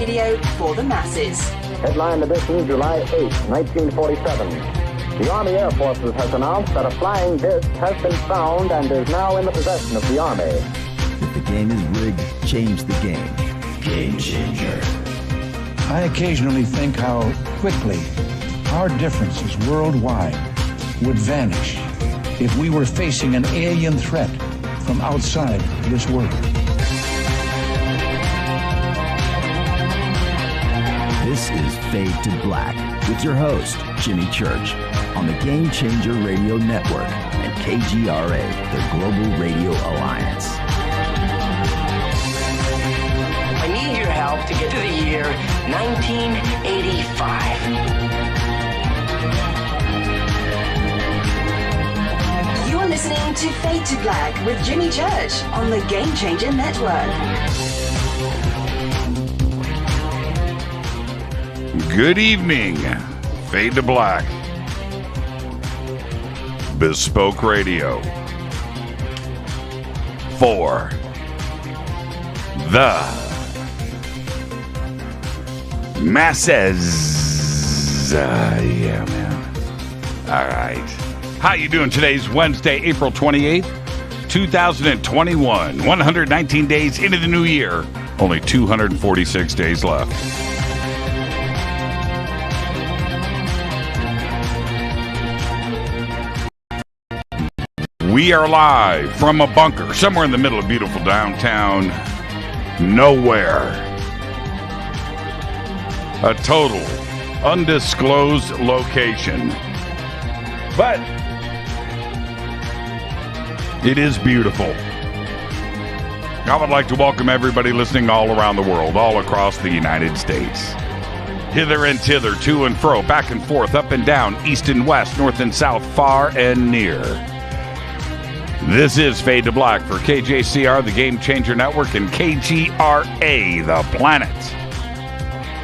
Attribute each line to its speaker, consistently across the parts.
Speaker 1: radio for the masses.
Speaker 2: Headline edition, July 8, 1947. The Army Air Forces has announced that a flying disc has been found and is now in the possession of the Army.
Speaker 3: If the game is rigged, change the game. Game changer.
Speaker 4: I occasionally think how quickly our differences worldwide would vanish if we were facing an alien threat from outside this world.
Speaker 3: This is Fade to Black with your host, Jimmy Church, on the Game Changer Radio Network and KGRA, the Global Radio Alliance.
Speaker 5: I need your help to get to the year 1985.
Speaker 1: You are listening to Fade to Black with Jimmy Church on the Game Changer Network.
Speaker 6: Good evening. Fade to Black. Bespoke Radio. For the masses. Yeah, man. All right. How you doing? Today's Wednesday, April 28th, 2021. 119 days into the new year. Only 246 days left. We are live from a bunker somewhere in the middle of beautiful downtown nowhere. A total undisclosed location. But it is beautiful. I would like to welcome everybody listening all around the world, all across the United States. Hither and thither, to and fro, back and forth, up and down, east and west, north and south, far and near. This is Fade to Black for KJCR, the Game Changer Network, and KGRA, the planet.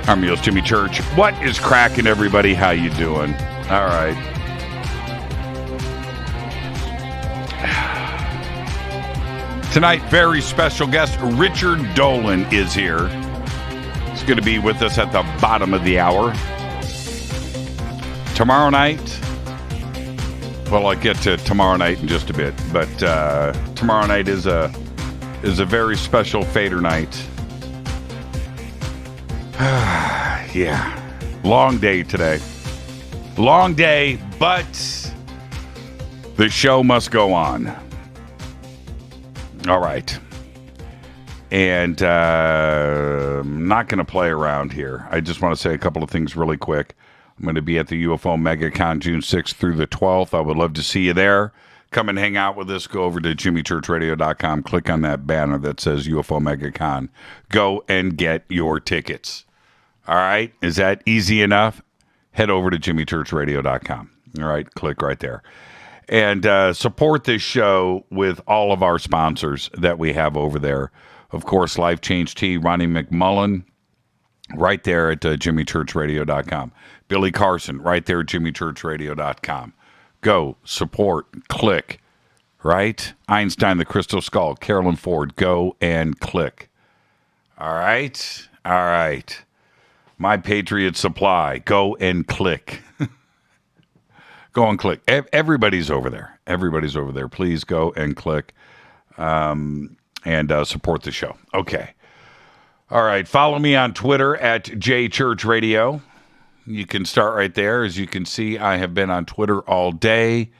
Speaker 6: I'm your host, Jimmy Church. What is cracking, everybody? How you doing? All right. Tonight, very special guest, Richard Dolan is here. He's going to be with us at the bottom of the hour. Tomorrow night, well, I'll get to tomorrow night in just a bit, but tomorrow night is a very special Fader night. Yeah, long day today. Long day, but the show must go on. All right. And I'm not going to play around here. I just want to say a couple of things really quick. I'm going to be at the UFO MegaCon June 6th through the 12th. I would love to see you there. Come and hang out with us. Go over to jimmychurchradio.com. Click on that banner that says UFO MegaCon. Go and get your tickets. All right? Is that easy enough? Head over to jimmychurchradio.com. All right? Click right there. And support this show with all of our sponsors that we have over there. Of course, Life Change Tea, Ronnie McMullen, right there at jimmychurchradio.com. Billy Carson, right there at jimmychurchradio.com. Go, support, click, right? Einstein, the Crystal Skull, Carolyn Ford, go and click. All right? All right. My Patriot Supply, go and click. Go and click. Everybody's over there. Everybody's over there. Please go and click and support the show. Okay. All right. Follow me on Twitter at JChurchRadio. You can start right there. As you can see, I have been on Twitter all day,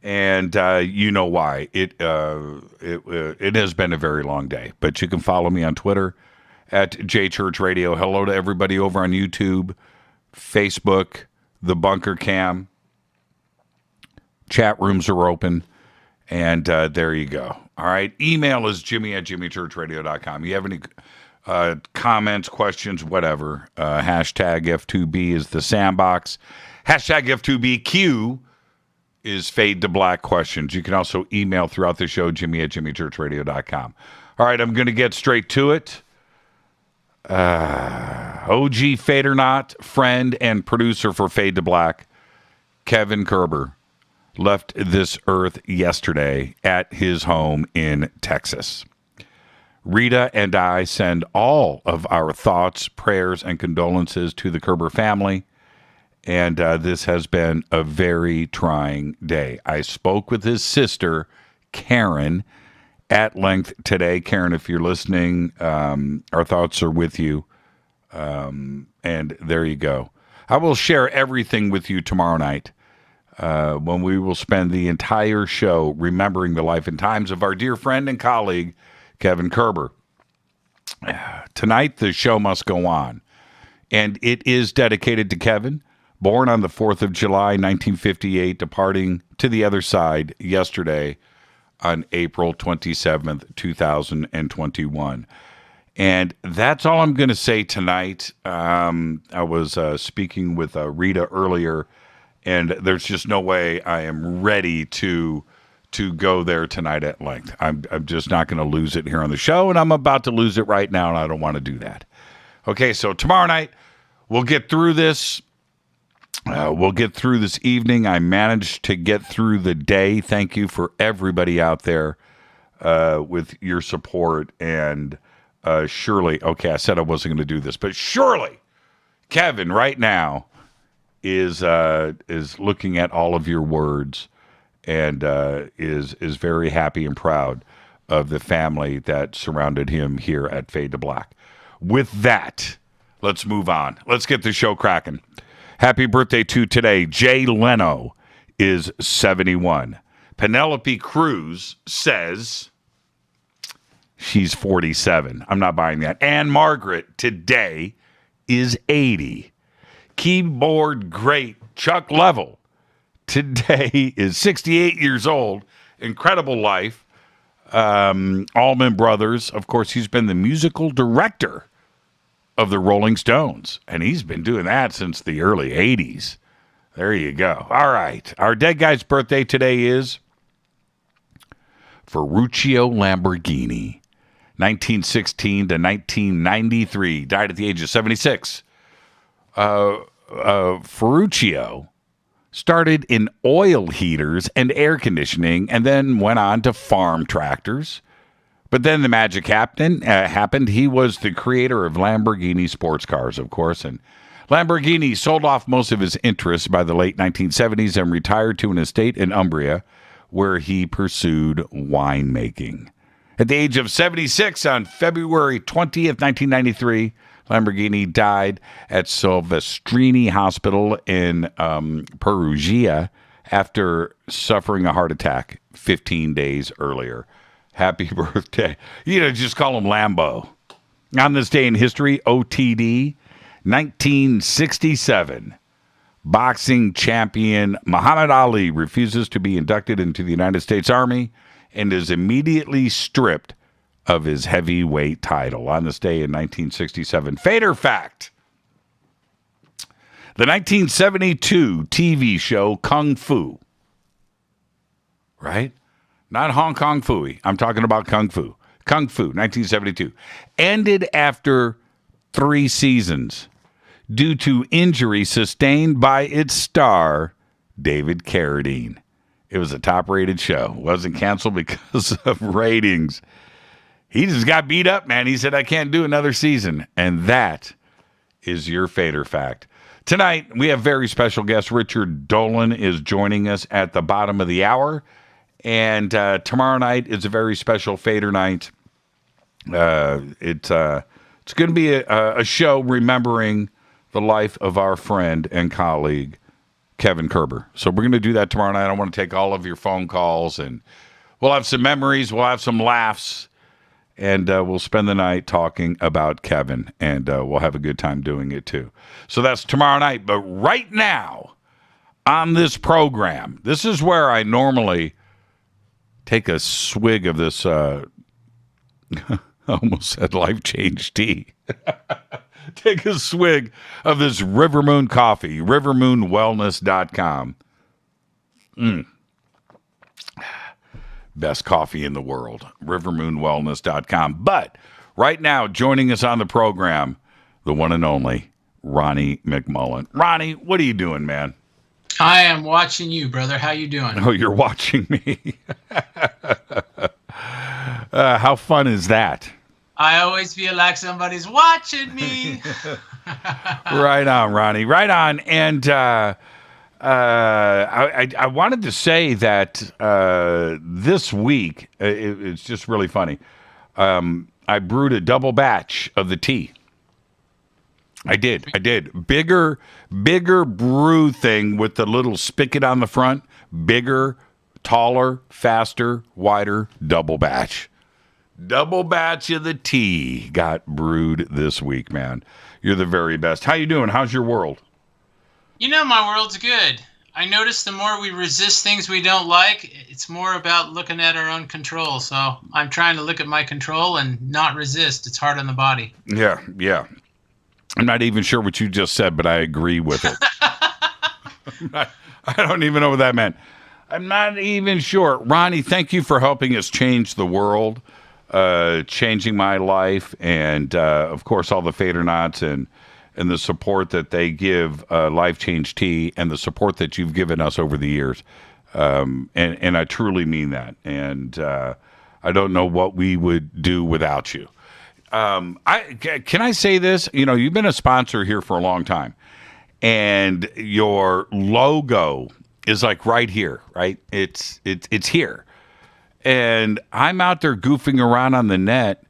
Speaker 6: and you know why. It has been a very long day, but you can follow me on Twitter at JChurchRadio. Hello to everybody over on YouTube, Facebook, the Bunker Cam. Chat rooms are open, and there you go. All right. Email is jimmy@jimmychurchradio.com. You have any comments, questions, whatever. Hashtag F2B is the sandbox. Hashtag F2BQ is Fade to Black questions. You can also email throughout the show, jimmy@jimmychurchradio.com. All right. I'm going to get straight to it. OG Fadernaut, friend and producer for Fade to Black, Kevin Kerber, left this earth yesterday at his home in Texas. Rita and I send all of our thoughts, prayers, and condolences to the Kerber family. And this has been a very trying day. I spoke with his sister, Karen, at length today. Karen, if you're listening, our thoughts are with you. And there you go. I will share everything with you tomorrow night when we will spend the entire show remembering the life and times of our dear friend and colleague, Kevin Kerber. Tonight, the show must go on. And it is dedicated to Kevin, born on the 4th of July, 1958, departing to the other side yesterday on April 27th, 2021. And that's all I'm going to say tonight. I was speaking with Rita earlier, and there's just no way I am ready to go there tonight at length. I'm just not going to lose it here on the show, and I'm about to lose it right now, and I don't want to do that. Okay, so tomorrow night, we'll get through this. We'll get through this evening. I managed to get through the day. Thank you for everybody out there with your support. And surely, okay, I said I wasn't going to do this, but surely Kevin right now is looking at all of your words and is very happy and proud of the family that surrounded him here at Fade to Black. With that, let's move on. Let's get the show cracking. Happy birthday to today. Jay Leno is 71. Penelope Cruz says she's 47. I'm not buying that. Ann Margaret today is 80. Keyboard great Chuck Level today is 68 years old. Incredible life. Allman Brothers, of course, he's been the musical director of the Rolling Stones, and he's been doing that since the early 80s. There you go. All right. Our dead guy's birthday today is Ferruccio Lamborghini, 1916 to 1993. Died at the age of 76. Ferruccio started in oil heaters and air conditioning and then went on to farm tractors. But then the magic happened. He was the creator of Lamborghini sports cars, of course, and Lamborghini sold off most of his interests by the late 1970s and retired to an estate in Umbria, where he pursued winemaking. At the age of 76, on February 20th, 1993, Lamborghini died at Silvestrini Hospital in Perugia after suffering a heart attack 15 days earlier. Happy birthday. Just call him Lambo. On this day in history, OTD, 1967. Boxing champion Muhammad Ali refuses to be inducted into the United States Army and is immediately stripped of his heavyweight title. On this day in 1967. Fader fact. The 1972 TV show Kung Fu. Right? Not Hong Kong Phooey. I'm talking about Kung Fu. Kung Fu, 1972. Ended after 3 seasons due to injury sustained by its star, David Carradine. It was a top-rated show. Wasn't canceled because of ratings. He just got beat up, man. He said, I can't do another season. And that is your Fader fact. Tonight, we have very special guest. Richard Dolan is joining us at the bottom of the hour. And tomorrow night is a very special Fader night. It's going to be a show remembering the life of our friend and colleague, Kevin Kerber. So we're going to do that tomorrow night. I want to take all of your phone calls, and we'll have some memories. We'll have some laughs, and we'll spend the night talking about Kevin, and we'll have a good time doing it too. So that's tomorrow night. But right now on this program, this is where I normally take a swig of this, I almost said Life Change tea. Take a swig of this Rivermoon coffee, rivermoonwellness.com. Best coffee in the world, rivermoonwellness.com. But right now, joining us on the program, the one and only Ronnie McMullen. Ronnie, what are you doing, man?
Speaker 7: I am watching you, brother. How you doing?
Speaker 6: Oh, you're watching me. How fun is that?
Speaker 7: I always feel like somebody's watching me.
Speaker 6: Right on, Ronnie. Right on. And I wanted to say that this week, it's just really funny. I brewed a double batch of the tea. I did. Bigger brew thing with the little spigot on the front. Bigger, taller, faster, wider, double batch. Double batch of the tea got brewed this week, man. You're the very best. How you doing? How's your world?
Speaker 7: My world's good. I notice the more we resist things we don't like, it's more about looking at our own control. So I'm trying to look at my control and not resist. It's hard on the body.
Speaker 6: Yeah. I'm not even sure what you just said, but I agree with it. I don't even know what that meant. I'm not even sure. Ronnie, thank you for helping us change the world, changing my life, and, of course, all the Fadernauts and the support that they give Life Change Tea and the support that you've given us over the years. And I truly mean that. And I don't know what we would do without you. Can I say this? You've been a sponsor here for a long time, and your logo is like right here, right? It's here, and I'm out there goofing around on the net,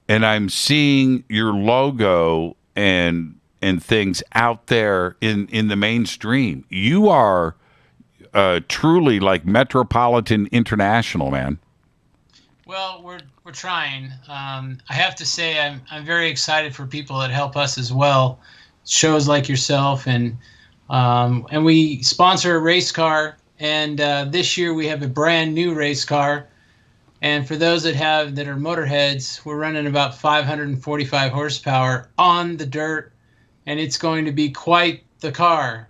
Speaker 6: and I'm seeing your logo and things out there in the mainstream. You are truly like Metropolitan International, man.
Speaker 7: Well, we're trying. I have to say I'm very excited for people that help us as well. Shows like yourself, and we sponsor a race car, and this year we have a brand new race car. And for those that are motorheads, we're running about 545 horsepower on the dirt, and it's going to be quite the car.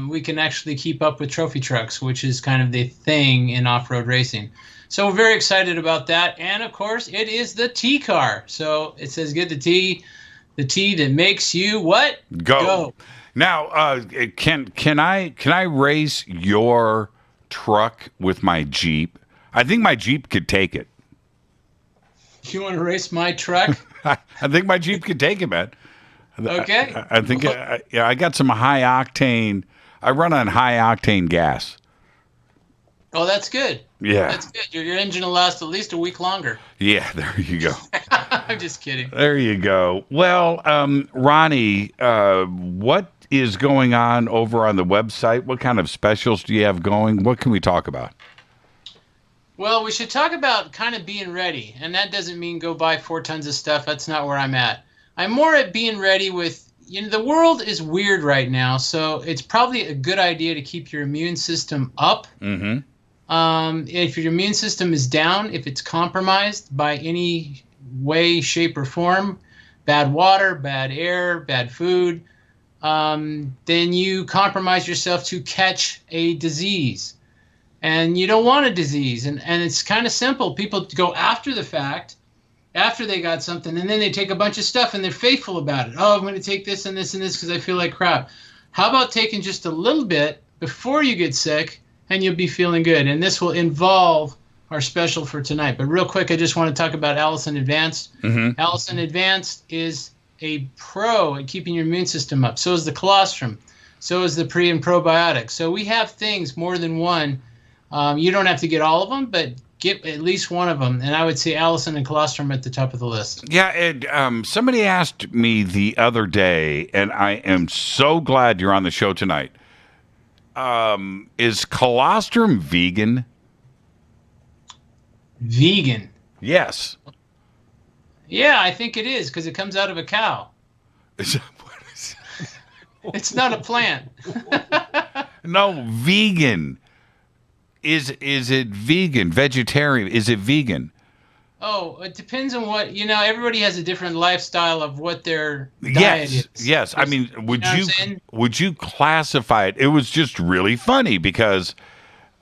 Speaker 7: We can actually keep up with trophy trucks, which is kind of the thing in off-road racing. So we're very excited about that. And, of course, it is the T car. So it says get the T that makes you what? Go.
Speaker 6: Now, can I race your truck with my Jeep? I think my Jeep could take it.
Speaker 7: You want to race my truck?
Speaker 6: I think my Jeep could take it, man.
Speaker 7: Okay.
Speaker 6: I think I got some high octane. I run on high octane gas.
Speaker 7: Oh, that's good.
Speaker 6: Yeah.
Speaker 7: That's good. Your engine will last at least a week longer.
Speaker 6: Yeah, there you go.
Speaker 7: I'm just kidding.
Speaker 6: There you go. Well, Ronnie, what is going on over on the website? What kind of specials do you have going? What can we talk about?
Speaker 7: Well, we should talk about kind of being ready. And that doesn't mean go buy 4 tons of stuff. That's not where I'm at. I'm more at being ready with, the world is weird right now. So it's probably a good idea to keep your immune system up. Mm-hmm. If your immune system is down, if it's compromised by any way, shape, or form, bad water, bad air, bad food, then you compromise yourself to catch a disease. And you don't want a disease. And it's kind of simple. People go after the fact, after they got something, and then they take a bunch of stuff and they're faithful about it. Oh, I'm going to take this and this and this because I feel like crap. How about taking just a little bit before you get sick, and you'll be feeling good? And this will involve our special for tonight. But real quick, I just want to talk about Allison Advanced. Mm-hmm. Allison Advanced is a pro at keeping your immune system up. So is the colostrum. So is the pre and probiotics. So we have things, more than one. You don't have to get all of them, but get at least one of them. And I would say Allison and colostrum at the top of the list.
Speaker 6: Yeah, and somebody asked me the other day, and I am so glad you're on the show tonight. Is colostrum vegan?
Speaker 7: Vegan?
Speaker 6: Yes.
Speaker 7: Yeah, I think it is because it comes out of a cow. It's not a plant.
Speaker 6: No, vegan. Is it vegan? Vegetarian? Is it vegan?
Speaker 7: Oh, it depends on what, everybody has a different lifestyle of what their diet is.
Speaker 6: Yes. I mean, would you classify it? It was just really funny because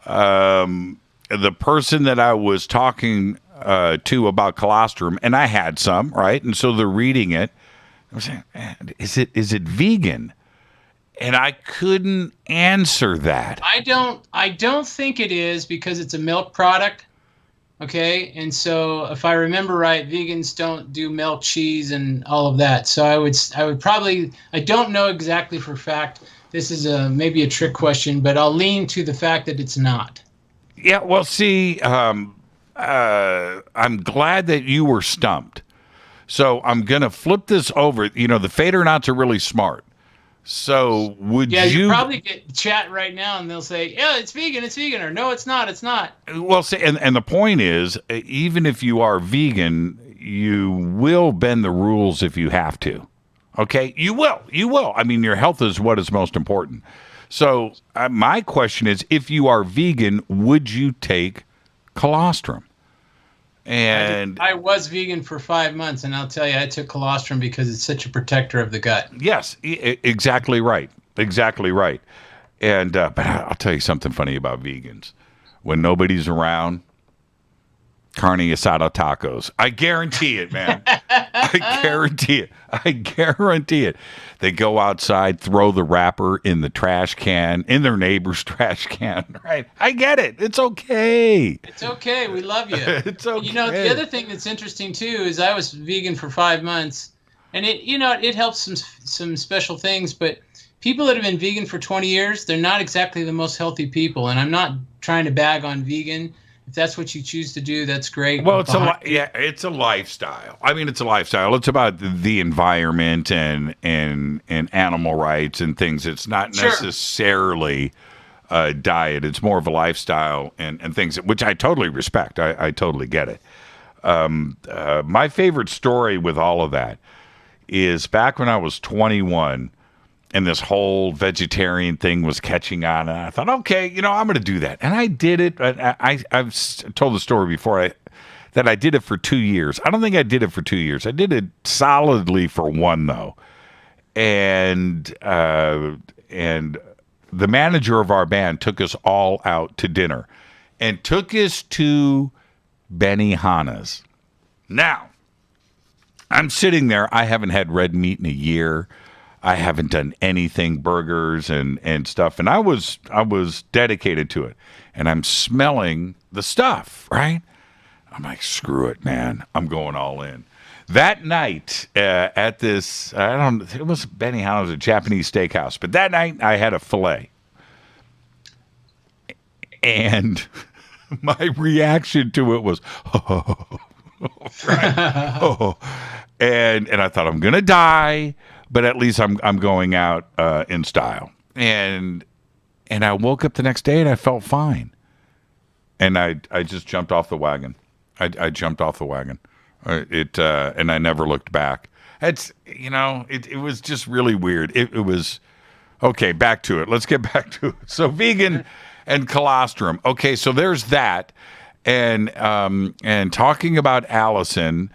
Speaker 6: the person that I was talking to about colostrum, and I had some, right? And so they're reading it. I was saying, is it vegan? And I couldn't answer that.
Speaker 7: I don't think it is because it's a milk product. Okay, and so if I remember right, vegans don't do milk, cheese, and all of that. So I would probably, I don't know exactly for a fact. This is maybe a trick question, but I'll lean to the fact that it's not.
Speaker 6: Yeah, well, see, I'm glad that you were stumped. So I'm going to flip this over. You know, the Fadernauts are really smart. So would you...
Speaker 7: Yeah, you probably get chat right now, and they'll say, yeah, it's vegan, or no, it's not.
Speaker 6: Well, see, and the point is, even if you are vegan, you will bend the rules if you have to. Okay? You will. I mean, your health is what is most important. So my question is, if you are vegan, would you take colostrum? And
Speaker 7: I was vegan for 5 months, and I'll tell you, I took colostrum because it's such a protector of the gut.
Speaker 6: Yes, exactly right. Exactly right. And but I'll tell you something funny about vegans. When nobody's around, carne asada tacos. I guarantee it, man. I guarantee it. They go outside, throw the wrapper in the trash can, in their neighbor's trash can, right? I get it. It's okay.
Speaker 7: It's okay. We love you.
Speaker 6: It's okay.
Speaker 7: You know, the other thing that's interesting, too, is I was vegan for 5 months, and it helps some special things, but people that have been vegan for 20 years, they're not exactly the most healthy people, and I'm not trying to bag on vegan. If that's what you choose to do, that's great.
Speaker 6: Well, it's a lifestyle. I mean, it's a lifestyle. It's about the environment and animal rights and things. It's not necessarily a diet. It's more of a lifestyle and things, which I totally respect. I totally get it. My favorite story with all of that is back when I was 21. And this whole vegetarian thing was catching on, and I thought, okay, I'm going to do that, and I did it. I've told the story before that I did it for 2 years. I don't think I did it for 2 years. I did it solidly for one though, and the manager of our band took us all out to dinner, and took us to Benihana's. Now, I'm sitting there. I haven't had red meat in a year. I haven't done anything, burgers and stuff. And I was dedicated to it. And I'm smelling the stuff, right? I'm like, screw it, man. I'm going all in. That night at this, it was Benihana's, a Japanese steakhouse. But that night I had a filet. And my reaction to it was, right. And I thought, I'm going to die. But at least I'm going out in style, and I woke up the next day and I felt fine, and I just jumped off the wagon. I jumped off the wagon, and I never looked back. It's it was just really weird. It was okay. Back to it. Let's get back to it. So vegan and colostrum. Okay, so there's that, and talking about Allison.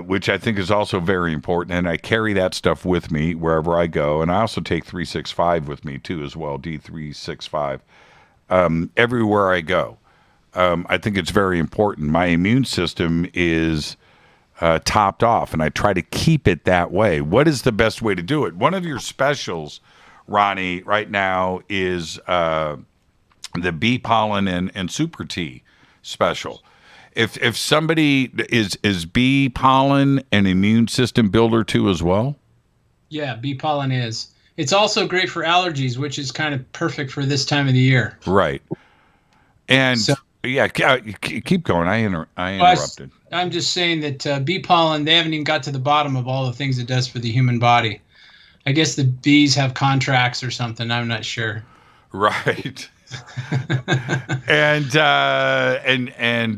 Speaker 6: Which I think is also very important, and I carry that stuff with me wherever I go, and I also take 365 with me too as well, D365, everywhere I go. I think it's very important. My immune system is topped off, and I try to keep it that way. What is the best way to do it? One of your specials, Ronnie, right now is the bee pollen and super tea special. If somebody is bee pollen an immune system builder too as well?
Speaker 7: Yeah, bee pollen is. It's also great for allergies, which is kind of perfect for this time of the year.
Speaker 6: Right. And keep going. I interrupted.
Speaker 7: I'm just saying that bee pollen, they haven't even got to the bottom of all the things it does for the human body. I guess the bees have contracts or something. I'm not sure.
Speaker 6: Right. and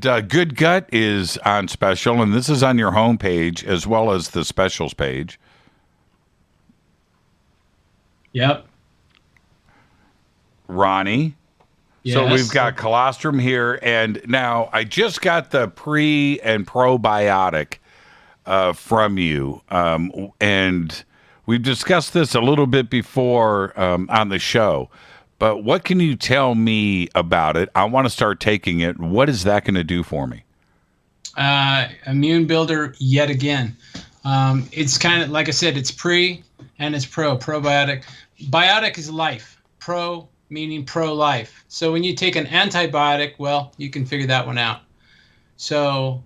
Speaker 6: Good Gut is on special, and this is on your homepage as well as the specials page.
Speaker 7: Yep.
Speaker 6: Ronnie. Yes. So we've got colostrum here, and now I just got the pre and probiotic from you, and we've discussed this a little bit before on the show. But what can you tell me about it? I want to start taking it. What is that going to do for me?
Speaker 7: Immune builder yet again. It's kind of, like I said, it's pre and it's probiotic. Biotic is life. Pro meaning pro-life. So when you take an antibiotic, well, you can figure that one out. So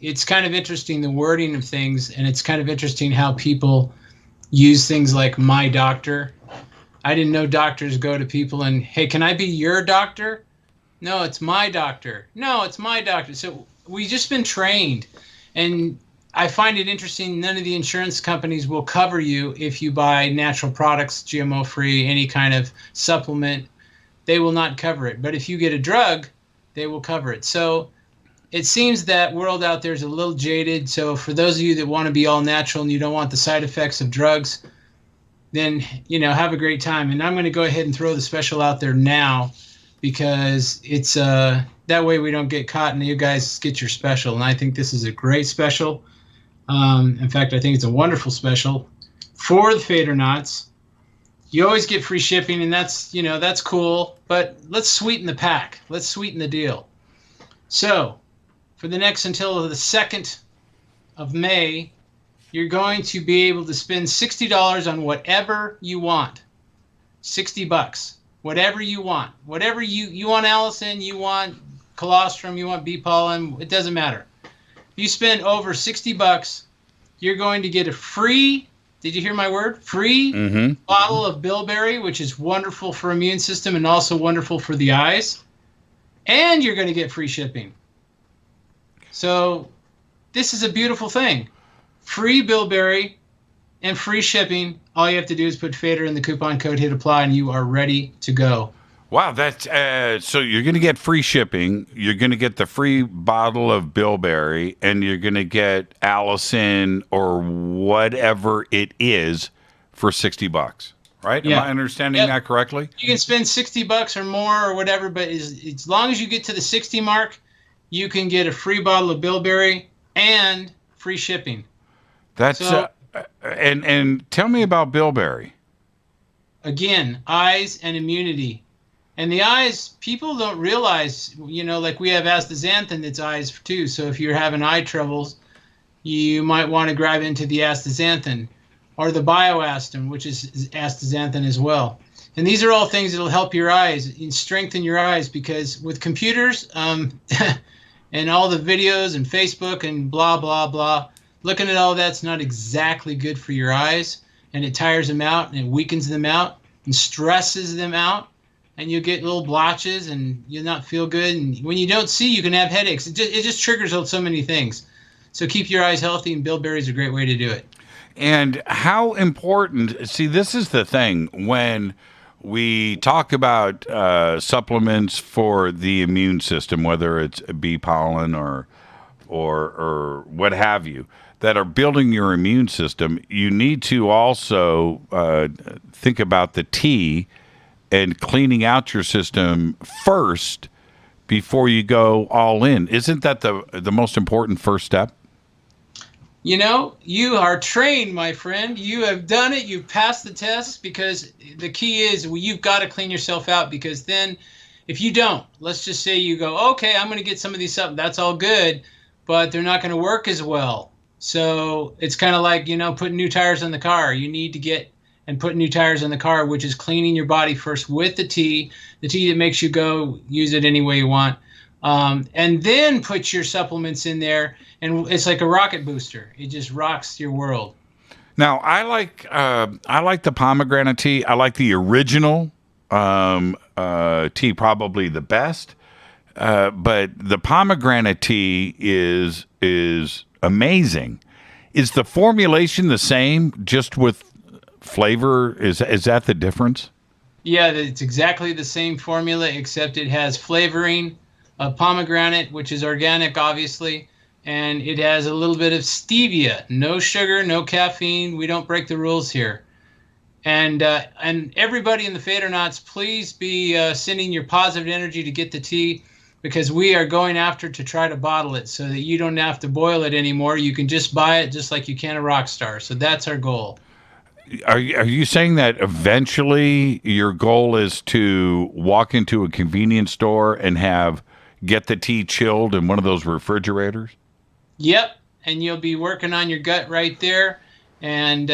Speaker 7: it's kind of interesting, the wording of things, and it's kind of interesting how people use things like my doctor. I didn't know doctors go to people and, hey, can I be your doctor? No, it's my doctor. No, it's my doctor. So we've just been trained. And I find it interesting, none of the insurance companies will cover you if you buy natural products, GMO-free, any kind of supplement. They will not cover it. But if you get a drug, they will cover it. So it seems that world out there is a little jaded. So for those of you that want to be all natural and you don't want the side effects of drugs, then, have a great time. And I'm going to go ahead and throw the special out there now, because it's that way we don't get caught and you guys get your special. And I think this is a great special. In fact, I think it's a wonderful special for the Fadernauts. You always get free shipping, and that's cool. But let's sweeten the pack. Let's sweeten the deal. So for the next until the 2nd of May, you're going to be able to spend $60 on whatever you want. $60. Whatever you want. Whatever you want, Allison, you want colostrum, you want bee pollen, it doesn't matter. If you spend over $60, you're going to get a free, did you hear my word? Free bottle of bilberry, which is wonderful for immune system and also wonderful for the eyes. And you're going to get free shipping. So this is a beautiful thing. Free bilberry and free shipping. All you have to do is put Fader in the coupon code, hit apply, and you are ready to go.
Speaker 6: Wow, that's so you're going to get free shipping. You're going to get the free bottle of bilberry, and you're going to get Allison or whatever it is for $60, right?
Speaker 7: Yeah.
Speaker 6: Am I understanding that correctly?
Speaker 7: You can spend $60 or more or whatever, but as long as you get to the 60 mark, you can get a free bottle of bilberry and free shipping.
Speaker 6: That's and tell me about bilberry.
Speaker 7: Again, eyes and immunity. And the eyes, people don't realize, like we have astaxanthin that's eyes too. So if you're having eye troubles, you might want to grab into the astaxanthin or the bioastin, which is astaxanthin as well. And these are all things that will help your eyes and strengthen your eyes, because with computers and all the videos and Facebook and blah, blah, blah, looking at all that's not exactly good for your eyes, and it tires them out and it weakens them out and stresses them out, and you get little blotches and you'll not feel good. And when you don't see, you can have headaches. It just triggers so many things. So keep your eyes healthy, and bilberry is a great way to do it.
Speaker 6: And how important, see, this is the thing, when we talk about supplements for the immune system, whether it's bee pollen or what have you, that are building your immune system, you need to also think about the tea and cleaning out your system first before you go all in. Isn't that the most important first step?
Speaker 7: You are trained, my friend. You have done it. You've passed the test, because the key is you've got to clean yourself out, because then if you don't, let's just say you go, okay, I'm going to get some of these up. That's all good, but they're not going to work as well. So it's kind of like, putting new tires on the car. You need to get and put new tires on the car, which is cleaning your body first with the tea that makes you go use it any way you want. And then put your supplements in there, and it's like a rocket booster. It just rocks your world.
Speaker 6: Now, I like the pomegranate tea. I like the original tea, probably the best. But the pomegranate tea is amazing. Is the formulation the same, just with flavor? Is that the difference?
Speaker 7: Yeah, it's exactly the same formula, except it has flavoring of pomegranate, which is organic, obviously, and it has a little bit of stevia. No sugar, no caffeine. We don't break the rules here. And everybody in the Fadernauts, please be sending your positive energy to get the tea, because we are going after to try to bottle it so that you don't have to boil it anymore. You can just buy it just like you can a Rockstar. So that's our goal.
Speaker 6: Are you saying that eventually your goal is to walk into a convenience store and get the tea chilled in one of those refrigerators?
Speaker 7: Yep, and you'll be working on your gut right there. And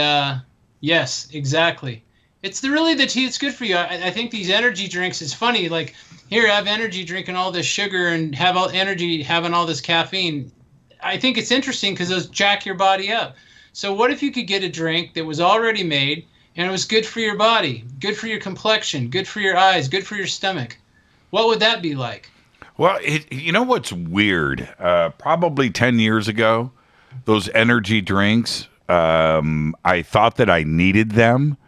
Speaker 7: yes, exactly. It's really the tea that's good for you. I think these energy drinks is funny. Like here, have energy drinking all this sugar and have all energy having all this caffeine. I think it's interesting because those jack your body up. So what if you could get a drink that was already made and it was good for your body, good for your complexion, good for your eyes, good for your stomach? What would that be like?
Speaker 6: Well, you know what's weird? Probably 10 years ago, those energy drinks, I thought that I needed them.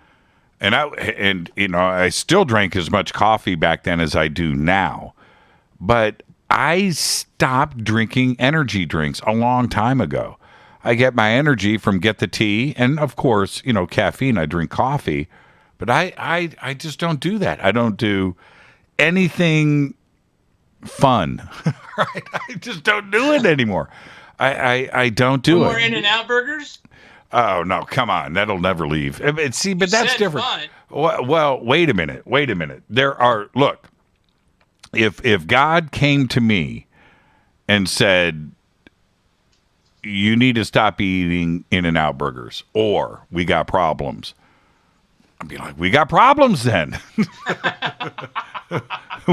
Speaker 6: And I still drank as much coffee back then as I do now. But I stopped drinking energy drinks a long time ago. I get my energy from Get the Tea, and of course, caffeine. I drink coffee, but I just don't do that. I don't do anything fun. Right? I just don't do it anymore. I don't do it.
Speaker 7: More In-N-Out burgers?
Speaker 6: Oh no! Come on, that'll never leave. See, but that's different.
Speaker 7: Fun.
Speaker 6: Well, wait a minute. Look. If God came to me and said, you need to stop eating In-N-Out burgers or we got problems, I'd be like, we got problems then.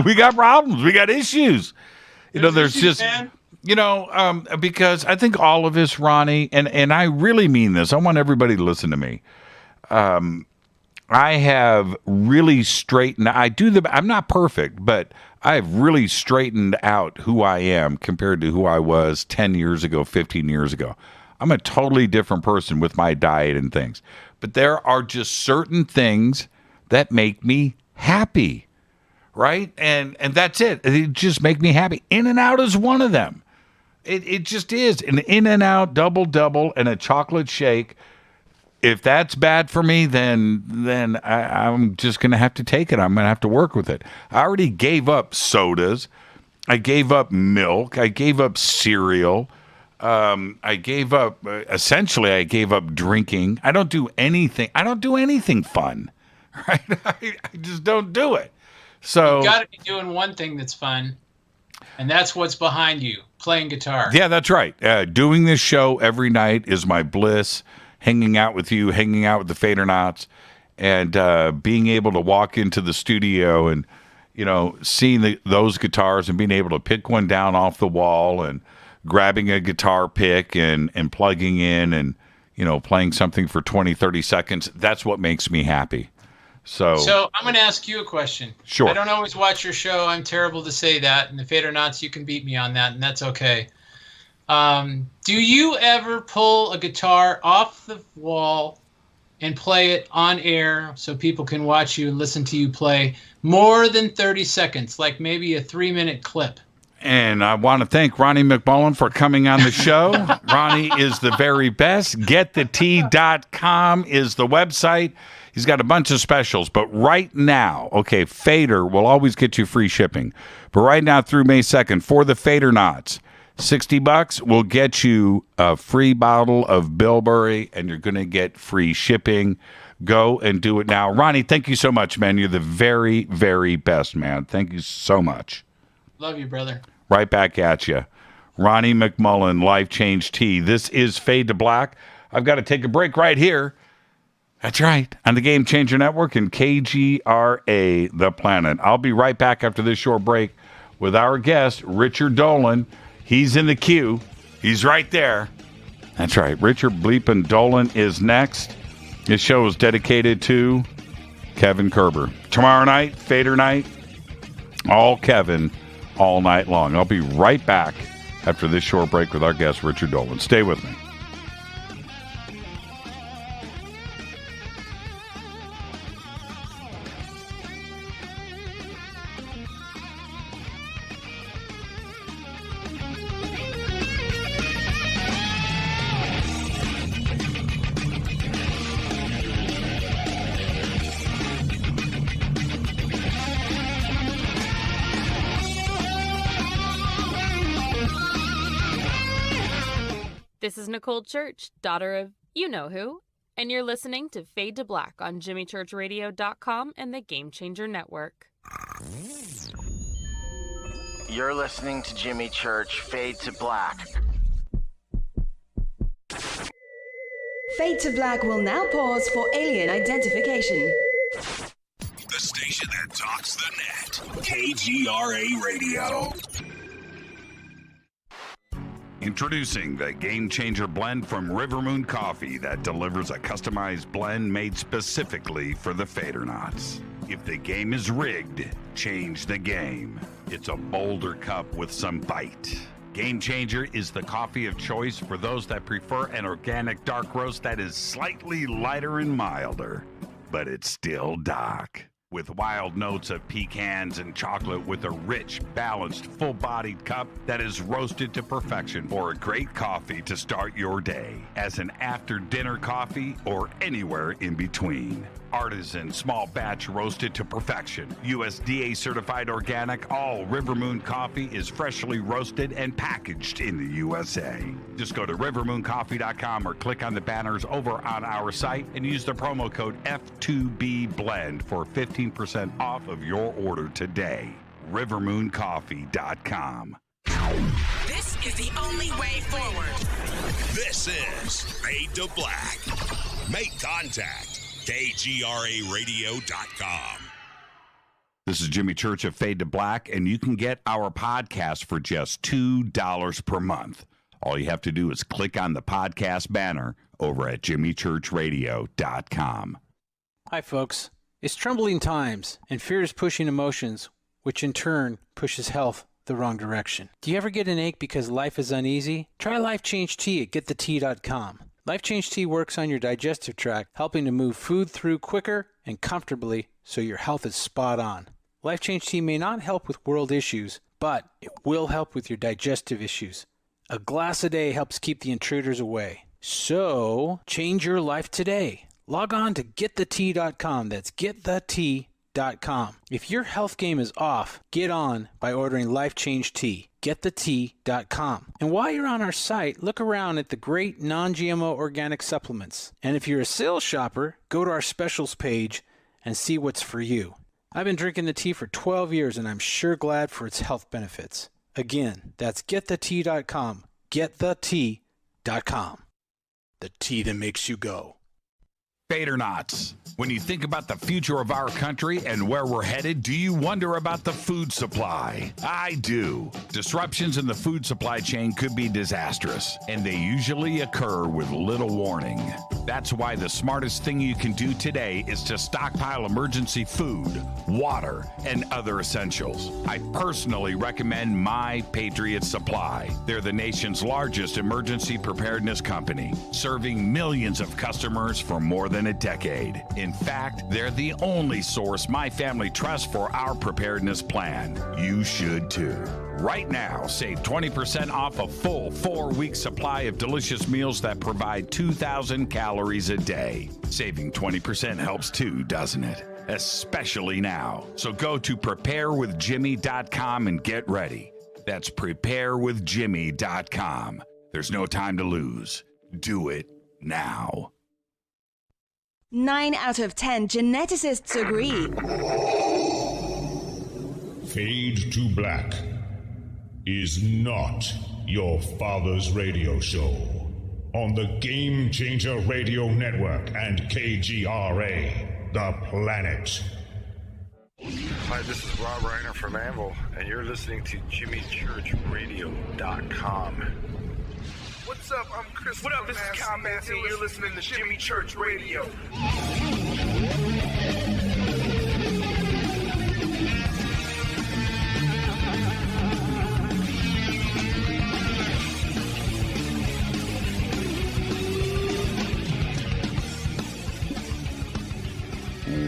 Speaker 6: We got problems. We got issues. There's issues, just, man. Because I think all of us, Ronnie, and I really mean this. I want everybody to listen to me. I have really straightened. I'm not perfect, but I've really straightened out who I am compared to who I was 10 years ago, 15 years ago. I'm a totally different person with my diet and things. But there are just certain things that make me happy, right? And that's it. It just make me happy. In-N-Out is one of them. It just is. An In-N-Out double and a chocolate shake. If that's bad for me, then I'm just going to have to take it. I'm going to have to work with it. I already gave up sodas. I gave up milk. I gave up cereal. I gave up drinking. I don't do anything. I don't do anything fun. Right? I just don't do it. So
Speaker 7: you got to be doing one thing that's fun, and that's what's behind you, playing guitar.
Speaker 6: Yeah, that's right. Doing this show every night is my bliss. Hanging out with you, hanging out with the Fadernauts, and being able to walk into the studio and, seeing those guitars and being able to pick one down off the wall and grabbing a guitar pick and plugging in and, playing something for 20, 30 seconds. That's what makes me happy. So
Speaker 7: I'm going to ask you a question.
Speaker 6: Sure.
Speaker 7: I don't always watch your show. I'm terrible to say that. And the Fadernauts, you can beat me on that, and that's okay. Do you ever pull a guitar off the wall and play it on air so people can watch you and listen to you play more than 30 seconds, like maybe a 3-minute clip?
Speaker 6: And I want to thank Ronnie McMullen for coming on the show. Ronnie is the very best. GetTheT.com is the website. He's got a bunch of specials, but right now, okay, Fader will always get you free shipping. But right now through May 2nd, for the Fadernauts, $60 will get you a free bottle of Bilberry, and you're going to get free shipping. Go and do it now. Ronnie, thank you so much, man. You're the very, very best, man. Thank you so much.
Speaker 7: Love you, brother.
Speaker 6: Right back at you. Ronnie McMullen, Life Change Tea. This is Fade to Black. I've got to take a break right here. That's right. On the Game Changer Network and KGRA, The Planet. I'll be right back after this short break with our guest, Richard Dolan. He's in the queue. He's right there. That's right. Richard Bleepin' Dolan is next. This show is dedicated to Kevin Kerber. Tomorrow night, Fader night, all Kevin, all night long. I'll be right back after this short break with our guest, Richard Dolan. Stay with me.
Speaker 8: This is Nicole Church, daughter of you-know-who, and you're listening to Fade to Black on JimmyChurchRadio.com and the Game Changer Network.
Speaker 5: You're listening to Jimmy Church, Fade to Black.
Speaker 1: Fade to Black will now pause for alien identification.
Speaker 9: The station that talks the net. KGRA Radio.
Speaker 6: Introducing the Game Changer blend from River Moon Coffee that delivers a customized blend made specifically for the Fadernauts. If the game is rigged, change the game. It's a bolder cup with some bite. Game Changer is the coffee of choice for those that prefer an organic dark roast that is slightly lighter and milder, but it's still dark. With wild notes of pecans and chocolate with a rich, balanced, full-bodied cup that is roasted to perfection for a great coffee to start your day, as an after-dinner coffee or anywhere in between. Artisan, small batch roasted to perfection. USDA certified organic, all River Moon coffee is freshly roasted and packaged in the USA. Just go to rivermooncoffee.com or click on the banners over on our site and use the promo code F2BBLEND for 15% off of your order today. rivermooncoffee.com.
Speaker 10: This is the only way forward.
Speaker 9: This is Fade to Black. Make contact. KGRAradio.com.
Speaker 6: This is Jimmy Church of Fade to Black, and you can get our podcast for just $2 per month. All you have to do is click on the podcast banner over at jimmychurchradio.com.
Speaker 11: Hi, folks. It's troubling times, and fear is pushing emotions, which in turn pushes health the wrong direction. Do you ever get an ache because life is uneasy? Try Life Change Tea at getthetea.com. Life Change Tea works on your digestive tract, helping to move food through quicker and comfortably so your health is spot on. Life Change Tea may not help with world issues, but it will help with your digestive issues. A glass a day helps keep the intruders away. So, change your life today. Log on to getthetea.com. That's getthetea.com. If your health game is off, get on by ordering Life Change Tea. Getthetea.com. And while you're on our site, look around at the great non-GMO organic supplements. And if you're a sales shopper, go to our specials page and see what's for you. I've been drinking the tea for 12 years and I'm sure glad for its health benefits. Again, that's getthetea.com. Getthetea.com. The tea that makes you go.
Speaker 6: Fadernauts. When you think about the future of our country and where we're headed, do you wonder about the food supply? I do. Disruptions in the food supply chain could be disastrous, and they usually occur with little warning. That's why the smartest thing you can do today is to stockpile emergency food, water, and other essentials. I personally recommend My Patriot Supply. They're the nation's largest emergency preparedness company, serving millions of customers for more than a decade. In fact, they're the only source my family trusts for our preparedness plan. You should too. Right now, save 20% off a full 4-week supply of delicious meals that provide 2,000 calories a day. Saving 20% helps too, doesn't it? Especially now. So go to preparewithjimmy.com and get ready. That's preparewithjimmy.com. There's no time to lose. Do it now.
Speaker 1: 9 out of 10 geneticists agree.
Speaker 12: Fade to Black is not your father's radio show on the Game Changer Radio Network and KGRA, the planet.
Speaker 13: Hi, this is Rob Reiner from Anvil, and you're listening to JimmyChurchRadio.com.
Speaker 14: What's up? I'm Chris. What up? This is Kyle Massey. You're listening to Jimmy Church Radio.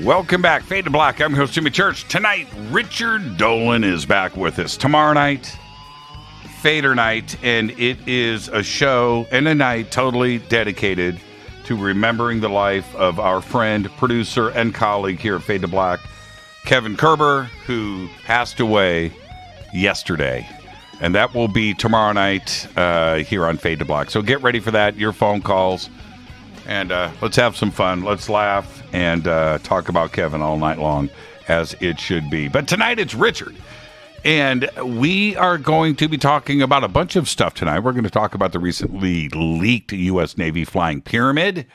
Speaker 6: Welcome back, Fade to Black. I'm your host, Jimmy Church. Tonight, Richard Dolan is back with us. Tomorrow night, Fader Night, and it is a show and a night totally dedicated to remembering the life of our friend, producer, and colleague here at Fade to Black, Kevin Kerber, who passed away yesterday. And that will be tomorrow night here on Fade to Black. So get ready for that, your phone calls, and let's have some fun. Let's laugh and talk about Kevin all night long, as it should be. But tonight it's Richard. And we are going to be talking about a bunch of stuff tonight. We're going to talk about the recently leaked U.S. Navy flying Pyramid.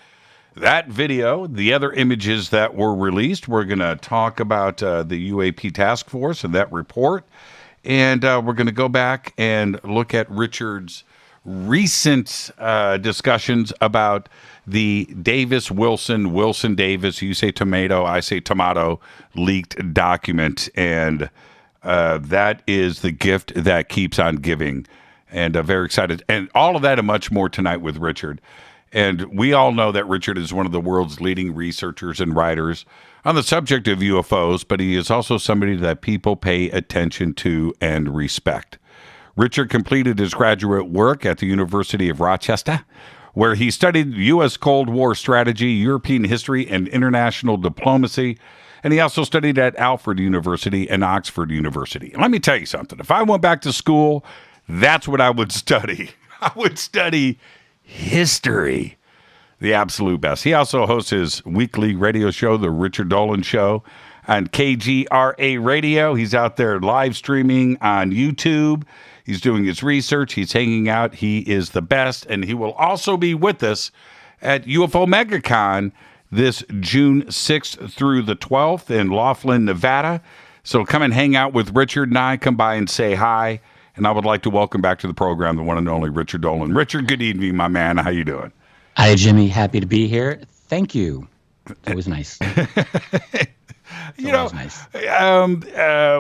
Speaker 6: that video, the other images that were released. We're going to talk about the UAP task force and that report. And we're going to go back and look at Richard's recent discussions about the Wilson-Davis, you say tomato, I say tomato, leaked document. And that is the gift that keeps on giving. And very excited. And all of that and much more tonight with Richard. And we all know that Richard is one of the world's leading researchers and writers on the subject of UFOs, but he is also somebody that people pay attention to and respect. Richard completed his graduate work at the University of Rochester, where he studied U.S. Cold War strategy, European history, and international diplomacy. And he also studied at Alfred University and Oxford University. And let me tell you something. If I went back to school, that's what I would study. I would study history. The absolute best. He also hosts his weekly radio show, The Richard Dolan Show, on KGRA Radio. He's out there live streaming on YouTube. He's doing his research. He's hanging out. He is the best. And he will also be with us at UFO MegaCon this June 6th through the 12th in Laughlin, Nevada. So come and hang out with Richard and I. Come by and say hi. And I would like to welcome back to the program the one and only Richard Dolan. Richard, good evening, my man. How you doing?
Speaker 15: Hi, Jimmy. Happy to be here. Thank you. It was nice.
Speaker 6: Nice.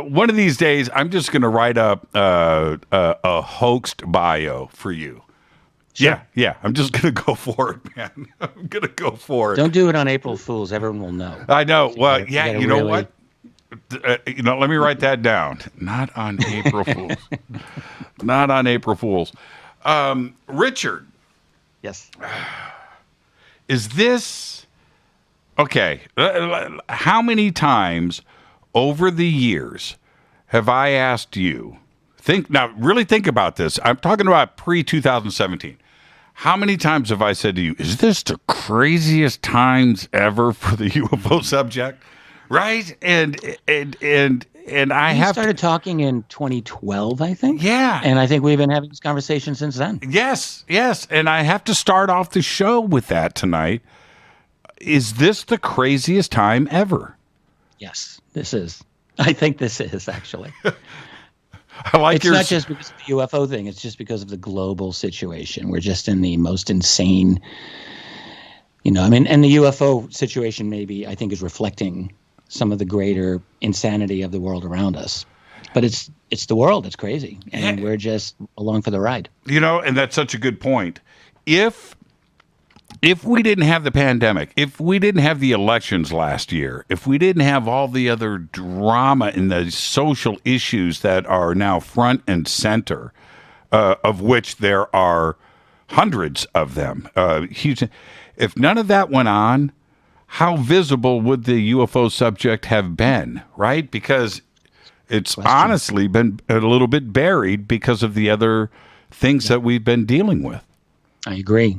Speaker 6: One of these days, I'm just going to write up a hoaxed bio for you. Sure. Yeah. I'm just going to go for it, man. I'm going to go for it.
Speaker 15: Don't do it on April Fools. Everyone will know.
Speaker 6: I know. Well, you know what? Let me write that down. Not on April Fools. Not on April Fools. Richard.
Speaker 15: Yes.
Speaker 6: Is this okay? How many times over the years have I asked you? Really think about this. I'm talking about pre-2017. How many times have I said to you, "Is this the craziest times ever for the UFO subject?" Right? And I have
Speaker 15: started talking in 2012, I think.
Speaker 6: Yeah.
Speaker 15: And I think we've been having this conversation since then.
Speaker 6: Yes. And I have to start off the show with that tonight. Is this the craziest time ever?
Speaker 15: Yes, this is. I think this is, actually.
Speaker 6: It's
Speaker 15: not just because of the UFO thing. It's just because of the global situation. We're just in the most insane, and the UFO situation maybe, I think, is reflecting some of the greater insanity of the world around us. But it's the world. It's crazy. And we're just along for the ride.
Speaker 6: And that's such a good point. If we didn't have the pandemic, if we didn't have the elections last year, if we didn't have all the other drama and the social issues that are now front and center, of which there are hundreds of them, huge. If none of that went on, how visible would the UFO subject have been, right? Because it's honestly been a little bit buried because of the other things that we've been dealing with.
Speaker 15: I agree.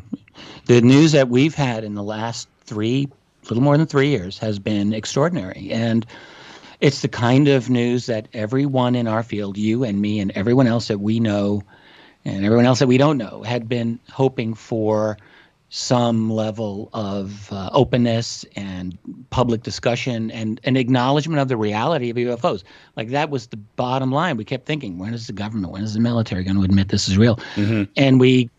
Speaker 15: The news that we've had in the last little more than 3 years has been extraordinary. And it's the kind of news that everyone in our field, you and me and everyone else that we know and everyone else that we don't know, had been hoping for some level of openness and public discussion and an acknowledgement of the reality of UFOs. Like, that was the bottom line. We kept thinking, when is the government, when is the military going to admit this is real? Mm-hmm. And we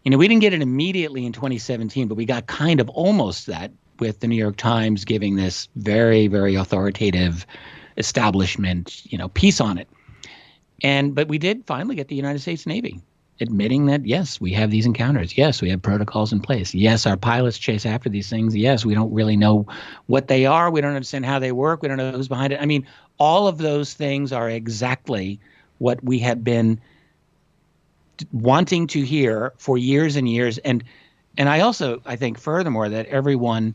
Speaker 15: didn't get it immediately in 2017, but we got kind of almost that with the New York Times giving this very, very authoritative establishment, piece on it. But we did finally get the United States Navy admitting that, yes, we have these encounters. Yes, we have protocols in place. Yes, our pilots chase after these things. Yes, we don't really know what they are. We don't understand how they work. We don't know who's behind it. I mean, all of those things are exactly what we have been wanting to hear for years and years. And I think furthermore that everyone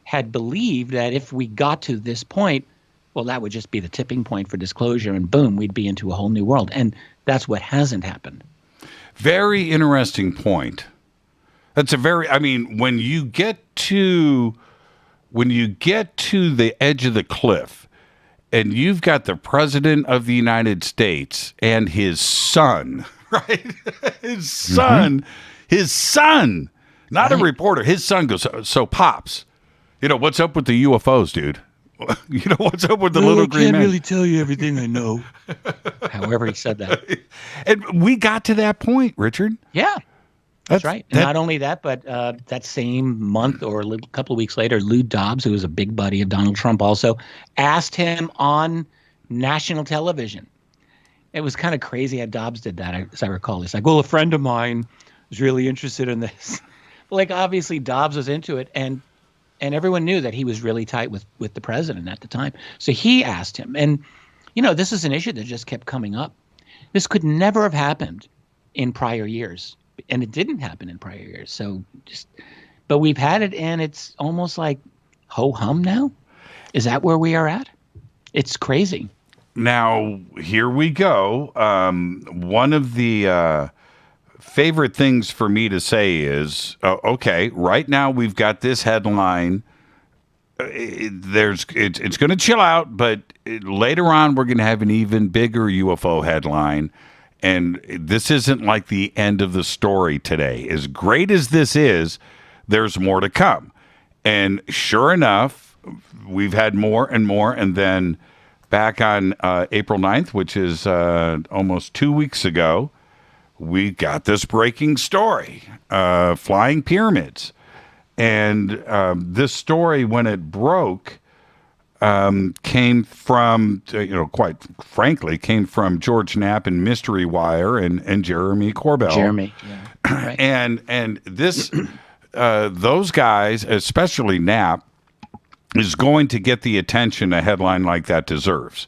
Speaker 15: had believed that if we got to this point, well, that would just be the tipping point for disclosure, and boom, we'd be into a whole new world. And that's what hasn't happened.
Speaker 6: Very interesting point. That's when you get to the edge of the cliff and you've got the president of the United States and his son, right? His son Not a reporter. His son goes, so Pops, what's up with the UFOs, dude? What's up with the little green man?
Speaker 15: I can't really tell you everything I know. However he said that.
Speaker 6: And we got to that point, Richard.
Speaker 15: Yeah. That's right. And not only that, but that same month or a couple of weeks later, Lou Dobbs, who was a big buddy of Donald Trump, also asked him on national television. It was kind of crazy how Dobbs did that, as I recall. He's like, well, a friend of mine was really interested in this. Like, obviously, Dobbs was into it, and everyone knew that he was really tight with the president at the time. So he asked him. And, this is an issue that just kept coming up. This could never have happened in prior years. And it didn't happen in prior years. So but we've had it, and it's almost like ho-hum now. Is that where we are at? It's crazy.
Speaker 6: Now, here we go. One of the favorite things for me to say is, okay, right now we've got this headline. It's going to chill out, but later on we're going to have an even bigger UFO headline. And this isn't like the end of the story today. As great as this is, there's more to come. And sure enough, we've had more and more. And then back on April 9th, which is almost 2 weeks ago, we got this breaking story, flying pyramids. And this story, when it broke, came from, quite frankly, came from George Knapp and Mystery Wire and Jeremy Corbell.
Speaker 15: Jeremy, yeah. Right.
Speaker 6: And this, those guys, especially Knapp, is going to get the attention a headline like that deserves.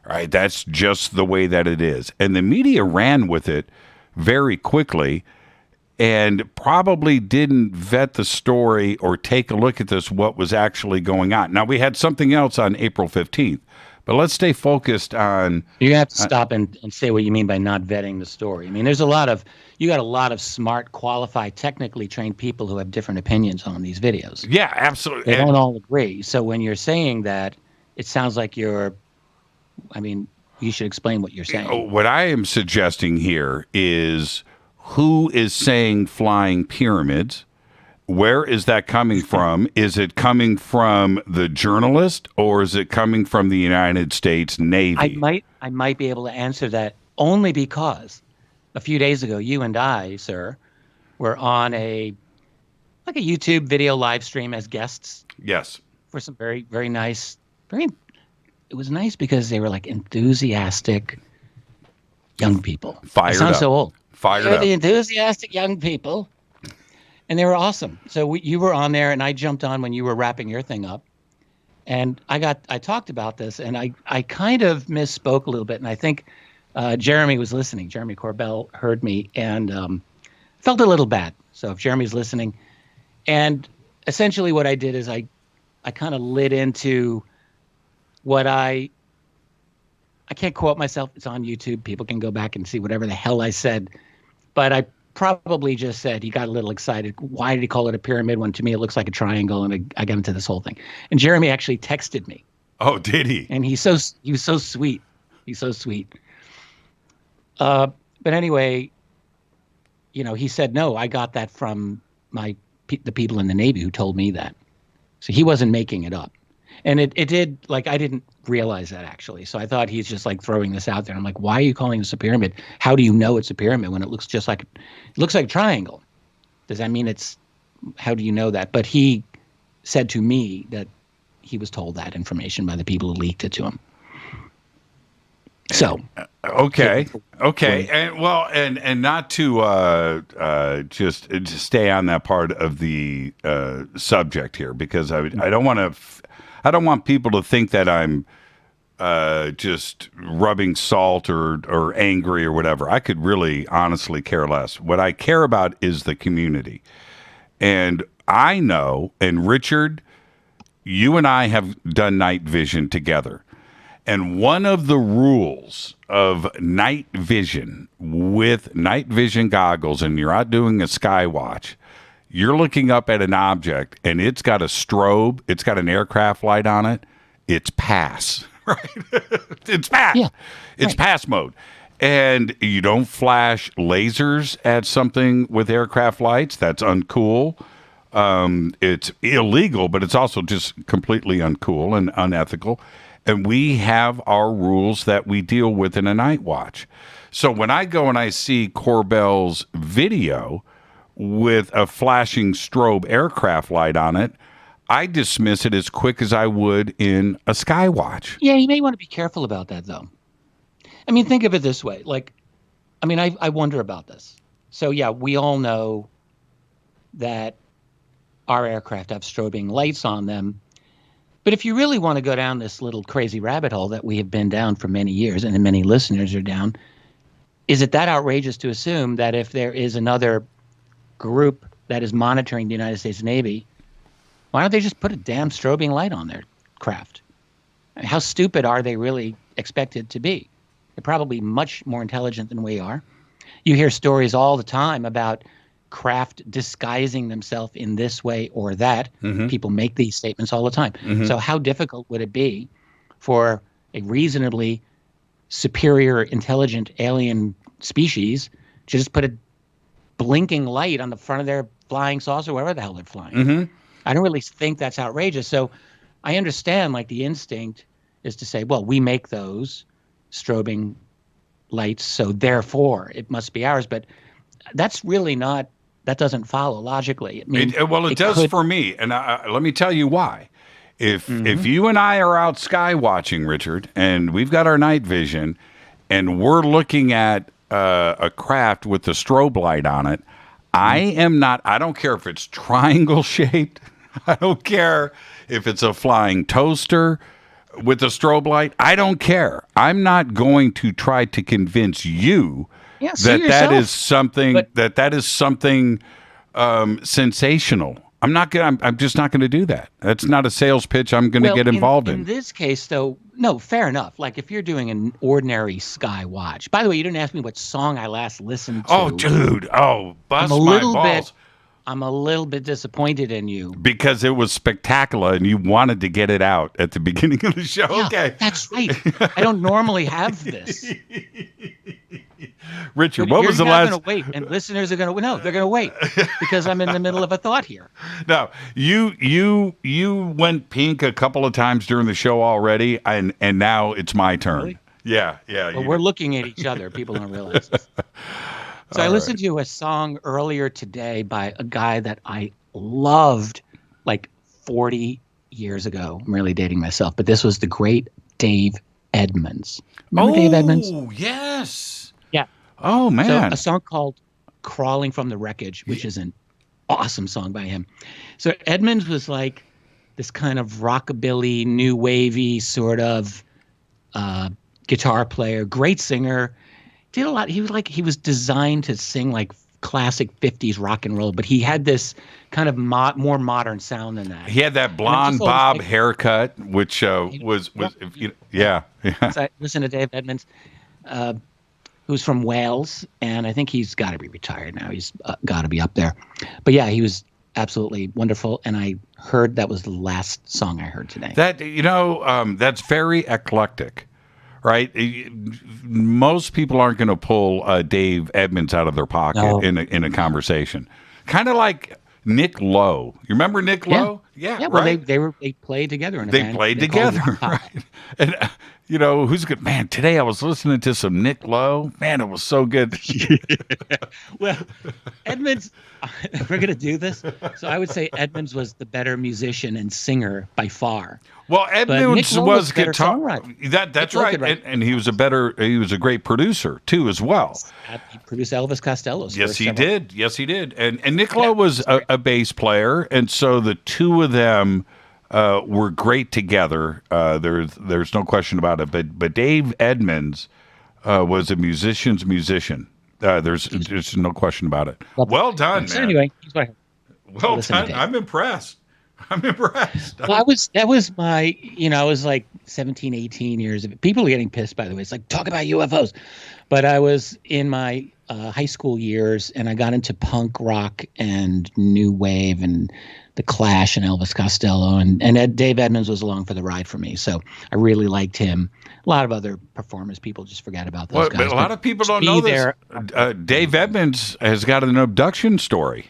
Speaker 6: Right? That's just the way that it is. And the media ran with it very quickly and probably didn't vet the story or take a look at what was actually going on. Now, we had something else on April 15th, but let's stay focused on...
Speaker 15: You have to stop and say what you mean by not vetting the story. I mean, you got a lot of smart, qualified, technically trained people who have different opinions on these videos.
Speaker 6: Yeah, absolutely.
Speaker 15: They don't all agree. So when you're saying that, it sounds like you should explain what you're saying.
Speaker 6: What I am suggesting here is... Who is saying flying pyramids? Where is that coming from? Is it coming from the journalist, or is it coming from the United States Navy?
Speaker 15: I might be able to answer that only because a few days ago, you and I, sir, were on a YouTube video live stream as guests.
Speaker 6: Yes.
Speaker 15: For some very, very nice, it was nice because they were like enthusiastic young people.
Speaker 6: Fired up.
Speaker 15: Sounds so old.
Speaker 6: Fired up.
Speaker 15: The enthusiastic young people. And they were awesome. So you were on there, and I jumped on when you were wrapping your thing up. And I talked about this, and I kind of misspoke a little bit. And I think Jeremy was listening. Jeremy Corbell heard me and felt a little bad. So if Jeremy's listening. And essentially what I did is I kind of lit into what I can't quote myself. It's on YouTube. People can go back and see whatever the hell I said. But I probably just said he got a little excited. Why did he call it a pyramid when to me it looks like a triangle? And I got into this whole thing. And Jeremy actually texted me.
Speaker 6: Oh, did he?
Speaker 15: And he was so sweet. He's so sweet. But anyway, he said, no, I got that from the people in the Navy who told me that. So he wasn't making it up. And it did, I didn't realize that, actually. So I thought he's just, throwing this out there. I'm like, why are you calling this a pyramid? How do you know it's a pyramid when it looks just like a triangle? Does that mean how do you know that? But he said to me that he was told that information by the people who leaked it to him. So.
Speaker 6: Okay. And not to just stay on that part of the subject here, because I don't want people to think that I'm just rubbing salt or angry or whatever. I could really honestly care less. What I care about is the community. And I know, and Richard, you and I have done night vision together. And one of the rules of night vision with night vision goggles, and you're out doing a sky watch, you're looking up at an object and it's got a strobe, it's got an aircraft light on it, it's pass, right? It's pass. Yeah, it's pass mode. And you don't flash lasers at something with aircraft lights. That's uncool. It's illegal, but it's also just completely uncool and unethical. And we have our rules that we deal with in a night watch. So when I go and I see Corbell's video with a flashing strobe aircraft light on it, I dismiss it as quick as I would in a sky watch.
Speaker 15: Yeah, you may want to be careful about that, though. I mean, think of it this way. Like, I mean, I wonder about this. So, yeah, we all know that our aircraft have strobing lights on them. But if you really want to go down this little crazy rabbit hole that we have been down for many years, and many listeners are down, is it that outrageous to assume that if there is another group that is monitoring the United States Navy, why don't they just put a damn strobing light on their craft? How stupid are they really expected to be? They're probably much more intelligent than we are. You hear stories all the time about craft disguising themselves in this way or that.
Speaker 6: Mm-hmm.
Speaker 15: People make these statements all the time.
Speaker 6: Mm-hmm.
Speaker 15: So how difficult would it be for a reasonably superior, intelligent alien species to just put a blinking light on the front of their flying saucer, wherever the hell they're flying?
Speaker 6: Mm-hmm.
Speaker 15: I don't really think that's outrageous. So I understand, like, the instinct is to say, well, we make those strobing lights, so therefore it must be ours. But that's really not, that doesn't follow logically. I mean,
Speaker 6: it does for me. And let me tell you why. If you and I are out sky watching, Richard, and we've got our night vision, and we're looking at a craft with the strobe light on it, I don't care if it's triangle shaped. I don't care if it's a flying toaster with a strobe light. I don't care. I'm not going to try to convince you that is something sensational. I'm just not going to do that. That's not a sales pitch I'm going to get involved in.
Speaker 15: In this case, though, no, fair enough. Like, if you're doing an ordinary sky watch. By the way, you didn't ask me what song I last listened to.
Speaker 6: Oh, dude. Oh, bust my balls.
Speaker 15: I'm a little bit disappointed in you.
Speaker 6: Because it was spectacular and you wanted to get it out at the beginning of the show.
Speaker 15: Yeah,
Speaker 6: okay.
Speaker 15: That's right. I don't normally have this.
Speaker 6: Richard, what was the last?
Speaker 15: You're going to wait, and listeners are going to no. They're going to wait because I'm in the middle of a thought here.
Speaker 6: No, you went pink a couple of times during the show already, and now it's my turn.
Speaker 15: Really?
Speaker 6: Yeah.
Speaker 15: Well, we're looking at each other. People don't realize this. So I listened to a song earlier today by a guy that I loved like 40 years ago. I'm really dating myself, but this was the great Dave Edmunds. Remember Dave Edmunds?
Speaker 6: Oh, yes.
Speaker 15: Yeah.
Speaker 6: Oh, man.
Speaker 15: So a song called Crawling from the Wreckage, which is an awesome song by him. So Edmunds was like this kind of rockabilly, new wavy sort of guitar player, great singer. Did a lot. He was designed to sing like classic 50s rock and roll, but he had this kind of more modern sound than that.
Speaker 6: He had that blonde bob haircut, which was yeah.
Speaker 15: So I listened to Dave Edmunds, who's from Wales, and I think he's got to be retired now. He's got to be up there. But yeah, he was absolutely wonderful, and I heard that was the last song I heard today.
Speaker 6: That that's very eclectic. Right, most people aren't going to pull Dave Edmunds out of their pocket in a conversation. Kind of like Nick Lowe. You remember Nick Lowe?
Speaker 15: Yeah. Well,
Speaker 6: right?
Speaker 15: they played together in a band.
Speaker 6: They played together, right? And who's good? Man, today I was listening to some Nick Lowe. Man, it was so good.
Speaker 15: Well, Edmunds, we're going to do this. So I would say Edmunds was the better musician and singer by far.
Speaker 6: Well, Edmunds was guitar. That's right, and he was a great producer too, as well.
Speaker 15: He produced Elvis Costello's.
Speaker 6: Yes, he did. And Nick Lowe was a bass player, and so the two of them were great together. There's no question about it. But Dave Edmunds was a musician's musician. There's no question about it. Well done, man.
Speaker 15: Anyway,
Speaker 6: well done. I'm impressed.
Speaker 15: Well, that was my, I was like 17, 18 years of it. People are getting pissed, by the way. It's like, talk about UFOs. But I was in my high school years, and I got into punk rock and new wave and The Clash and Elvis Costello, and Dave Edmunds was along for the ride for me. So I really liked him. A lot of other performers, people just forget about those guys.
Speaker 6: But a lot of people don't know this. Dave Edmunds has got an abduction story.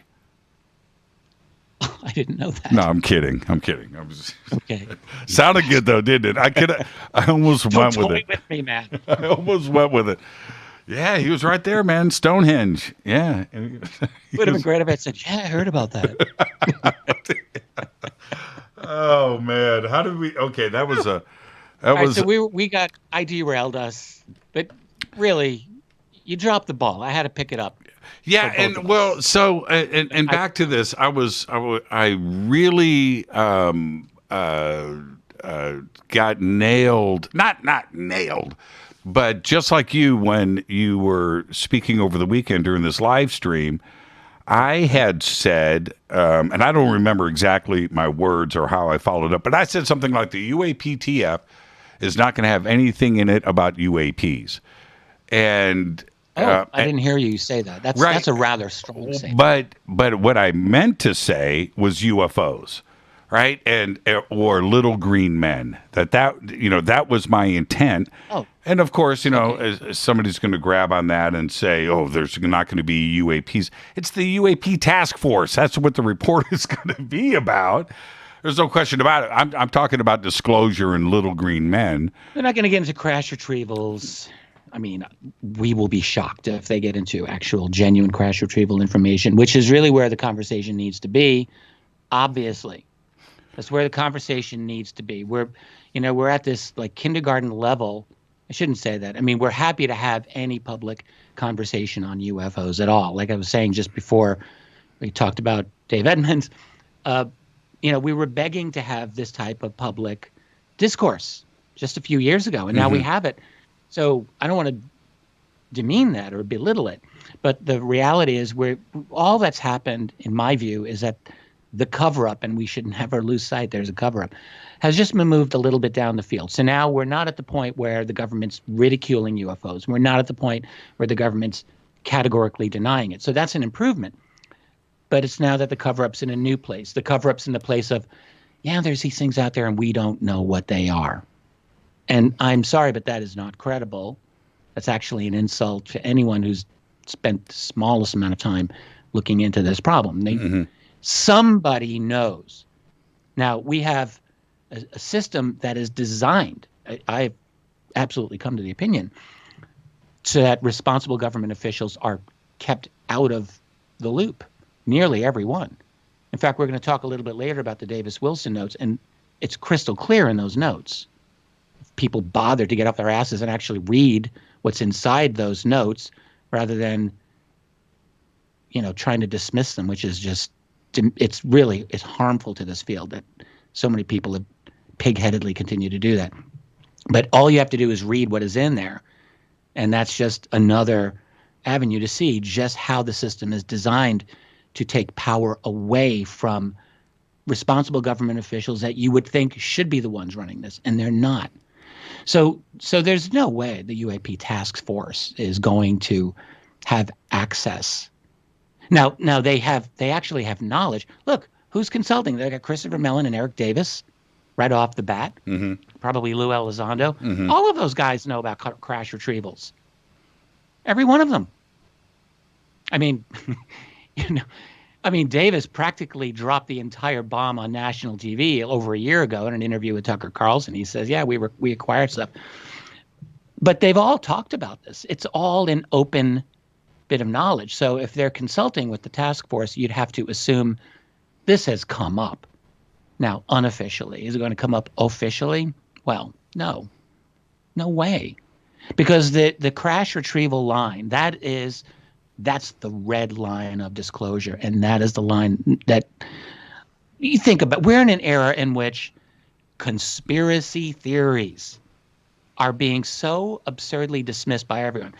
Speaker 15: I didn't know that.
Speaker 6: No, I'm kidding. I was
Speaker 15: okay.
Speaker 6: Sounded good though, didn't it? I almost went with it.
Speaker 15: With me, man.
Speaker 6: I almost went with it. Yeah, he was right there, man. Stonehenge. Yeah.
Speaker 15: Would have been great if I said, "Yeah, I heard about that."
Speaker 6: Oh man, how did we? Okay, that was.
Speaker 15: So I derailed us, but really, you dropped the ball. I had to pick it up.
Speaker 6: Yeah, and well, so and back to this, I really got nailed. Not nailed. But just like you, when you were speaking over the weekend during this live stream, I had said, and I don't remember exactly my words or how I followed up, but I said something like the UAPTF is not going to have anything in it about UAPs. And
Speaker 15: I didn't hear you say that. That's a rather strong statement.
Speaker 6: But what I meant to say was UFOs. Right, or little green men. That was my intent.
Speaker 15: Oh.
Speaker 6: And of course, somebody's going to grab on that and say, "Oh, there's not going to be UAPs." It's the UAP task force. That's what the report is going to be about. There's no question about it. I'm talking about disclosure and little green men.
Speaker 15: They're not going to get into crash retrievals. I mean, we will be shocked if they get into actual, genuine crash retrieval information, which is really where the conversation needs to be. Obviously. That's where the conversation needs to be. We're at this like kindergarten level. I shouldn't say that. I mean, we're happy to have any public conversation on UFOs at all. Like I was saying just before we talked about Dave Edmunds, we were begging to have this type of public discourse just a few years ago, and now we have it. So I don't want to demean that or belittle it, but the reality is all that's happened, in my view, is that the cover-up, and we should never lose sight there's a cover-up, has just been moved a little bit down the field. So now we're not at the point where the government's ridiculing UFOs. We're not at the point where the government's categorically denying it. So that's an improvement. But it's now that the cover-up's in a new place. The cover-up's in the place of, there's these things out there and we don't know what they are. And I'm sorry, but that is not credible. That's actually an insult to anyone who's spent the smallest amount of time looking into this problem. Somebody knows. Now, we have a system that is designed, I've absolutely come to the opinion, so that responsible government officials are kept out of the loop, nearly everyone. In fact, we're going to talk a little bit later about the Davis Wilson notes, and it's crystal clear in those notes. If people bother to get off their asses and actually read what's inside those notes rather than, trying to dismiss them, which is just, it's harmful to this field that so many people have pig-headedly continue to do that. But all you have to do is read what is in there, and that's just another avenue to see just how the system is designed to take power away from responsible government officials that you would think should be the ones running this, and they're not. So there's no way the UAP task force is going to have access. Now they actually have knowledge. Look, who's consulting? They got Christopher Mellon and Eric Davis right off the bat. Probably Lou Elizondo. All of those guys know about crash retrievals. Every one of them. I mean, Davis practically dropped the entire bomb on national TV over a year ago in an interview with Tucker Carlson. He says, we acquired stuff. But they've all talked about this. It's all an open bit of knowledge. So if they're consulting with the task force, you'd have to assume this has come up. Now, unofficially. Is it going to come up officially? Well, no. No way. Because the crash retrieval line, that's the red line of disclosure. And that is the line that you think about. We're in an era in which conspiracy theories are being so absurdly dismissed by everyone.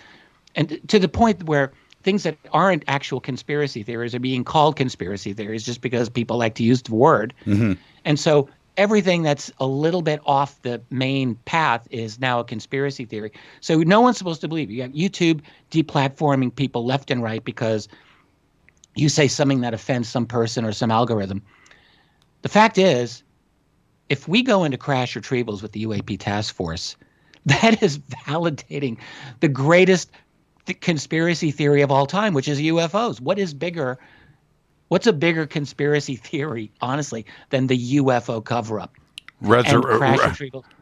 Speaker 15: And to the point where things that aren't actual conspiracy theories are being called conspiracy theories just because people like to use the word. And so everything that's a little bit off the main path is now a conspiracy theory. So no one's supposed to believe. You have YouTube deplatforming people left and right because you say something that offends some person or some algorithm. The fact is, if we go into crash retrievals with the UAP task force, that is validating the greatest conspiracy theory of all time, which is UFOs. What's a bigger conspiracy theory, honestly, than the UFO cover-up?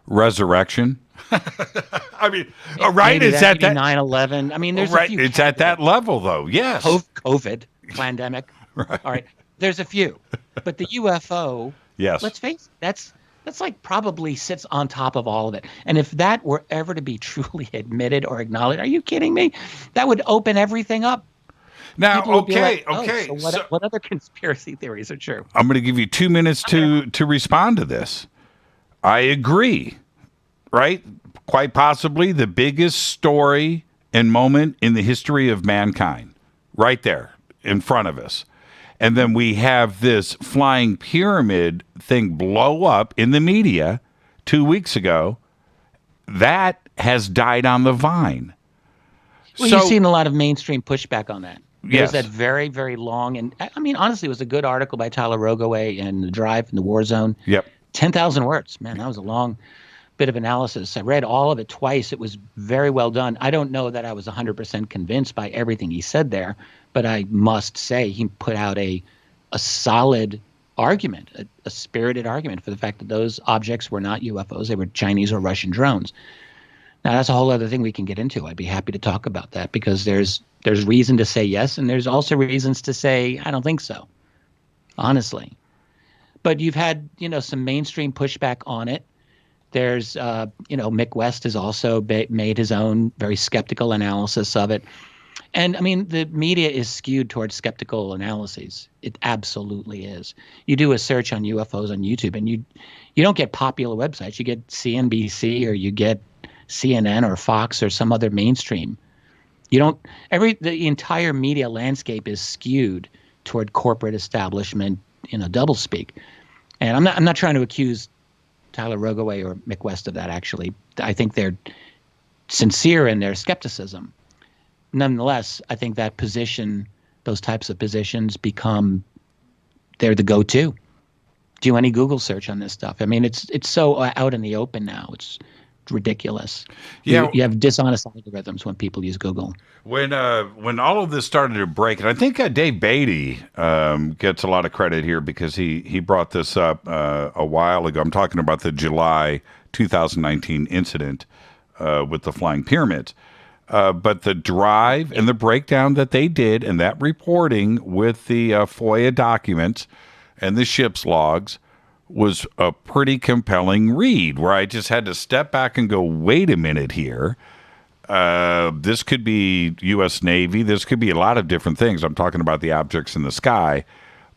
Speaker 6: Resurrection. I mean, right?
Speaker 15: Maybe
Speaker 6: It's at that
Speaker 15: 9/11. I mean, there's
Speaker 6: right.
Speaker 15: a few.
Speaker 6: It's at that level, though. Yes.
Speaker 15: COVID pandemic.
Speaker 6: Right.
Speaker 15: All right. There's a few, but the UFO.
Speaker 6: Yes.
Speaker 15: Let's face it. That's like probably sits on top of all of it. And if that were ever to be truly admitted or acknowledged, are you kidding me? That would open everything up.
Speaker 6: Now,
Speaker 15: okay.
Speaker 6: So
Speaker 15: what other conspiracy theories are true?
Speaker 6: I'm going to give you 2 minutes to respond to this. I agree, right? Quite possibly the biggest story and moment in the history of mankind, right there in front of us. And then we have this flying pyramid thing blow up in the media 2 weeks ago. That has died on the vine.
Speaker 15: Well, you've seen a lot of mainstream pushback on that.
Speaker 6: Yes.
Speaker 15: There's that very, very long, and I mean, honestly, it was a good article by Tyler Rogoway in The Drive in the War Zone.
Speaker 6: Yep.
Speaker 15: 10,000 words. Man, that was a long bit of analysis. I read all of it twice. It was very well done. I don't know that I was 100% convinced by everything he said there, but I must say he put out a solid argument, a spirited argument for the fact that those objects were not UFOs. They were Chinese or Russian drones. Now, that's a whole other thing we can get into. I'd be happy to talk about that because there's reason to say yes, and there's also reasons to say I don't think so, honestly. But you've had, some mainstream pushback on it. There's, Mick West has also made his own very skeptical analysis of it. And, I mean, the media is skewed towards skeptical analyses. It absolutely is. You do a search on UFOs on YouTube, and you don't get popular websites. You get CNBC or you get CNN or Fox or some other mainstream. The entire media landscape is skewed toward corporate establishment, doublespeak. And I'm not trying to accuse Tyler Rogoway or Mick West of that, actually. I think they're sincere in their skepticism. Nonetheless, I think that those types of positions they're the go-to. Do any Google search on this stuff. I mean, it's so out in the open now. It's ridiculous.
Speaker 6: Yeah,
Speaker 15: you have dishonest algorithms when people use Google.
Speaker 6: When all of this started to break, and I think Dave Beatty gets a lot of credit here because he brought this up a while ago. I'm talking about the July 2019 incident with the flying pyramids. But the drive and the breakdown that they did and that reporting with the FOIA documents and the ship's logs was a pretty compelling read where I just had to step back and go, wait a minute here. This could be U.S. Navy. This could be a lot of different things. I'm talking about the objects in the sky.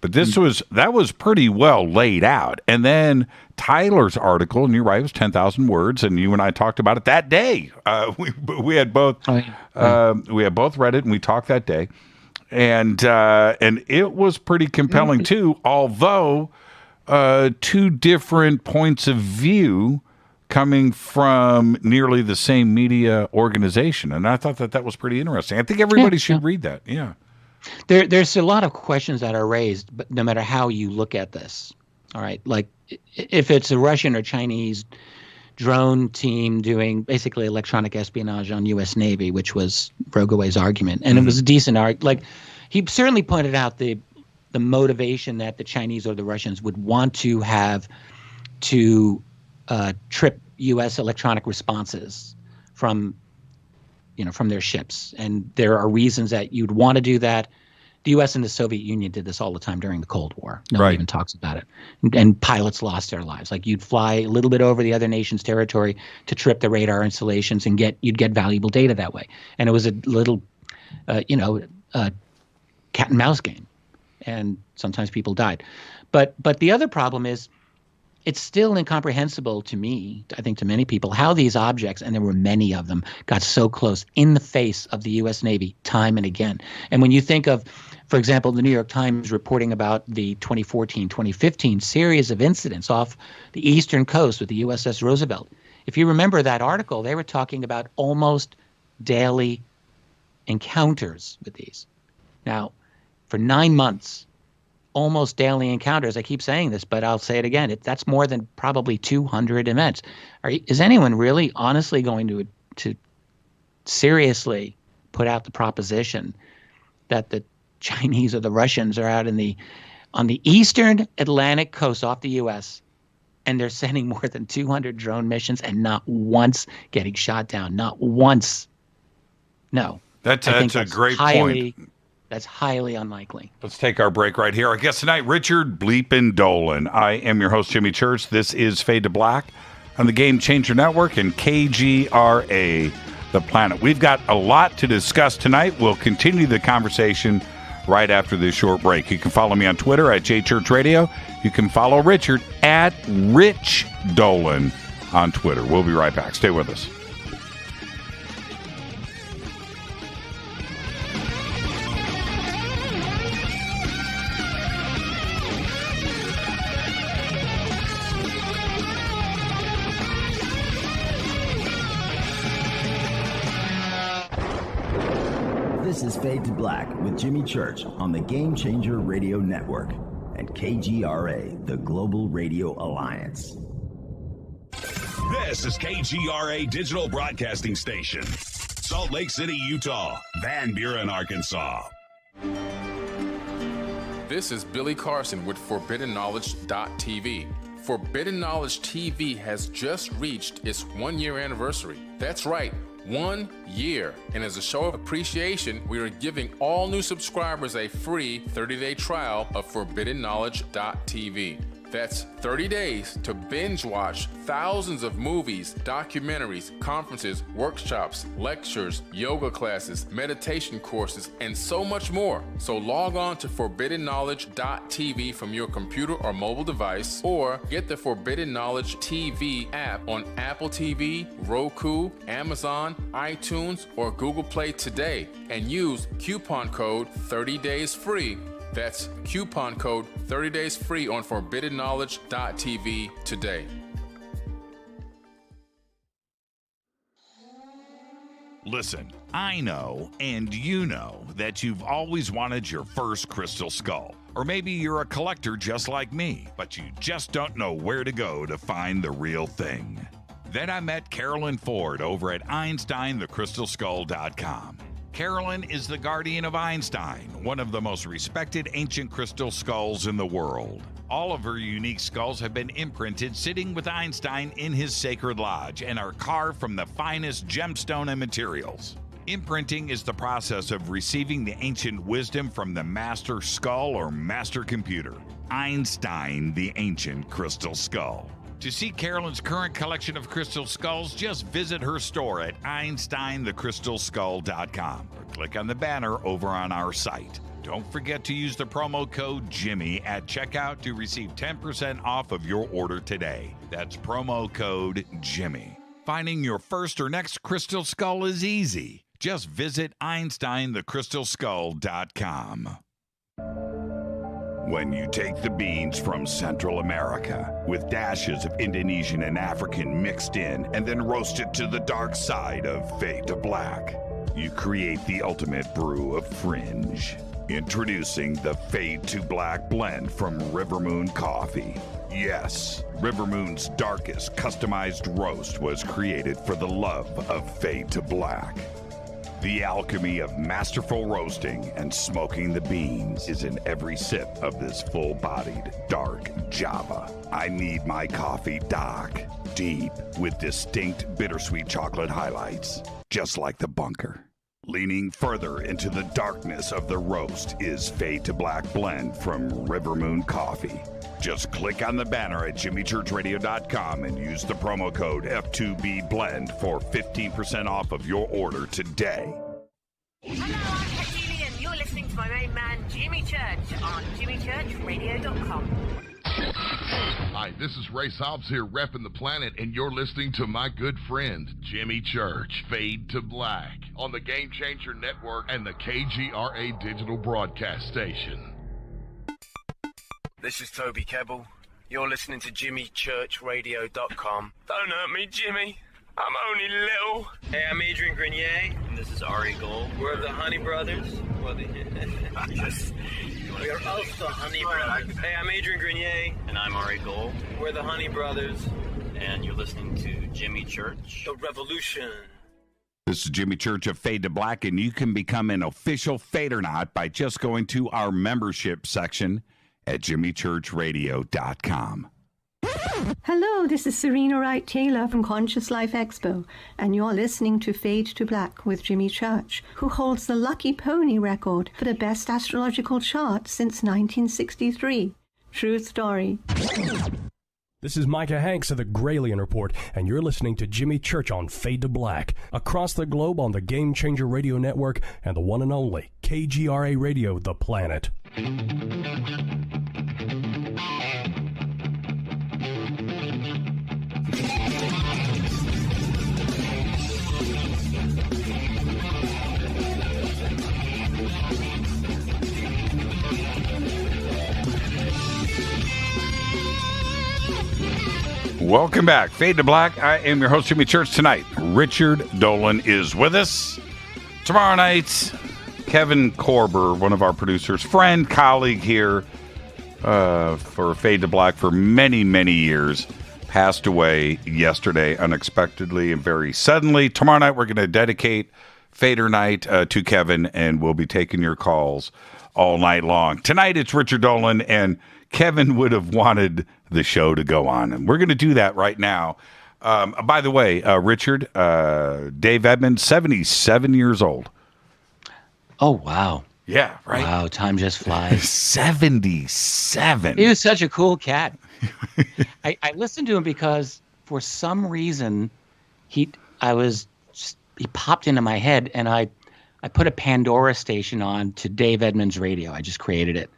Speaker 6: But that was pretty well laid out. And then Tyler's article, and you're right, it was 10,000 words, and you and I talked about it that day. We had both read it, and we talked that day. And it was pretty compelling, too, although two different points of view coming from nearly the same media organization. And I thought that was pretty interesting. I think everybody should read that. Yeah.
Speaker 15: There's a lot of questions that are raised, but no matter how you look at this, all right, like if it's a Russian or Chinese drone team doing basically electronic espionage on U.S. Navy, which was Rogoway's argument, and it was a decent argument. Like he certainly pointed out the motivation that the Chinese or the Russians would want to have to trip U.S. electronic responses from their ships. And there are reasons that you'd want to do that. The U.S. and the Soviet Union did this all the time during the Cold War. No one even talks about it. And pilots lost their lives. Like you'd fly a little bit over the other nation's territory to trip the radar installations and you'd get valuable data that way. And it was a little, cat and mouse game. And sometimes people died. But the other problem is it's still incomprehensible to me, I think to many people, how these objects, and there were many of them, got so close in the face of the U.S. Navy time and again. And when you think of, for example, the New York Times reporting about the 2014-2015 series of incidents off the eastern coast with the USS Roosevelt, if you remember that article, they were talking about almost daily encounters with these. Now, for 9 months, almost daily encounters. I keep saying this, but I'll say it again. That's more than probably 200 events. Is anyone really honestly going to seriously put out the proposition that the Chinese or the Russians are out on the eastern Atlantic coast off the U.S., and they're sending more than 200 drone missions and not once getting shot down? Not once. No.
Speaker 6: That's a great point.
Speaker 15: That's highly unlikely.
Speaker 6: Let's take our break right here. Our guest tonight, Richard Bleepin' Dolan. I am your host, Jimmy Church. This is Fade to Black on the Game Changer Network and KGRA, The Planet. We've got a lot to discuss tonight. We'll continue the conversation right after this short break. You can follow me on Twitter at JChurchRadio. You can follow Richard at Rich Dolan on Twitter. We'll be right back. Stay with us.
Speaker 3: This is Fade to Black with Jimmy Church on the Game Changer Radio Network and KGRA, the Global Radio Alliance.
Speaker 9: This is KGRA Digital Broadcasting Station, Salt Lake City, Utah, Van Buren, Arkansas.
Speaker 16: This is Billy Carson with ForbiddenKnowledge.tv. Forbidden Knowledge TV has just reached its 1-year anniversary. That's right. 1 year. And as a show of appreciation, we are giving all new subscribers a free 30-day trial of ForbiddenKnowledge.tv. That's 30 days to binge watch thousands of movies, documentaries, conferences, workshops, lectures, yoga classes, meditation courses, and so much more. So log on to ForbiddenKnowledge.tv from your computer or mobile device, or get the Forbidden Knowledge TV app on Apple TV, Roku, Amazon, iTunes, or Google Play today, and use coupon code 30daysfree. That's coupon code 30 days free on ForbiddenKnowledge.tv today.
Speaker 6: Listen, I know, and you know, that you've always wanted your first crystal skull. Or maybe you're a collector just like me, but you just don't know where to go to find the real thing. Then I met Carolyn Ford over at EinsteinTheCrystalSkull.com. Carolyn is the guardian of Einstein, one of the most respected ancient crystal skulls in the world. All of her unique skulls have been imprinted sitting with Einstein in his sacred lodge and are carved from the finest gemstone and materials. Imprinting is the process of receiving the ancient wisdom from the master skull or master computer. Einstein, the ancient crystal skull. To see Carolyn's current collection of crystal skulls, just visit her store at EinsteinTheCrystalSkull.com or click on the banner over on our site. Don't forget to use the promo code Jimmy at checkout to receive 10% off of your order today. That's promo code Jimmy. Finding your first or next crystal skull is easy. Just visit EinsteinTheCrystalSkull.com. When you take the beans from Central America with dashes of Indonesian and African mixed in and then roast it to the dark side of Fade to Black, you create the ultimate brew of fringe. Introducing the Fade to Black blend from River Moon Coffee. Yes, River Moon's darkest customized roast was created for the love of Fade to Black. The alchemy of masterful roasting and smoking the beans is in every sip of this full-bodied, dark Java. I need my coffee dark, deep, with distinct bittersweet chocolate highlights, just like the bunker. Leaning further into the darkness of the roast is Fade to Black blend from River Moon Coffee. Just click on the banner at jimmychurchradio.com and use the promo code F2BBLEND for 15% off of your order today.
Speaker 10: Hello, I'm Katie and you're listening to my main man, Jimmy Church, on jimmychurchradio.com.
Speaker 17: Hi, this is Ray Hobbs here, repping the planet, and you're listening to my good friend, Jimmy Church, Fade to Black, on the Game Changer Network and the KGRA Digital Broadcast Station.
Speaker 18: This is Toby Kebbell. You're listening to JimmyChurchRadio.com. Don't hurt me, Jimmy.
Speaker 14: I'm only little.
Speaker 18: Hey, I'm Adrian Grenier, and this is Ari Gold. We're the Honey Brothers. Well, we are also Honey Brothers. Hey, I'm Adrian Grenier, and I'm Ari Gold. We're the Honey Brothers, and you're listening to Jimmy Church. The Revolution.
Speaker 6: This is Jimmy Church of Fade to Black, and you can become an official Fadernaut by just going to our membership section at jimmychurchradio.com.
Speaker 19: Hello, this is Serena Wright Taylor from Conscious Life Expo, and you're listening to Fade to Black with Jimmy Church, who holds the Lucky Pony record for the best astrological chart since 1963. True story.
Speaker 20: This is Micah Hanks of the Gralien Report, and you're listening to Jimmy Church on Fade to Black, across the globe on the Game Changer Radio Network and the one and only KGRA Radio, The Planet.
Speaker 6: Welcome back. Fade to Black. I am your host, Jimmy Church. Tonight, Richard Dolan is with us. Tomorrow night, Kevin Korber, one of our producers, friend, colleague here for Fade to Black for many, many years, passed away yesterday unexpectedly and very suddenly. Tomorrow night, we're going to dedicate Fader Night to Kevin, and we'll be taking your calls all night long. Tonight, it's Richard Dolan, and Kevin would have wanted the show to go on, and we're going to do that right now. By the way, Richard, Dave Edmonds, 77 years old.
Speaker 15: Oh, wow.
Speaker 6: Yeah, right?
Speaker 15: Wow, time just flies.
Speaker 6: 77.
Speaker 15: He was such a cool cat. I listened to him because for some reason he popped into my head, and I put a Pandora station on to Dave Edmonds Radio. I just created it.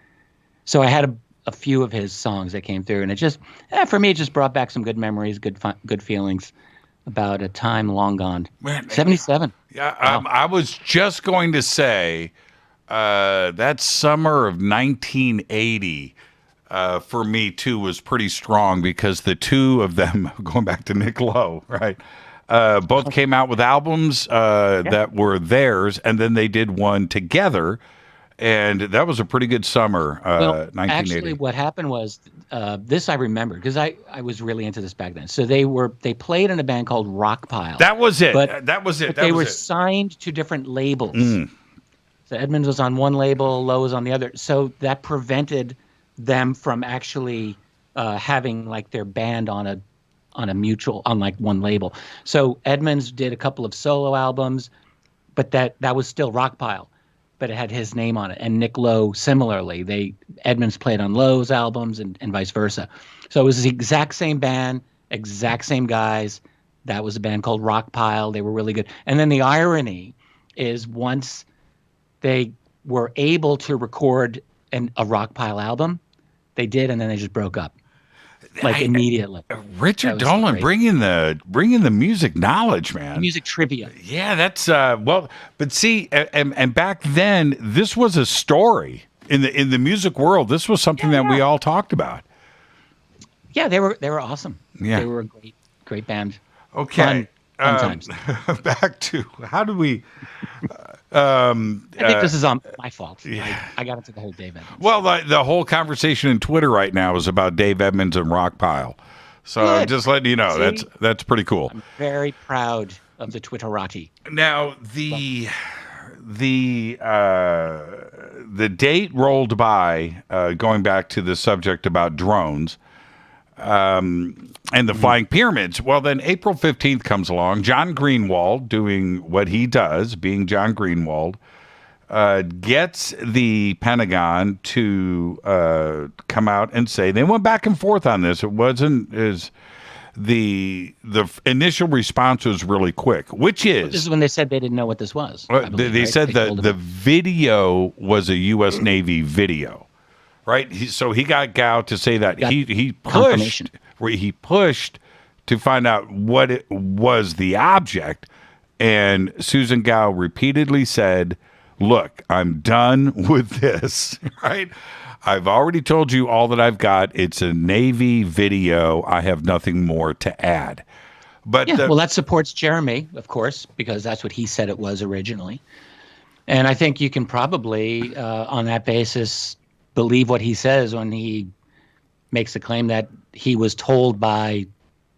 Speaker 15: So I had a few of his songs that came through, and it just, for me, it just brought back some good memories, good feelings about a time long gone. Man, 77.
Speaker 6: Yeah,
Speaker 15: wow.
Speaker 6: I was just going to say that summer of 1980 for me too was pretty strong, because the two of them, going back to Nick Lowe, right? Both came out with albums that were theirs, and then they did one together. And that was a pretty good summer, 1980.
Speaker 15: Actually, what happened was, this I remember, because I was really into this back then. So they played in a band called Rockpile.
Speaker 6: That was it.
Speaker 15: But they were
Speaker 6: it.
Speaker 15: signed to different labels. So Edmonds was on one label, Lowe was on the other. So that prevented them from actually having like their band on like one label. So Edmonds did a couple of solo albums, but that was still Rockpile. But it had his name on it. And Nick Lowe, similarly. Edmonds played on Lowe's albums and vice versa. So it was the exact same band, exact same guys. That was a band called Rockpile. They were really good. And then the irony is, once they were able to record a Rockpile album, they did, and then they just broke up. Immediately.
Speaker 6: Richard Dolan bringing the music knowledge, man.
Speaker 15: Music trivia.
Speaker 6: Yeah, that's but see, and back then this was a story in the music world. This was something that we all talked about.
Speaker 15: Yeah, they were awesome.
Speaker 6: Yeah,
Speaker 15: they were a great band.
Speaker 6: Okay,
Speaker 15: fun times.
Speaker 6: Back to how do we?
Speaker 15: I think this is my fault. Yeah. I got into the whole Dave Edmonds.
Speaker 6: Well, the whole conversation in Twitter right now is about Dave Edmonds and Rockpile. So I'm just letting you know. See? That's pretty cool.
Speaker 15: I'm very proud of the Twitterati.
Speaker 6: Now the date rolled by, going back to the subject about drones. And the flying pyramids. Well, then April 15th comes along. John Greenwald, doing what he does, being John Greenwald, gets the Pentagon to come out and say, they went back and forth on this. It wasn't as the initial response was really quick, which is...
Speaker 15: This is when they said they didn't know what this was.
Speaker 6: They said that the video was a U.S. Navy video. Right, so he got Gao to say that he pushed to find out what it was, the object, and Susan Gao repeatedly said, "Look, I'm done with this. Right, I've already told you all that I've got. It's a Navy video. I have nothing more to add." But
Speaker 15: yeah, well, that supports Jeremy, of course, because that's what he said it was originally. And I think you can probably, on that basis, believe what he says when he makes the claim that he was told by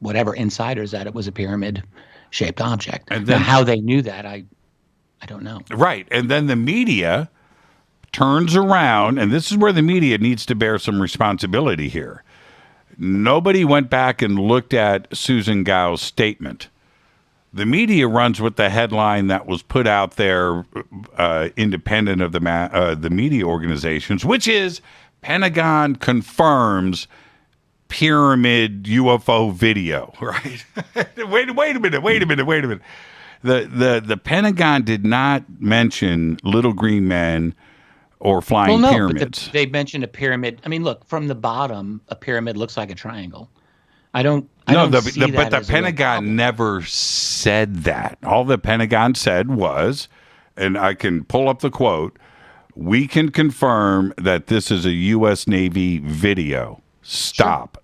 Speaker 15: whatever insiders that it was a pyramid-shaped object. And then, now, how they knew that, I don't know.
Speaker 6: Right. And then the media turns around, and this is where the media needs to bear some responsibility here. Nobody went back and looked at Susan Gao's statement. The media runs with the headline that was put out there, independent of the media organizations, which is Pentagon confirms pyramid UFO video. Right? wait a minute. The Pentagon did not mention little green men or flying pyramids.
Speaker 15: But they mentioned a pyramid. I mean, look, from the bottom, a pyramid looks like a triangle. But the Pentagon never
Speaker 6: said that. All the Pentagon said was, and I can pull up the quote, "We can confirm that this is a U.S. Navy video. Stop."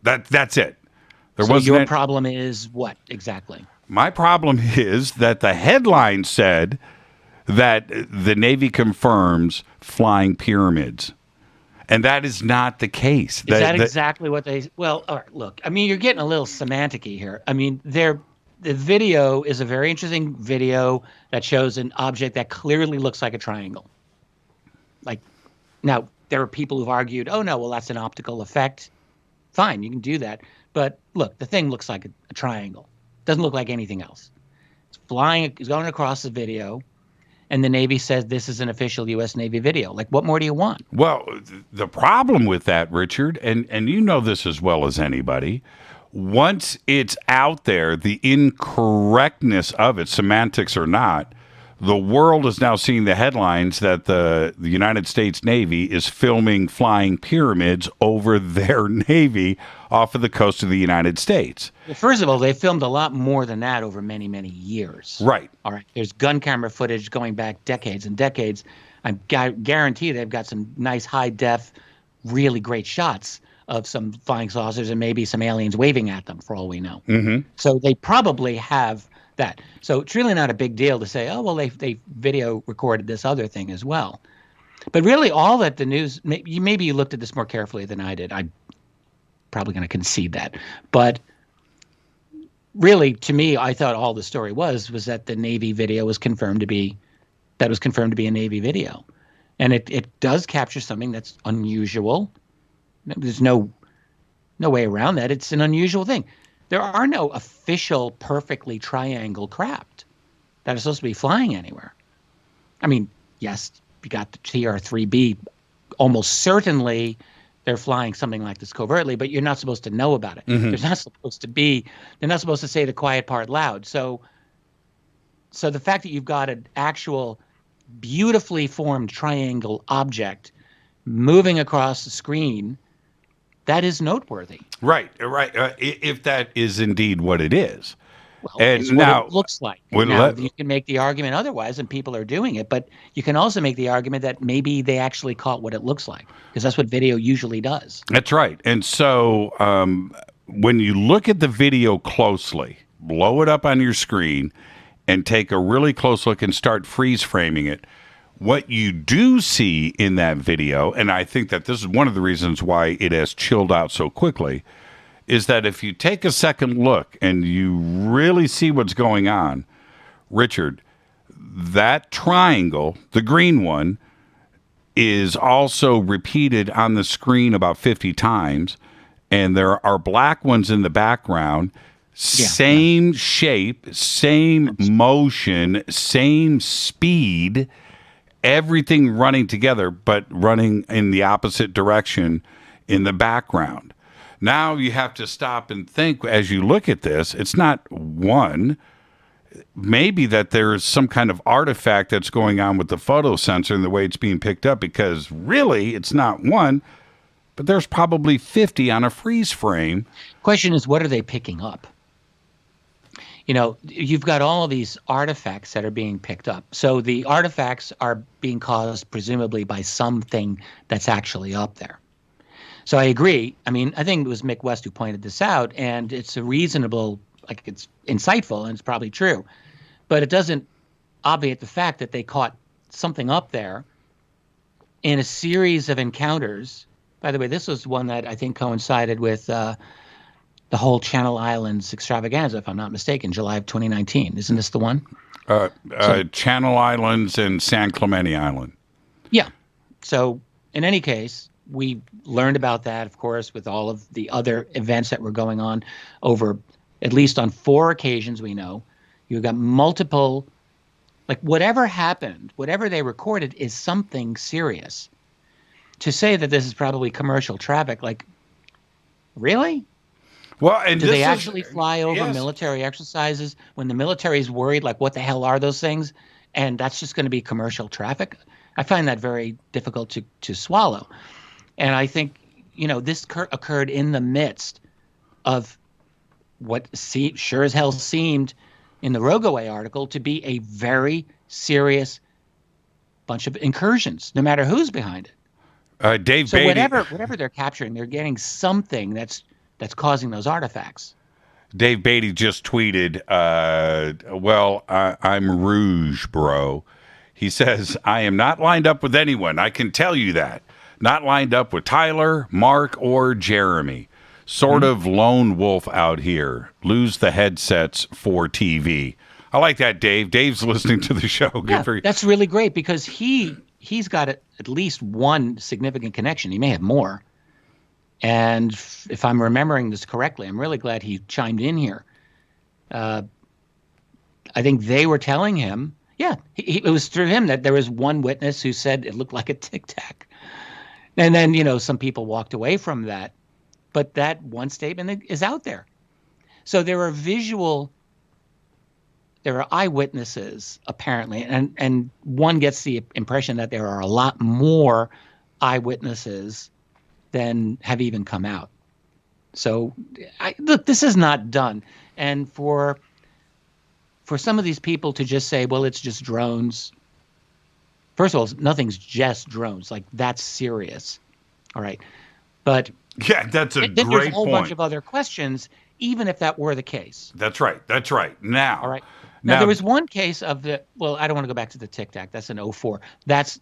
Speaker 6: Sure. That's it.
Speaker 15: Your problem is what exactly?
Speaker 6: My problem is that the headline said that the Navy confirms flying pyramids. And that is not the case.
Speaker 15: Is that exactly what they... Well, all right, look. I mean, you're getting a little semantic-y here. I mean, the video is a very interesting video that shows an object that clearly looks like a triangle. Like, now, there are people who've argued, oh, no, well, that's an optical effect. Fine, you can do that. But, look, the thing looks like a triangle. Doesn't look like anything else. It's going across the video, and the Navy says this is an official U.S. Navy video. Like, what more do you want?
Speaker 6: Well, the problem with that, Richard, and you know this as well as anybody, once it's out there, the incorrectness of it, semantics or not, the world is now seeing the headlines that the United States Navy is filming flying pyramids over their Navy off of the coast of the United States.
Speaker 15: Well, first of all, they filmed a lot more than that over many, many years.
Speaker 6: Right.
Speaker 15: All right. There's gun camera footage going back decades and decades. I guarantee they've got some nice high-def, really great shots of some flying saucers and maybe some aliens waving at them, for all we know.
Speaker 6: Mm-hmm.
Speaker 15: So they probably have that. So it's really not a big deal to say, oh, well, they video recorded this other thing as well. But really all that the news, maybe you looked at this more carefully than I did. I'm probably going to concede that. But really, to me, I thought all the story was that the Navy video was confirmed to be a Navy video. And it does capture something that's unusual. There's no way around that. It's an unusual thing. There are no official perfectly triangle craft that are supposed to be flying anywhere. I mean, yes, you got the TR-3B. Almost certainly they're flying something like this covertly, but you're not supposed to know about it.
Speaker 6: Mm-hmm.
Speaker 15: They're not supposed to say the quiet part loud. So the fact that you've got an actual beautifully formed triangle object moving across the screen, that is noteworthy.
Speaker 6: Right. If that is indeed what it is.
Speaker 15: Well,
Speaker 6: and
Speaker 15: it's
Speaker 6: now,
Speaker 15: what it looks like. Now, you can make the argument otherwise, and people are doing it, but you can also make the argument that maybe they actually caught what it looks like, because that's what video usually does.
Speaker 6: That's right. And so when you look at the video closely, blow it up on your screen, and take a really close look and start freeze framing it, what you do see in that video, and I think that this is one of the reasons why it has chilled out so quickly, is that if you take a second look and you really see what's going on, Richard, that triangle, the green one, is also repeated on the screen about 50 times, and there are black ones in the background. Same shape, same motion, same speed, everything running together, but running in the opposite direction in the background. Now you have to stop and think as you look at this. It's not one. Maybe that there's some kind of artifact that's going on with the photo sensor and the way it's being picked up, because really it's not one, but there's probably 50 on a freeze frame.
Speaker 15: Question is, what are they picking up? You know, you've got all of these artifacts that are being picked up. So the artifacts are being caused presumably by something that's actually up there. So I agree. I mean, I think it was Mick West who pointed this out, and it's a reasonable like it's insightful and it's probably true, but it doesn't obviate the fact that they caught something up there in a series of encounters. By the way, this was one that I think coincided with the whole Channel Islands extravaganza, if I'm not mistaken, July of 2019. Isn't this the one?
Speaker 6: Channel Islands and San Clemente Island.
Speaker 15: Yeah. So in any case, we learned about that, of course, with all of the other events that were going on over at least on 4 occasions we know. You've got multiple, like whatever happened, whatever they recorded is something serious. To say that this is probably commercial traffic, like, really?
Speaker 6: Well, and
Speaker 15: do they actually fly over military exercises when the military is worried, like, what the hell are those things? And that's just going to be commercial traffic? I find that very difficult to swallow. And I think, this occurred in the midst of what sure as hell seemed in the Rogoway article to be a very serious bunch of incursions, no matter who's behind it.
Speaker 6: Dave
Speaker 15: so
Speaker 6: Beatty,
Speaker 15: whatever they're capturing, they're getting something that's causing those artifacts.
Speaker 6: Dave Beatty just tweeted, I'm Rouge, bro. He says, I am not lined up with anyone. I can tell you that. Not lined up with Tyler, Mark, or Jeremy. Sort of lone wolf out here. Lose the headsets for TV. I like that, Dave. Dave's listening to the show. Good for you.
Speaker 15: That's really great because he's got at least one significant connection. He may have more. And if I'm remembering this correctly, I'm really glad he chimed in here. I think they were telling him, it was through him that there was one witness who said it looked like a Tic Tac. And then, some people walked away from that. But that one statement is out there. So there are eyewitnesses, apparently, and one gets the impression that there are a lot more eyewitnesses than have even come out. So, look, this is not done. And for some of these people to just say, well, it's just drones. First of all, nothing's just drones. Like, that's serious. All right. But
Speaker 6: yeah, that's a great point.
Speaker 15: There's a whole bunch of other questions, even if that were the case.
Speaker 6: That's right. Now.
Speaker 15: All right. Now, there was one case of I don't want to go back to the Tic Tac. That's an 04. That's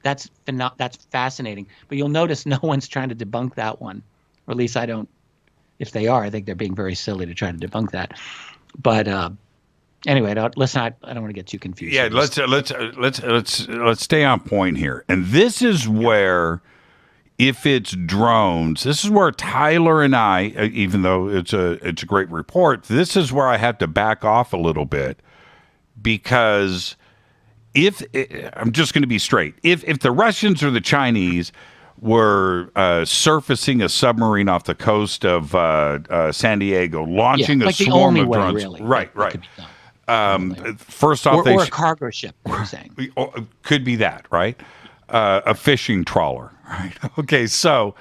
Speaker 15: fascinating. But you'll notice no one's trying to debunk that one. Or at least I don't. If they are, I think they're being very silly to try to debunk that. But anyway, listen, I don't want to get too confused.
Speaker 6: Yeah, let's stay on point here. And this is where, if it's drones, this is where Tyler and I, even though it's a great report, this is where I have to back off a little bit. Because I'm just going to be straight. If the Russians or the Chinese were surfacing a submarine off the coast of San Diego, launching a swarm of drones,
Speaker 15: really,
Speaker 6: right. First off,
Speaker 15: or a cargo ship. We're saying
Speaker 6: could be that, right? A fishing trawler, right? Okay, so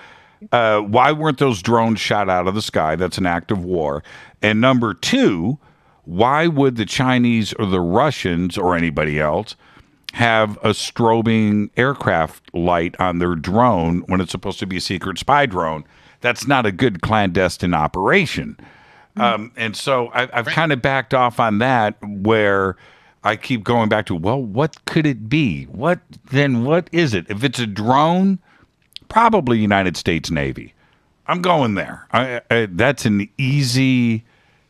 Speaker 6: why weren't those drones shot out of the sky? That's an act of war. And number 2. Why would the Chinese or the Russians or anybody else have a strobing aircraft light on their drone when it's supposed to be a secret spy drone? That's not a good clandestine operation. And so I've kind of backed off on that, where I keep going back to, well, what could it be? What is it? If it's a drone, probably United States Navy. I'm going there. That's an easy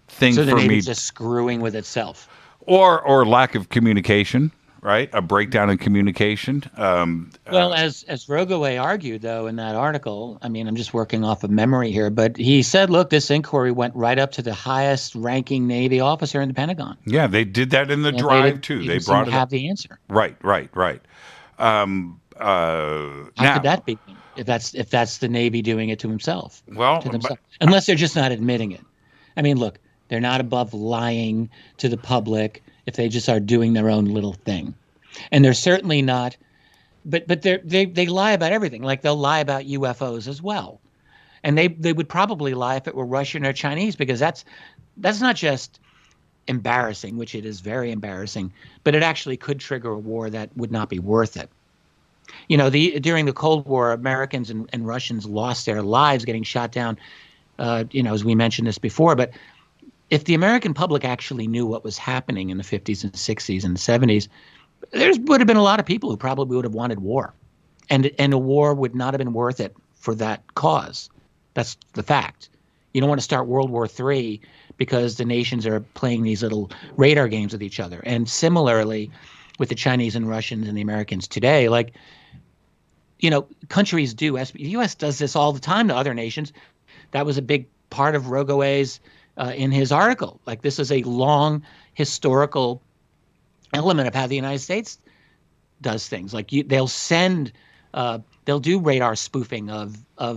Speaker 6: thing
Speaker 15: so
Speaker 6: for me.
Speaker 15: So the Navy's just screwing with itself.
Speaker 6: Or lack of communication, right? A breakdown in communication.
Speaker 15: Well, as Rogoway argued, though, in that article, I mean, I'm just working off of memory here, but he said, look, this inquiry went right up to the highest ranking Navy officer in the Pentagon.
Speaker 6: Yeah, they did that in the drive, too. They brought it
Speaker 15: have
Speaker 6: up.
Speaker 15: The answer.
Speaker 6: Right.
Speaker 15: How could that be if that's the Navy doing it to himself?
Speaker 6: Well,
Speaker 15: to themselves? Unless they're just not admitting it. I mean, look, they're not above lying to the public if they just are doing their own little thing. And they're certainly not, but they lie about everything. Like, they'll lie about UFOs as well. And they would probably lie if it were Russian or Chinese, because that's not just embarrassing, which it is very embarrassing, but it actually could trigger a war that would not be worth it. You know, during the Cold War, Americans and Russians lost their lives getting shot down, as we mentioned this before, but if the American public actually knew what was happening in the 50s and 60s and the 70s, there would have been a lot of people who probably would have wanted war. And a war would not have been worth it for that cause. That's the fact. You don't want to start World War III because the nations are playing these little radar games with each other. And similarly, with the Chinese and Russians and the Americans today, like, you know, countries do. The U.S. does this all the time to other nations. That was a big part of Rogowe's in his article. Like, this is a long historical element of how the United States does things. Like, they'll send, they'll do radar spoofing of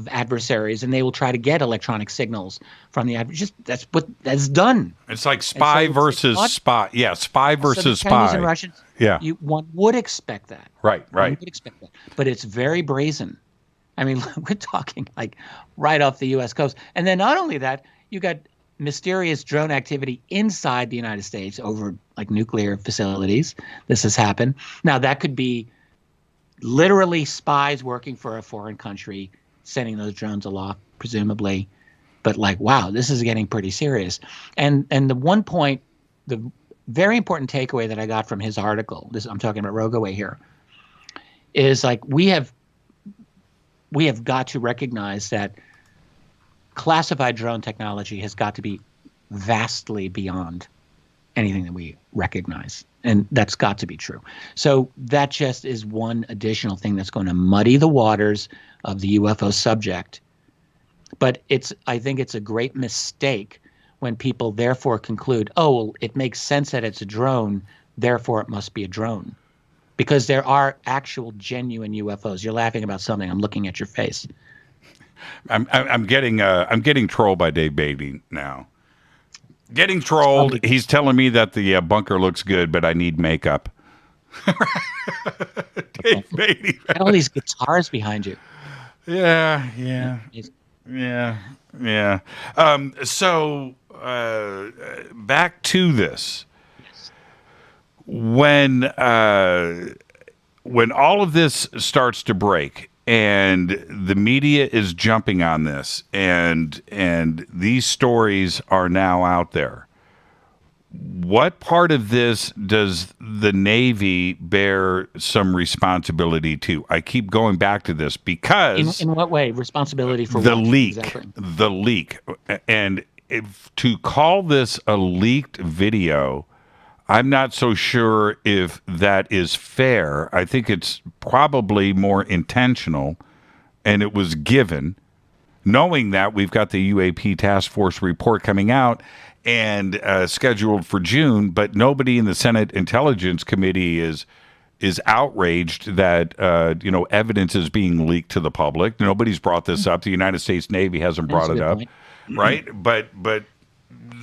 Speaker 15: adversaries, and they will try to get electronic signals from the adversary. That's done.
Speaker 6: It's like spy versus spy. Yeah, spy versus
Speaker 15: so the Chinese
Speaker 6: spy.
Speaker 15: And Russians,
Speaker 6: yeah,
Speaker 15: one would expect that.
Speaker 6: Right.
Speaker 15: One would expect that, but it's very brazen. I mean, we're talking like right off the U.S. coast, and then not only that, you got mysterious drone activity inside the United States over like nuclear facilities. This has happened. Now, that could be literally spies working for a foreign country sending those drones aloft, presumably. But like, wow, this is getting pretty serious. And the one point, the very important takeaway that I got from his article, I'm talking about Rogowe here, is like we have got to recognize that classified drone technology has got to be vastly beyond anything that we recognize. And that's got to be true. So that just is one additional thing that's going to muddy the waters of the UFO subject. But I think it's a great mistake when people therefore conclude, oh, well, it makes sense that it's a drone, therefore it must be a drone. Because there are actual genuine UFOs. You're laughing about something. I'm looking at your face.
Speaker 6: I'm getting trolled by Dave Beatty now. Getting trolled. He's telling me that the bunker looks good, but I need makeup. Dave Beatty.
Speaker 15: And all these guitars behind you.
Speaker 6: Yeah. So back to this. When all of this starts to break and the media is jumping on this and these stories are now out there, what part of this does the Navy bear some responsibility to? I keep going back to this because
Speaker 15: in what way? Responsibility for
Speaker 6: the
Speaker 15: what?
Speaker 6: leak,
Speaker 15: Exactly.
Speaker 6: the leak, and to call this a leaked video, I'm not so sure if that is fair. I think it's probably more intentional, and it was given, knowing that we've got the UAP Task Force report coming out and scheduled for June, but nobody in the Senate Intelligence Committee is outraged that evidence is being leaked to the public. Nobody's brought this up. The United States Navy hasn't brought it up, right? But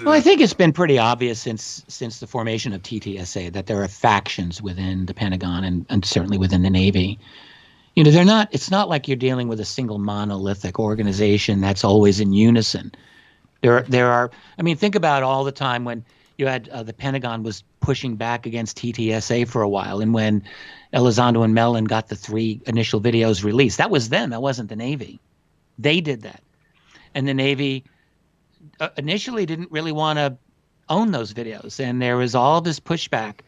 Speaker 15: well, I think it's been pretty obvious since the formation of TTSA that there are factions within the Pentagon and certainly within the Navy. You know, it's not like you're dealing with a single monolithic organization that's always in unison. There are, I mean, think about all the time when you had the Pentagon was pushing back against TTSA for a while, and when Elizondo and Mellon got the 3 initial videos released, that was them. That wasn't the Navy. They did that. And the Navy initially didn't really want to own those videos, and there was all this pushback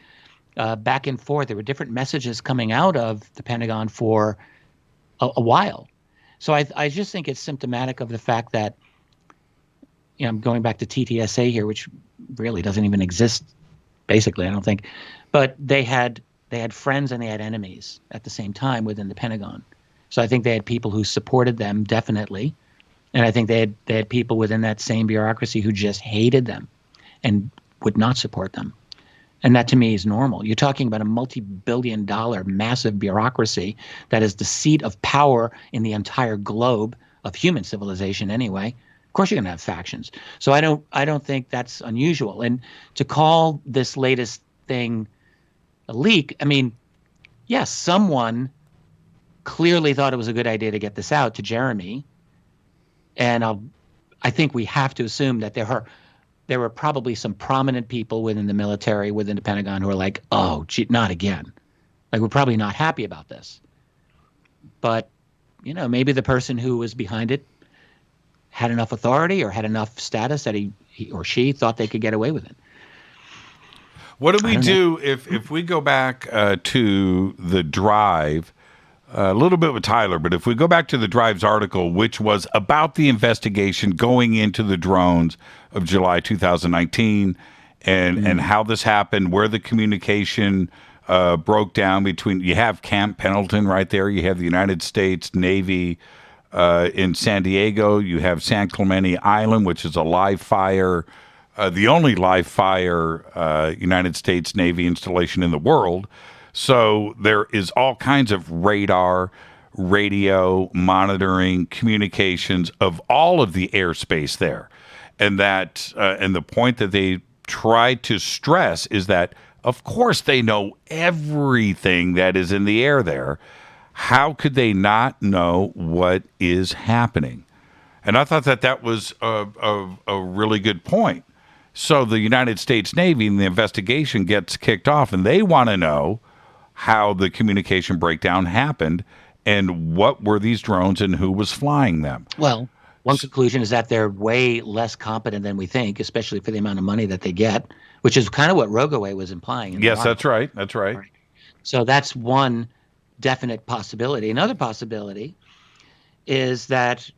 Speaker 15: back and forth. There were different messages coming out of the Pentagon for a while. So I just think it's symptomatic of the fact that, I'm going back to TTSA here, which really doesn't even exist, basically, I don't think. But they had friends and they had enemies at the same time within the Pentagon. So I think they had people who supported them, definitely. And I think they had people within that same bureaucracy who just hated them and would not support them. And that to me is normal. You're talking about a multi-billion-dollar massive bureaucracy that is the seat of power in the entire globe of human civilization anyway. Of course you're going to have factions. So I don't think that's unusual. And to call this latest thing a leak, I mean, yes, someone clearly thought it was a good idea to get this out to Jeremy. And I think we have to assume that there were probably some prominent people within the military, within the Pentagon, who are like, oh, gee, not again. Like, we're probably not happy about this. But, maybe the person who was behind it had enough authority or had enough status that he or she thought they could get away with it.
Speaker 6: What do we do if we go back to the Drive, a little bit with Tyler, but if we go back to the Drive's article, which was about the investigation going into the drones of July 2019 and how this happened, where the communication broke down between, you have Camp Pendleton right there, you have the United States Navy in San Diego, you have San Clemente Island, which is a live fire, the only live fire United States Navy installation in the world. So there is all kinds of radar, radio, monitoring, communications of all of the airspace there. And that, and the point that they try to stress is that, of course, they know everything that is in the air there. How could they not know what is happening? And I thought that that was a really good point. So the United States Navy and the investigation gets kicked off, and they want to know how the communication breakdown happened and what were these drones and who was flying them.
Speaker 15: Well, one conclusion is that they're way less competent than we think, especially for the amount of money that they get, which is kind of what Rogoway was implying.
Speaker 6: Yes, that's right. That's right.
Speaker 15: So that's one definite possibility. Another possibility is that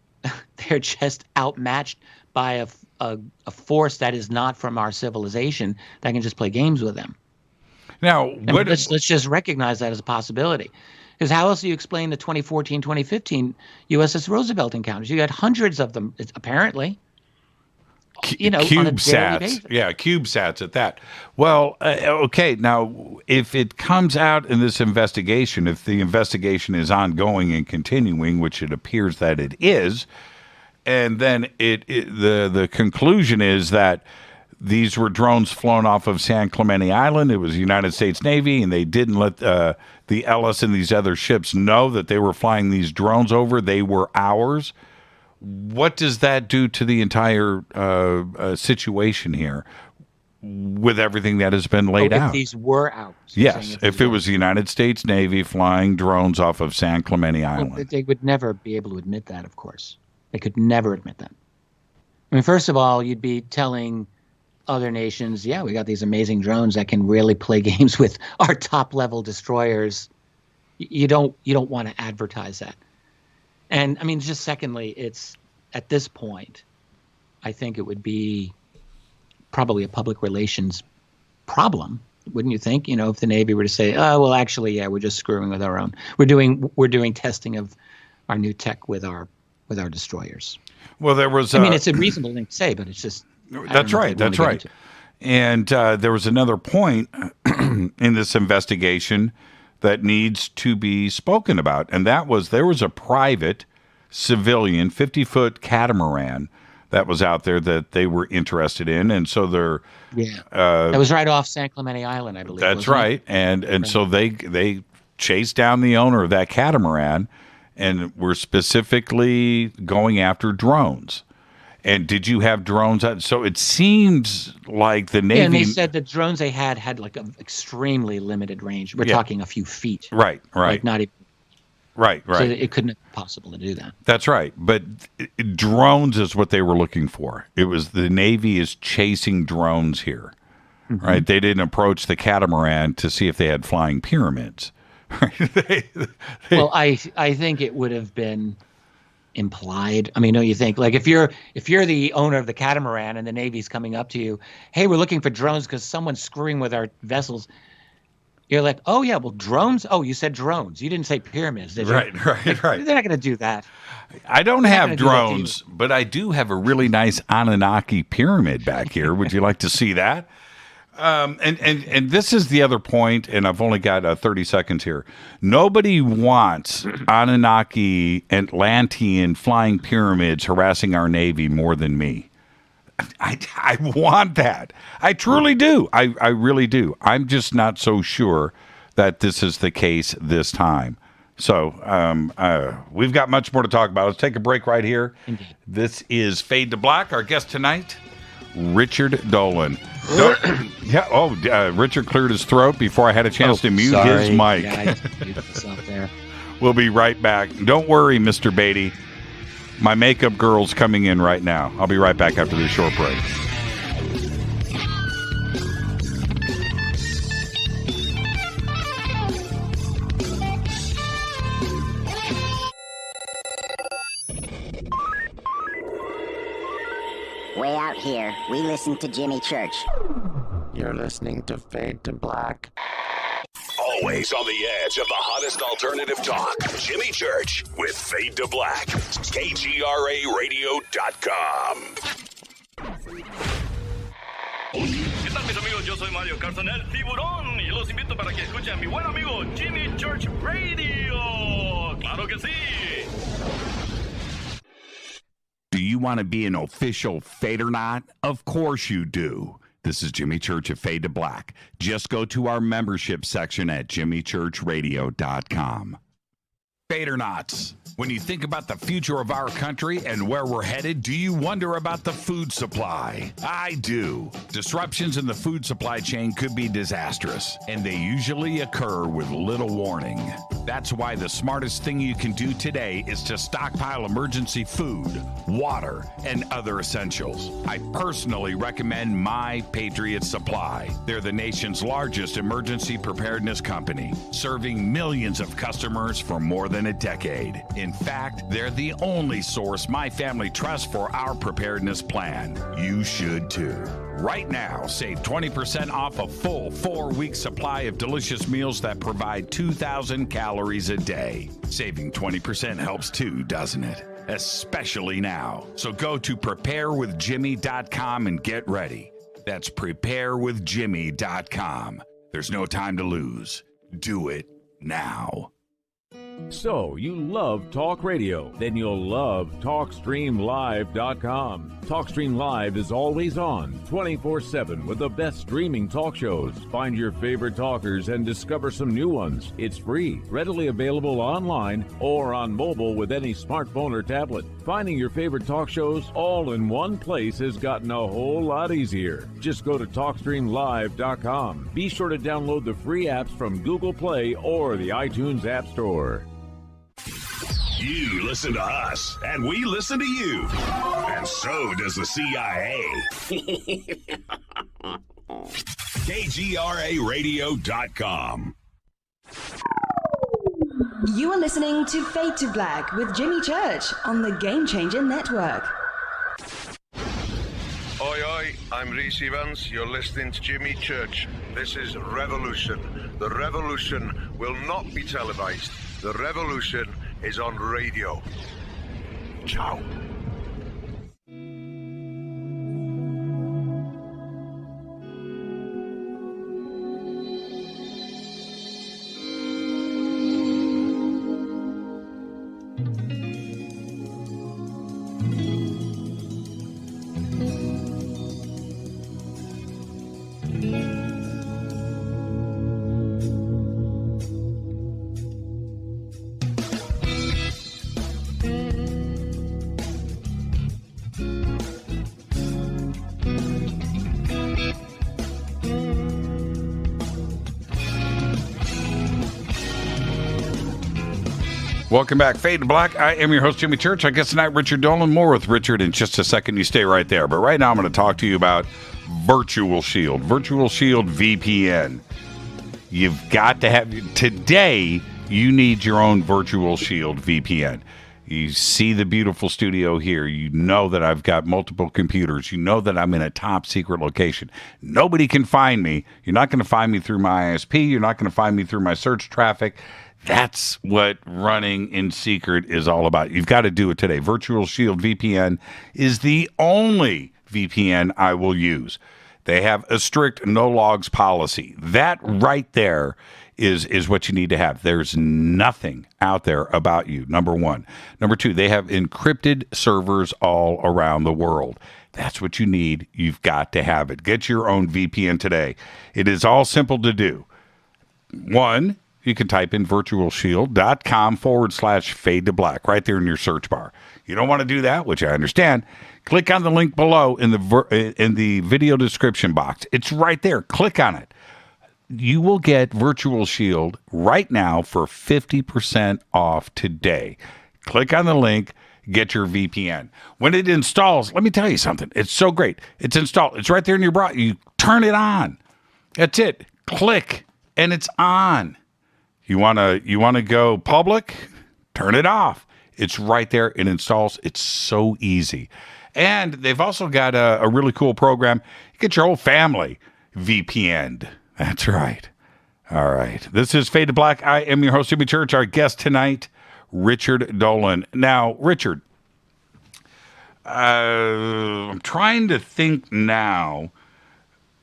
Speaker 15: they're just outmatched by a force that is not from our civilization that can just play games with them.
Speaker 6: Now,
Speaker 15: let's just recognize that as a possibility. Because how else do you explain the 2014, 2015 USS Roosevelt encounters? You had hundreds of them, apparently. On a daily basis.
Speaker 6: Yeah, CubeSats at that. Well, okay, now, if it comes out in this investigation, if the investigation is ongoing and continuing, which it appears that it is, and then the conclusion is that these were drones flown off of San Clemente Island. It was the United States Navy, and they didn't let the Ellis and these other ships know that they were flying these drones over. They were ours. What does that do to the entire situation here with everything that has been laid out?
Speaker 15: If these were ours.
Speaker 6: Yes, if it was the United States Navy flying drones off of San Clemente Island.
Speaker 15: Well, they would never be able to admit that, of course. They could never admit that. I mean, first of all, you'd be telling other nations, yeah, we got these amazing drones that can really play games with our top-level destroyers. You don't want to advertise that. And, I mean, just secondly, it's, at this point, I think it would be probably a public relations problem, wouldn't you think? If the Navy were to say, oh, well, actually, yeah, we're just screwing with our own. We're doing testing of our new tech with our destroyers.
Speaker 6: Well, there was...
Speaker 15: I mean, it's a reasonable thing to say, but it's just...
Speaker 6: That's right. That's right. And there was another point in this investigation that needs to be spoken about, and that was there was a private civilian 50-foot catamaran that was out there that they were interested in, and so they're
Speaker 15: that was right off San Clemente Island, I believe.
Speaker 6: That's right, and so they chased down the owner of that catamaran, and were specifically going after drones. And did you have drones? So it seems like the Navy...
Speaker 15: Yeah, and they said the drones they had like an extremely limited range. We're talking a few feet.
Speaker 6: Right.
Speaker 15: Like not even...
Speaker 6: Right.
Speaker 15: So it couldn't have been possible to do that.
Speaker 6: That's right. But drones is what they were looking for. It was the Navy is chasing drones here. Mm-hmm. Right? They didn't approach the catamaran to see if they had flying pyramids.
Speaker 15: Well, I think it would have been... implied. I mean, don't you think, like, if you're the owner of the catamaran and the Navy's coming up to you, hey, we're looking for drones because someone's screwing with our vessels, you're like, oh yeah, well, drones? Oh, you said drones. You didn't say pyramids, did you?
Speaker 6: Right.
Speaker 15: They're not going to do that.
Speaker 6: I don't have drones, but I do have a really nice Anunnaki pyramid back here. Would you like to see that? And this is the other point, and I've only got 30 seconds here. Nobody wants Anunnaki Atlantean flying pyramids harassing our Navy more than me. I want that. I truly do. I really do. I'm just not so sure that this is the case this time. So we've got much more to talk about. Let's take a break right here.
Speaker 15: Indeed.
Speaker 6: This is Fade to Black. Our guest tonight, Richard Dolan. Richard cleared his throat before I had a chance to mute his mic.
Speaker 15: Yeah, I muted myself there.
Speaker 6: We'll be right back. Don't worry, Mr. Beatty. My makeup girl's coming in right now. I'll be right back after this short break.
Speaker 21: Way out here, we listen to Jimmy Church.
Speaker 22: You're listening to Fade to Black.
Speaker 9: Always on the edge of the hottest alternative talk. Jimmy Church with Fade to Black. KGRARadio.com.
Speaker 23: ¿Qué tal, mis amigos? Yo soy Mario Carson, el tiburón, y los invito para que escuchen a mi buen amigo Jimmy Church Radio. ¡Claro que sí!
Speaker 6: Do you want to be an official Fadernaut? Of course you do. This is Jimmy Church of Fade to Black. Just go to our membership section at jimmychurchradio.com. Fadernauts, when you think about the future of our country and where we're headed, do you wonder about the food supply? I do. Disruptions in the food supply chain could be disastrous, and they usually occur with little warning. That's why the smartest thing you can do today is to stockpile emergency food, water, and other essentials. I personally recommend My Patriot Supply. They're the nation's largest emergency preparedness company, serving millions of customers for more than a decade. In fact, they're the only source my family trusts for our preparedness plan. You should too. Right now, save 20% off a full 4-week supply of delicious meals that provide 2,000 calories a day. Saving 20% helps too, doesn't it? Especially now. So go to preparewithjimmy.com and get ready. That's preparewithjimmy.com. There's no time to lose. Do it now.
Speaker 24: So, you love talk radio? Then you'll love TalkStreamLive.com. TalkStream Live is always on, 24/7 with the best streaming talk shows. Find your favorite talkers and discover some new ones. It's free, readily available online or on mobile with any smartphone or tablet. Finding your favorite talk shows all in one place has gotten a whole lot easier. Just go to TalkStreamLive.com. Be sure to download the free apps from Google Play or the iTunes App Store.
Speaker 9: You listen to us, and we listen to you. And so does the CIA. KGRARadio.com.
Speaker 1: You are listening to Fade to Black with Jimmy Church on the Game Changer Network.
Speaker 13: Oi, oi, I'm Reese Evans. You're listening to Jimmy Church. This is Revolution. The revolution will not be televised. The revolution is on radio. Ciao.
Speaker 6: Welcome back, Fade to Black. I am your host, Jimmy Church. I guess tonight, Richard Dolan. More with Richard in just a second. You stay right there. But right now, I'm going to talk to you about Virtual Shield. Virtual Shield VPN. You've got to have... Today, you need your own Virtual Shield VPN. You see the beautiful studio here. You know that I've got multiple computers. You know that I'm in a top secret location. Nobody can find me. You're not going to find me through my ISP. You're not going to find me through my search traffic. That's what running in secret is all about. You've got to do it today. Virtual Shield VPN is the only VPN I will use. They have a strict no logs policy. That right there is what you need to have. There's nothing out there about you, number one. Number two, they have encrypted servers all around the world. That's what you need. You've got to have it. Get your own VPN today. It is all simple to do. One, you can type in virtualshield.com/fade to black right there in your search bar. You don't want to do that, which I understand. Click on the link below in the video description box. It's right there. Click on it. You will get Virtual Shield right now for 50% off today. Click on the link. get your VPN. When it installs, let me tell you something. It's so great. It's installed. It's right there in your browser. You turn it on. That's it. Click, and it's on. You wanna go public? Turn it off. It's right there. It installs. It's so easy. And they've also got a really cool program. You get your whole family VPN'd. That's right. All right. This is Fade to Black. I am your host, Jimmy Church. Our guest tonight, Richard Dolan. Now, Richard, I'm trying to think now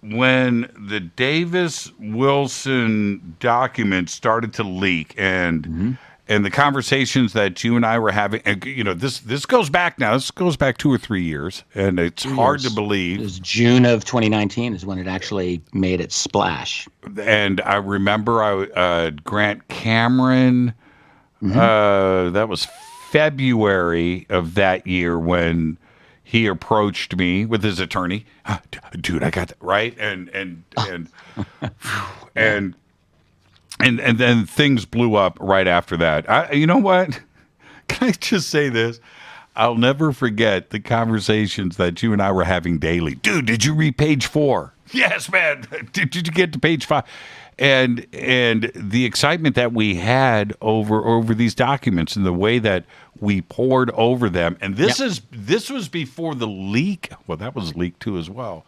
Speaker 6: when the Davis-Wilson documents started to leak and the conversations that you and I were having, and, this goes back now. This goes back 2 or 3 years, and it's hard to believe.
Speaker 15: It was June of 2019 is when it actually made its splash.
Speaker 6: And I remember Grant Cameron, that was February of that year when he approached me with his attorney. Dude, I got that right. And then things blew up right after that. You know what? Can I just say this? I'll never forget the conversations that you and I were having daily. Dude, did you read page 4? Yes, man. Did you get to page 5? And the excitement that we had over these documents and the way that we poured over them. And this was before the leak. Well, that was leaked too as well.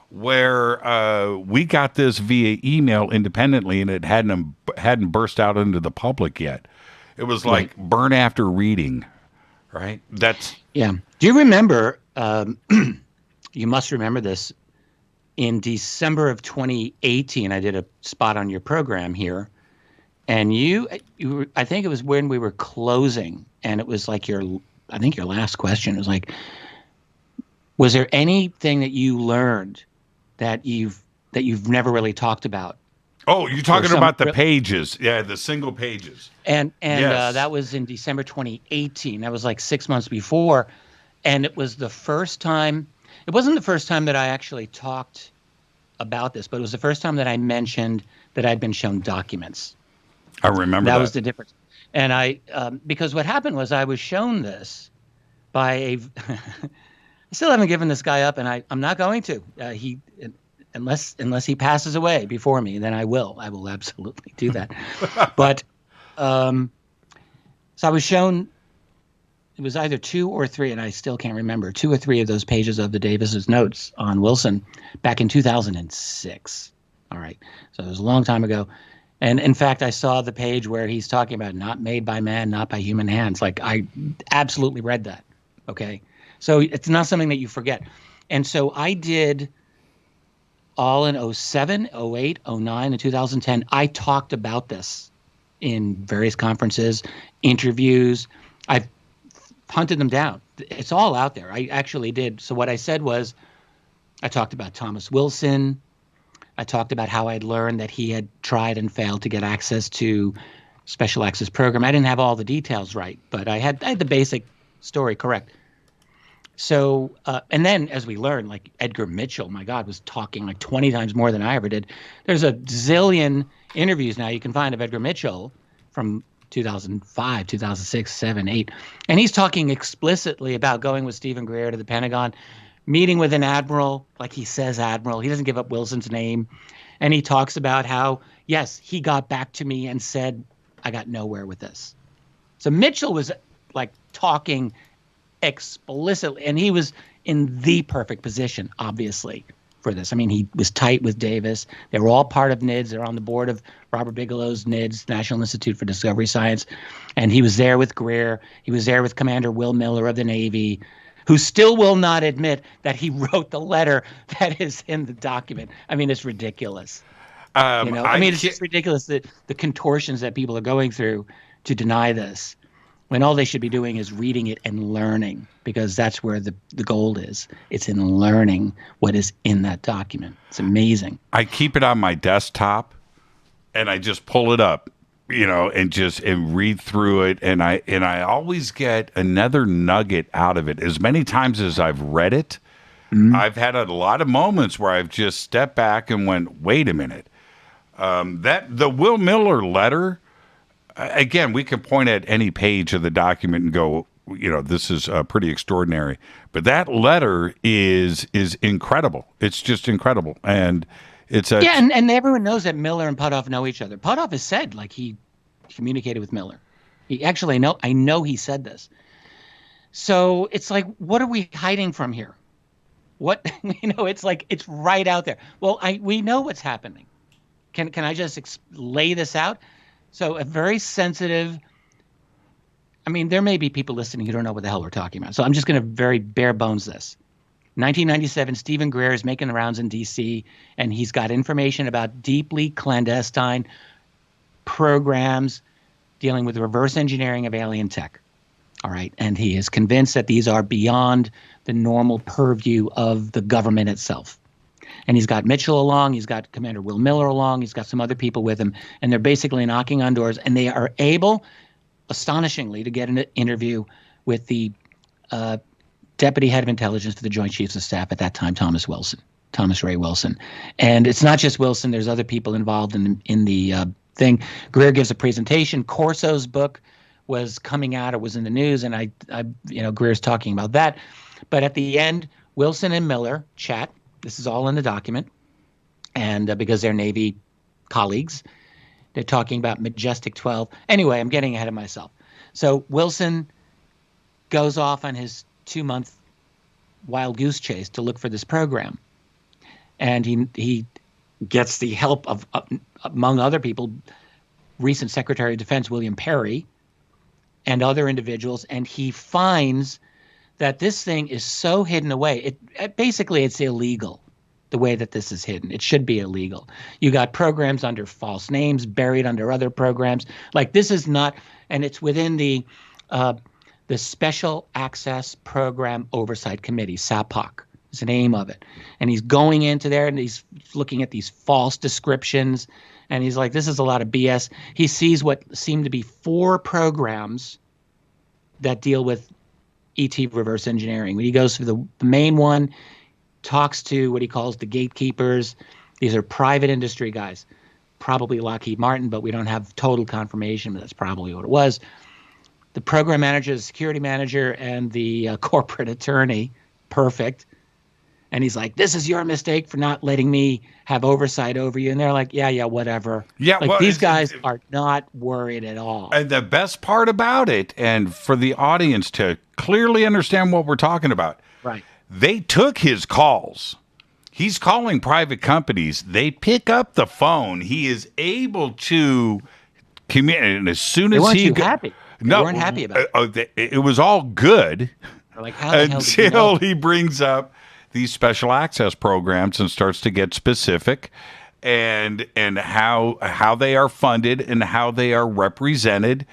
Speaker 6: Where we got this via email independently, and it hadn't burst out into the public yet. It was like burn after reading, right? Do
Speaker 15: you remember? You must remember this. In December of 2018, I did a spot on your program here, and you I think it was when we were closing, and it was like your last question was like, was there anything that you learned that you've never really talked about?
Speaker 6: Oh, you're talking about the pages. Yeah, the single pages.
Speaker 15: And
Speaker 6: yes.
Speaker 15: That was in December 2018. That was like 6 months before. And it was the first time, it wasn't the first time that I actually talked about this, but it was the first time that I mentioned that I'd been shown documents.
Speaker 6: I remember that.
Speaker 15: That was the difference. And because what happened was I was shown this by I still haven't given this guy up, and I'm not going to. Unless he passes away before me, then I will. I will absolutely do that. But so I was shown. It was either 2 or 3, and I still can't remember, 2 or 3 of those pages of the Davis's notes on Wilson back in 2006. All right, so it was a long time ago. And in fact, I saw the page where he's talking about not made by man, not by human hands. Like, I absolutely read that. Okay. So it's not something that you forget. And so I did all in 07, 08, 09, and 2010. I talked about this in various conferences, interviews. I've hunted them down. It's all out there. I actually did. So what I said was, I talked about Thomas Wilson. I talked about how I'd learned that he had tried and failed to get access to special access program. I didn't have all the details right, but I had the basic story correct. So, and then as we learned, like Edgar Mitchell, my God, was talking like 20 times more than I ever did. There's a zillion interviews now you can find of Edgar Mitchell from 2005, 2006, 7, 8. And he's talking explicitly about going with Stephen Greer to the Pentagon, meeting with an admiral, like he says admiral. He doesn't give up Wilson's name. And he talks about how, yes, he got back to me and said, I got nowhere with this. So Mitchell was like talking explicitly, and he was in the perfect position, obviously, for this. I mean, he was tight with Davis. They were all part of NIDS. They're on the board of Robert Bigelow's NIDS, National Institute for Discovery Science. And he was there with Greer. He was there with Commander Will Miller of the Navy, who still will not admit that he wrote the letter that is in the document. I mean, it's ridiculous. It's just ridiculous that the contortions that people are going through to deny this, when all they should be doing is reading it and learning, because that's where the gold is. It's in learning what is in that document. It's amazing.
Speaker 6: I keep it on my desktop, and I just pull it up, and read through it, and I always get another nugget out of it. As many times as I've read it, I've had a lot of moments where I've just stepped back and went, wait a minute. The Will Miller letter, again, we can point at any page of the document and go, this is pretty extraordinary. But that letter is incredible. It's just incredible, and it's a
Speaker 15: and everyone knows that Miller and Puthoff know each other. Puthoff has said like he communicated with Miller. He actually I know he said this. So it's like, what are we hiding from here? What it's like it's right out there. Well, we know what's happening. Can I just lay this out? So a very sensitive. I mean, there may be people listening who don't know what the hell we're talking about. So I'm just going to very bare bones this. 1997, Stephen Greer is making the rounds in D.C., and he's got information about deeply clandestine programs dealing with reverse engineering of alien tech. All right. And he is convinced that these are beyond the normal purview of the government itself. And he's got Mitchell along. He's got Commander Will Miller along. He's got some other people with him. And they're basically knocking on doors. And they are able, astonishingly, to get an interview with the deputy head of intelligence for the Joint Chiefs of Staff at that time, Thomas Ray Wilson. And it's not just Wilson. There's other people involved in the thing. Greer gives a presentation. Corso's book was coming out. It was in the news, and I Greer's talking about that. But at the end, Wilson and Miller chat. This is all in the document, and because they're Navy colleagues, they're talking about Majestic 12. Anyway, I'm getting ahead of myself. So Wilson goes off on his 2-month wild goose chase to look for this program, and he gets the help of, among other people, recent Secretary of Defense William Perry and other individuals, and he finds that this thing is so hidden away. Basically, it's illegal the way that this is hidden. It should be illegal. You got programs under false names, buried under other programs. Like this is not, and it's within the Special Access Program Oversight Committee, SAPOC is the name of it. And he's going into there and he's looking at these false descriptions. And he's like, this is a lot of BS. He sees what seem to be 4 programs that deal with ET reverse engineering. When he goes through the main one, talks to what he calls the gatekeepers. These are private industry guys, probably Lockheed Martin, but we don't have total confirmation, but that's probably what it was. The program manager, the security manager, and the corporate attorney, perfect. And he's like, this is your mistake for not letting me have oversight over you. And they're like, yeah, whatever.
Speaker 6: Yeah,
Speaker 15: like these guys are not worried at all.
Speaker 6: And the best part about it, and for the audience to clearly understand what we're talking about,
Speaker 15: right?
Speaker 6: They took his calls. He's calling private companies. They pick up the phone. He is able to communicate. And as soon as
Speaker 15: they weren't happy about it.
Speaker 6: It was all good
Speaker 15: like, how the hell did you
Speaker 6: until
Speaker 15: know?
Speaker 6: he brings up these special access programs and starts to get specific and how they are funded and how they are represented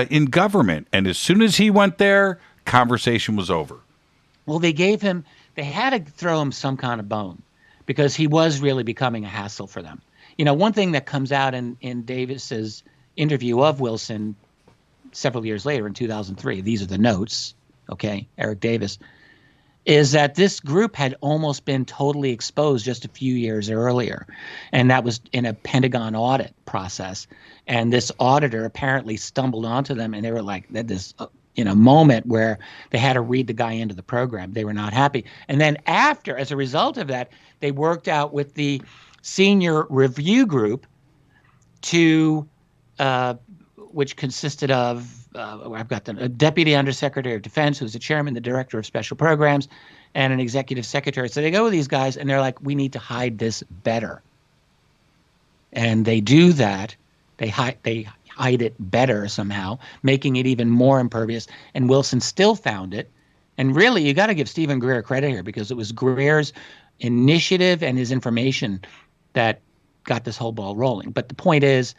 Speaker 6: in government. And as soon as he went there, conversation was over.
Speaker 15: Well, they had to throw him some kind of bone because he was really becoming a hassle for them. One thing that comes out in Davis's interview of Wilson several years later in 2003, these are the notes, okay, Eric Davis, is that this group had almost been totally exposed just a few years earlier. And that was in a Pentagon audit process. And this auditor apparently stumbled onto them, and they were like, this moment where they had to read the guy into the program. They were not happy. And then as a result of that, they worked out with the senior review group which consisted of, I've got a deputy undersecretary of defense, who's the chairman, the director of special programs, and an executive secretary. So they go with these guys and they're like, we need to hide this better. And they do that. They hide it better somehow, making it even more impervious. And Wilson still found it. And really, you got to give Stephen Greer credit here because it was Greer's initiative and his information that got this whole ball rolling. But the point is,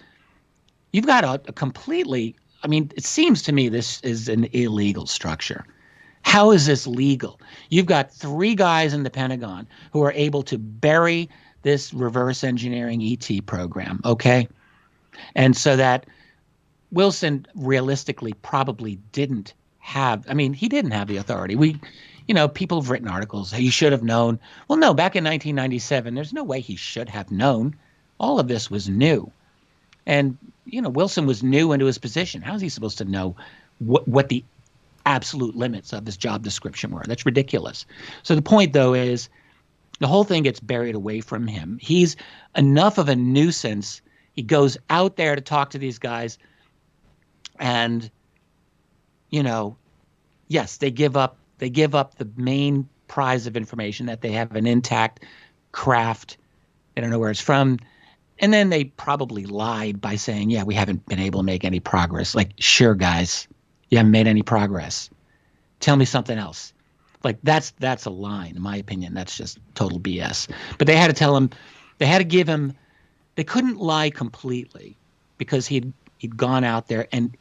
Speaker 15: you've got a completely, it seems to me this is an illegal structure. How is this legal? You've got 3 guys in the Pentagon who are able to bury this reverse engineering ET program, okay? And so that Wilson realistically probably didn't have, he didn't have the authority. People have written articles, he should have known. Well, no, back in 1997, there's no way he should have known. All of this was new. And, Wilson was new into his position. How is he supposed to know what the absolute limits of his job description were. That's ridiculous. So the point, though, is the whole thing gets buried away from him. He's enough of a nuisance. He goes out there to talk to these guys, and, yes, they give up the main prize of information, that they have an intact craft. They don't know where it's from. And then they probably lied by saying, yeah, we haven't been able to make any progress. Like, sure, guys, you haven't made any progress. Tell me something else. Like, that's a line, in my opinion. That's just total BS. But they had to tell him, they had to give him, they couldn't lie completely, because he'd gone out there and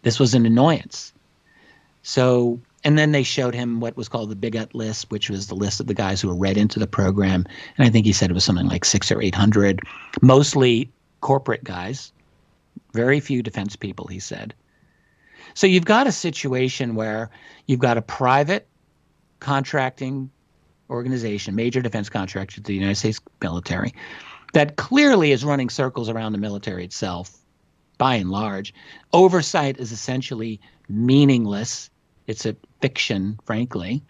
Speaker 15: this was an annoyance. So, and then they showed him what was called the Big Ut list, which was the list of the guys who were read into the program. And I think he said it was something like 600 or 800, mostly corporate guys, very few defense people, he said. So you've got a situation where you've got a private contracting organization, major defense contractor to the United States military, that clearly is running circles around the military itself, by and large. Oversight is essentially meaningless. It's a fiction, frankly.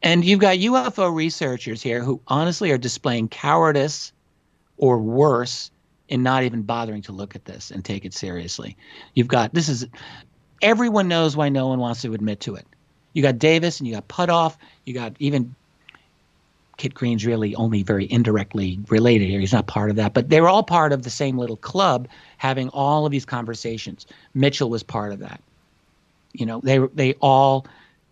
Speaker 15: And you've got UFO researchers here who honestly are displaying cowardice or worse in not even bothering to look at this and take it seriously. Everyone knows why no one wants to admit to it. You got Davis and you got Putoff, you got even Kit Green's really only very indirectly related here. He's not part of that, but they were all part of the same little club having all of these conversations. Mitchell was part of that. They all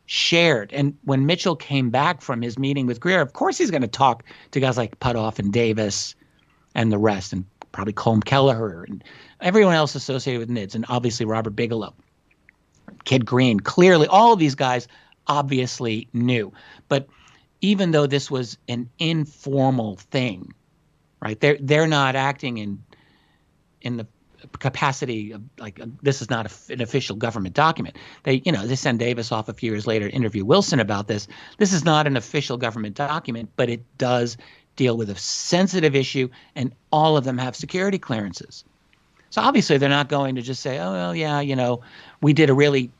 Speaker 15: shared. And when Mitchell came back from his meeting with Greer, of course he's going to talk to guys like Putoff and Davis and the rest, and probably Colm Kelleher and everyone else associated with NIDS, and obviously Robert Bigelow, Kid Green. Clearly, all of these guys obviously knew. But even though this was an informal thing, right? They're not acting in the capacity of, like, this is not an official government document. They send Davis off a few years later to interview Wilson about this. This is not an official government document, but it does deal with a sensitive issue, and all of them have security clearances. So obviously they're not going to just say, oh, well, yeah, we did a really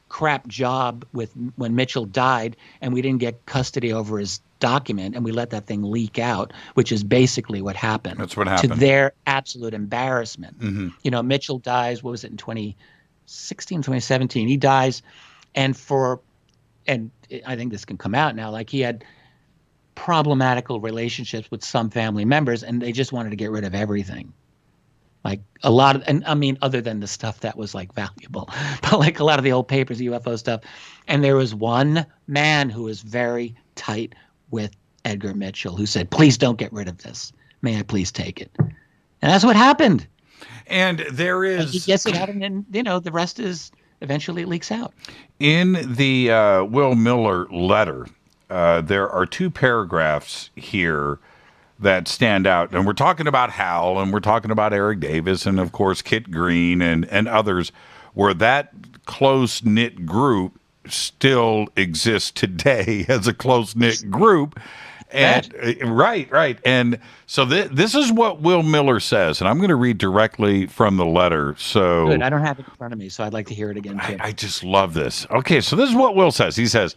Speaker 15: crap job when Mitchell died and we didn't get custody over his document and we let that thing leak out, which is basically what happened.
Speaker 6: That's what happened.
Speaker 15: To their absolute embarrassment.
Speaker 6: Mm-hmm.
Speaker 15: Mitchell dies, what was it, in 2016, 2017? He dies, and I think this can come out now, like, he had problematical relationships with some family members, and they just wanted to get rid of everything. Like a lot of, and I mean, other than the stuff that was like valuable, but like a lot of the old papers, UFO stuff. And there was one man who was very tight with Edgar Mitchell who said, please don't get rid of this. May I please take it? And that's what happened.
Speaker 6: And there is.
Speaker 15: And he gets it out, and then, the rest is eventually it leaks out.
Speaker 6: In the Will Miller letter, there are two paragraphs here that stand out. And we're talking about Hal, and we're talking about Eric Davis, and of course Kit Green and others, where that close-knit group still exists today as a close-knit group. And right. And so this is what Will Miller says, and I'm going to read directly from the letter. So
Speaker 15: good. I don't have it in front of me, so I'd like to hear it again, too.
Speaker 6: I just love this. Okay, so this is what Will says. He says,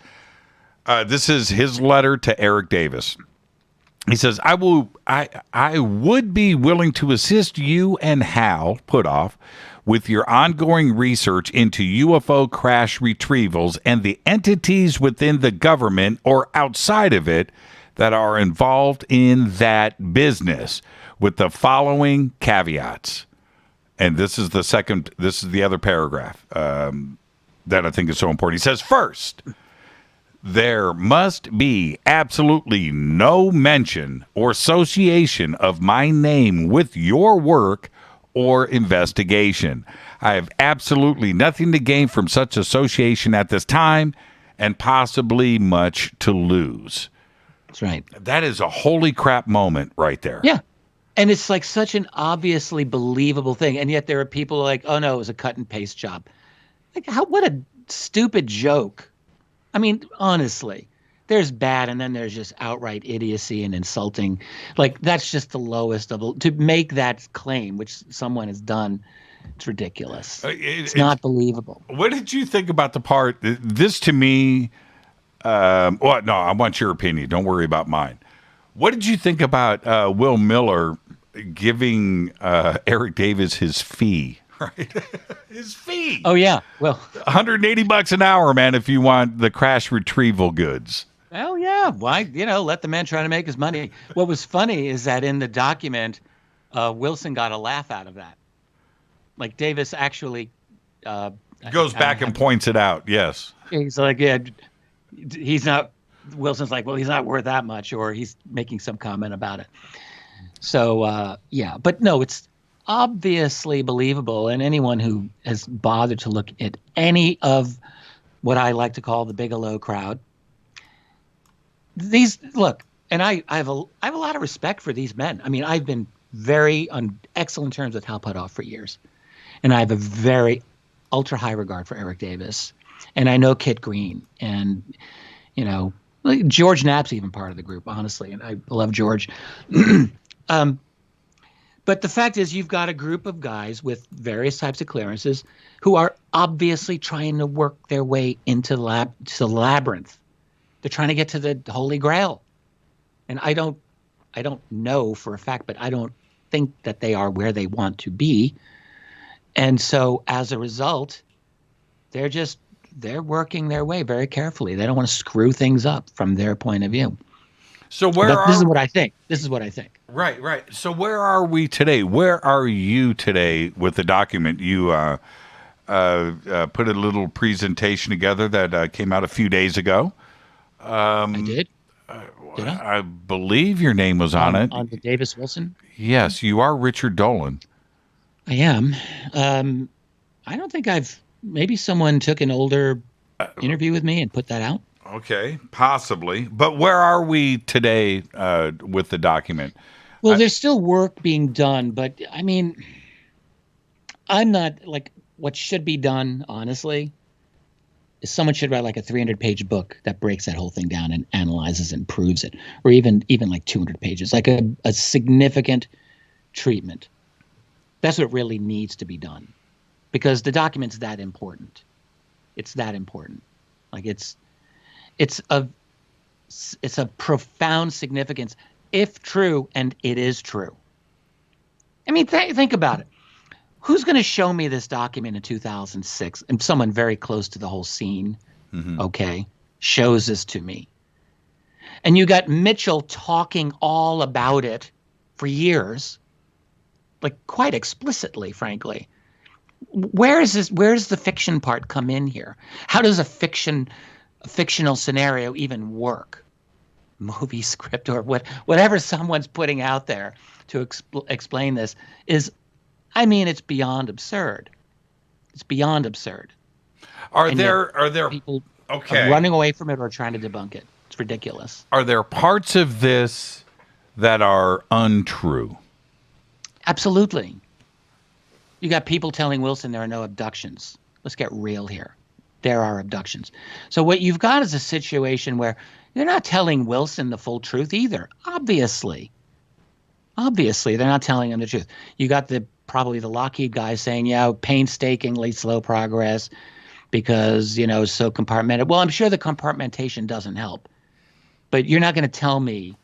Speaker 6: this is his letter to Eric Davis. He says, I would be willing to assist you and Hal Putoff with your ongoing research into UFO crash retrievals and the entities within the government or outside of it that are involved in that business, with the following caveats. And this is the other paragraph that I think is so important. He says, first, there must be absolutely no mention or association of my name with your work or investigation. I have absolutely nothing to gain from such association at this time, and possibly much to lose.
Speaker 15: That's right.
Speaker 6: That is a holy crap moment right there.
Speaker 15: Yeah. And it's like such an obviously believable thing. And yet there are people like, oh no, it was a cut and paste job. Like, what a stupid joke. I mean, honestly, there's bad, and then there's just outright idiocy and insulting. Like, that's just the lowest of to make that claim, which someone has done. It's ridiculous. It's not believable.
Speaker 6: What did you think about the part? This to me, well, no, I want your opinion. Don't worry about mine. What did you think about Will Miller giving Eric Davis his fee? Right, his fee.
Speaker 15: Oh yeah, well,
Speaker 6: $180 an hour, man, if you want the crash retrieval goods.
Speaker 15: Well, yeah. Why, let the man try to make his money. What was funny is that in the document, Wilson got a laugh out of that. Like Davis actually
Speaker 6: goes back and points it out. Yes,
Speaker 15: he's like, yeah, he's not. Wilson's like, well, he's not worth that much, or he's making some comment about it. So yeah, but no, it's obviously believable, and anyone who has bothered to look at any of what I like to call the Bigelow crowd, and I have a lot of respect for these men. I mean, I've been very on excellent terms with Hal Puthoff for years, and I have a very ultra high regard for Eric Davis, and I know Kit Green, and George Knapp's even part of the group, honestly, and I love George. But the fact is, you've got a group of guys with various types of clearances who are obviously trying to work their way into the labyrinth. They're trying to get to the Holy Grail. And I don't know for a fact, but I don't think that they are where they want to be. And so as a result, they're working their way very carefully. They don't want to screw things up from their point of view.
Speaker 6: So
Speaker 15: this is what I think.
Speaker 6: Right. So where are we today? Where are you today with the document? You put a little presentation together that came out a few days ago.
Speaker 15: I did. Did I?
Speaker 6: I believe your name was on it.
Speaker 15: On the Davis Wilson?
Speaker 6: Yes, you are Richard Dolan.
Speaker 15: I am. I don't think maybe someone took an older interview with me and put that out.
Speaker 6: Okay, possibly. But where are we today with the document?
Speaker 15: Well, there's still work being done, but I mean, I'm not like what should be done, honestly, is someone should write like a 300-page book that breaks that whole thing down and analyzes and proves it, or even like 200 pages, like a significant treatment. That's what really needs to be done, because the document's that important. It's that important. Like it's a profound significance, if true, and it is true. I mean, think about it. Who's going to show me this document in 2006? And someone very close to the whole scene, okay, shows this to me. And you got Mitchell talking all about it for years, like quite explicitly, frankly. Where's the fiction part come in here? How does a fictional scenario even work? Movie script or whatever someone's putting out there to explain this is, I mean, it's beyond absurd. It's beyond absurd.
Speaker 6: Are there
Speaker 15: people running away from it or trying to debunk it? It's ridiculous.
Speaker 6: Are there parts of this that are untrue?
Speaker 15: Absolutely. You got people telling Wilson there are no abductions. Let's get real here. There are abductions. So what you've got is a situation where you're not telling Wilson the full truth either. Obviously, they're not telling him the truth. You got probably the Lockheed guy saying, yeah, painstakingly slow progress because, it's so compartmented. Well, I'm sure the compartmentation doesn't help. But you're not going to tell me,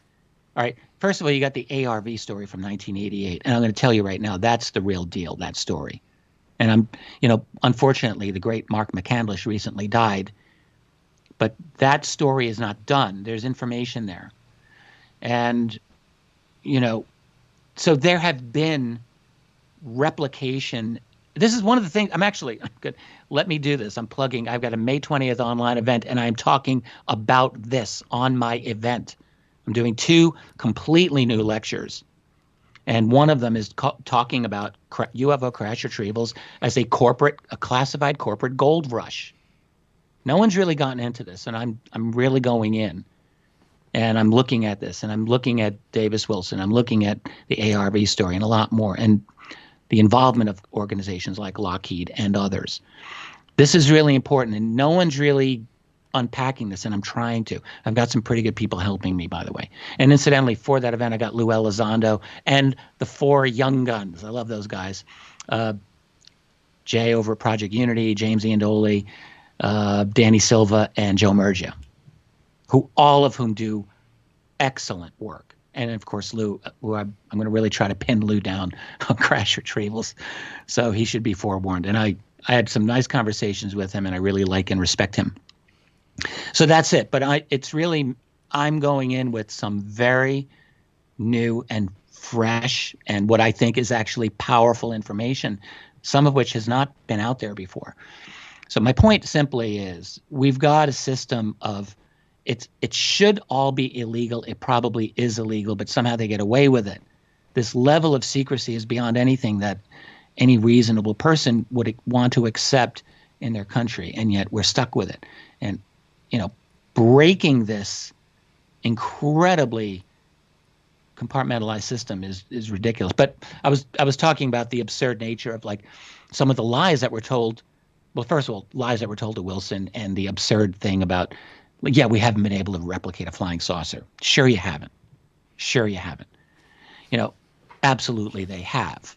Speaker 15: all right, first of all, you got the ARV story from 1988. And I'm going to tell you right now, that's the real deal, that story. And unfortunately, the great Mark McCandlish recently died. But that story is not done. There's information there. And, so there have been replication. This is one of the things I'm good. Let me do this. I've got a May 20th online event, and I'm talking about this on my event. I'm doing 2 completely new lectures. And one of them is talking about UFO crash retrievals as a classified corporate gold rush. No one's really gotten into this, and I'm really going in. And I'm looking at this, and I'm looking at Davis Wilson. I'm looking at the ARV story and a lot more, and the involvement of organizations like Lockheed and others. This is really important, and no one's really unpacking this, and I'm trying to. I've got some pretty good people helping me, by the way. And incidentally, for that event, I got Lou Elizondo and the 4 Young Guns. I love those guys. Jay over at Project Unity, James Iandoli, Danny Silva, and Joe Mergia, all of whom do excellent work. And of course, Lou, who I'm going to really try to pin Lou down on crash retrievals. So he should be forewarned. And I had some nice conversations with him, and I really like and respect him. So that's it. But I'm going in with some very new and fresh and what I think is actually powerful information, some of which has not been out there before. So my point simply is we've got a system of it should all be illegal. It probably is illegal, but somehow they get away with it. This level of secrecy is beyond anything that any reasonable person would want to accept in their country, and yet we're stuck with it. And, breaking this incredibly compartmentalized system is ridiculous. But I was talking about the absurd nature of like some of the lies that were told. Well, first of all, lies that were told to Wilson, and the absurd thing about, yeah, we haven't been able to replicate a flying saucer. Sure you haven't. Sure you haven't. Absolutely they have.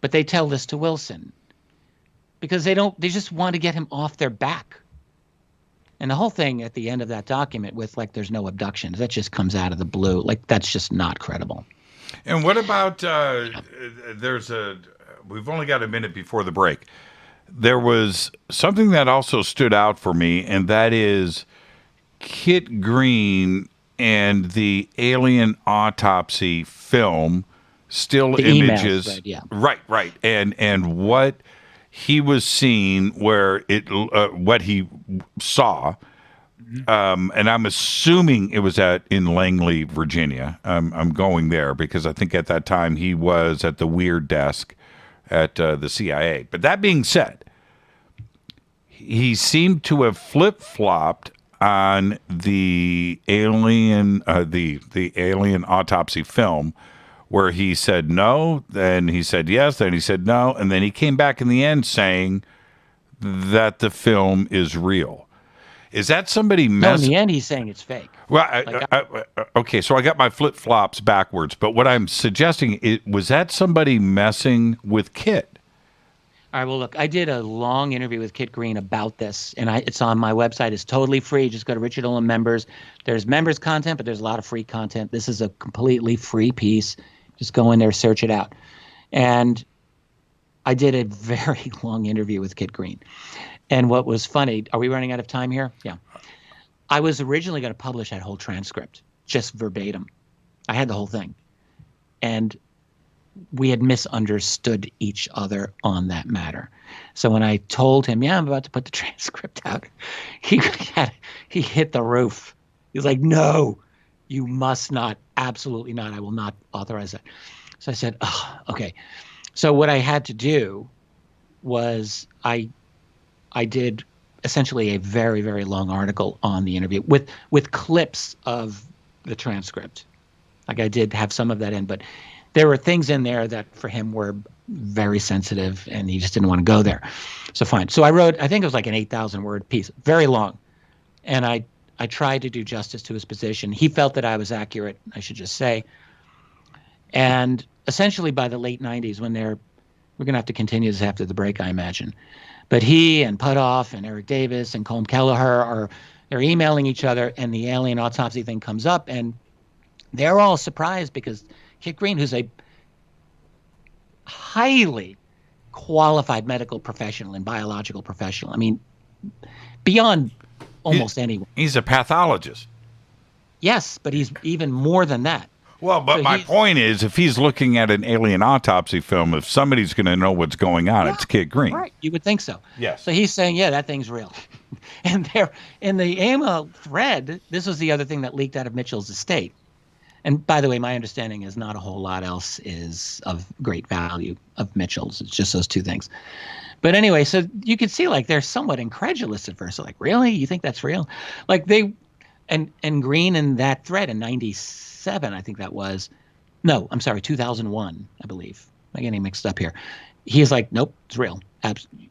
Speaker 15: But they tell this to Wilson because they just want to get him off their back. And the whole thing at the end of that document with like there's no abductions, that just comes out of the blue. Like that's just not credible.
Speaker 6: And what about we've only got a minute before the break. There was something that also stood out for me, and that is Kit Green and the alien autopsy film, still
Speaker 15: the
Speaker 6: images.
Speaker 15: Emails, yeah.
Speaker 6: Right. And what he was seeing, where what he saw, and I'm assuming it was in Langley, Virginia. I'm going there because I think at that time he was at the Weird Desk at the CIA. But that being said, he seemed to have flip-flopped on the alien the alien autopsy film, where he said no, then he said yes, then he said no, and then he came back in the end saying that the film is real. Is that somebody
Speaker 15: No, in the end, he's saying it's fake.
Speaker 6: Well, okay, so I got my flip-flops backwards, but what I'm suggesting, was that somebody messing with Kit?
Speaker 15: All right, well, look, I did a long interview with Kit Green about this, and it's on my website. It's totally free. Just go to Richard Dolan Members. There's members content, but there's a lot of free content. This is a completely free piece. Just go in there, search it out. And I did a very long interview with Kit Green. And what was funny, are we running out of time here? Yeah. I was originally going to publish that whole transcript, just verbatim. I had the whole thing. And we had misunderstood each other on that matter. So when I told him, yeah, I'm about to put the transcript out, he hit the roof. He was like, no, you must not, absolutely not. I will not authorize that. So I said, oh, okay. So what I had to do was I did essentially a very, very long article on the interview with clips of the transcript. Like I did have some of that in, but there were things in there that for him were very sensitive, and he just didn't want to go there. So fine. So I wrote, I think it was like an 8,000 word piece, very long. And I tried to do justice to his position. He felt that I was accurate, I should just say. And essentially by the late 90s, when we're going to have to continue this after the break, I imagine. But he and Putoff and Eric Davis and Colm Kelleher they're emailing each other, and the alien autopsy thing comes up, and they're all surprised because Kit Green, who's a highly qualified medical professional and biological professional, I mean, beyond almost anyone.
Speaker 6: He's a pathologist.
Speaker 15: Yes, but he's even more than that.
Speaker 6: Well, but so my point is, if he's looking at an alien autopsy film, if somebody's going to know what's going on, it's Kit Green.
Speaker 15: Right, you would think so.
Speaker 6: Yes.
Speaker 15: So he's saying, yeah, that thing's real. And there, in the email thread, this was the other thing that leaked out of Mitchell's estate. And by the way, my understanding is not a whole lot else is of great value of Mitchell's. It's just those two things. But anyway, so you could see like they're somewhat incredulous at first. They're like, really? You think that's real? Like and Green in that thread in 97, I think that was. No, I'm sorry, 2001, I believe. I'm getting mixed up here. He's like, nope, it's real. Absolutely.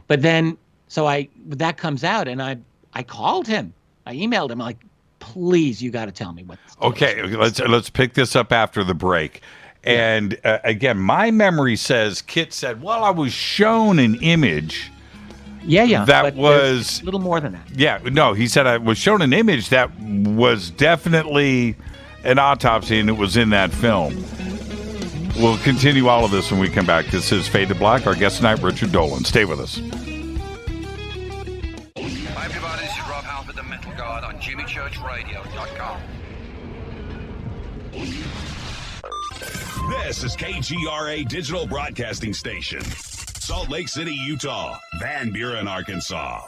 Speaker 15: But then, so that comes out, and I called him. I emailed him. I'm like, please, you got to tell me what.
Speaker 6: Okay, let's pick this up after the break. And again, my memory says Kit said, well, I was shown an image.
Speaker 15: Yeah.
Speaker 6: That was
Speaker 15: a little more than that.
Speaker 6: Yeah, no, he said I was shown an image that was definitely an autopsy, and it was in that film. We'll continue all of this when we come back. This is Fade to Black. Our guest tonight, Richard Dolan. Stay with us.
Speaker 2: Hi, everybody. This is Rob Halford, the Metal Guard on JimmyChurchRadio.com.
Speaker 9: This is KGRA Digital Broadcasting Station. Salt Lake City, Utah. Van Buren, Arkansas.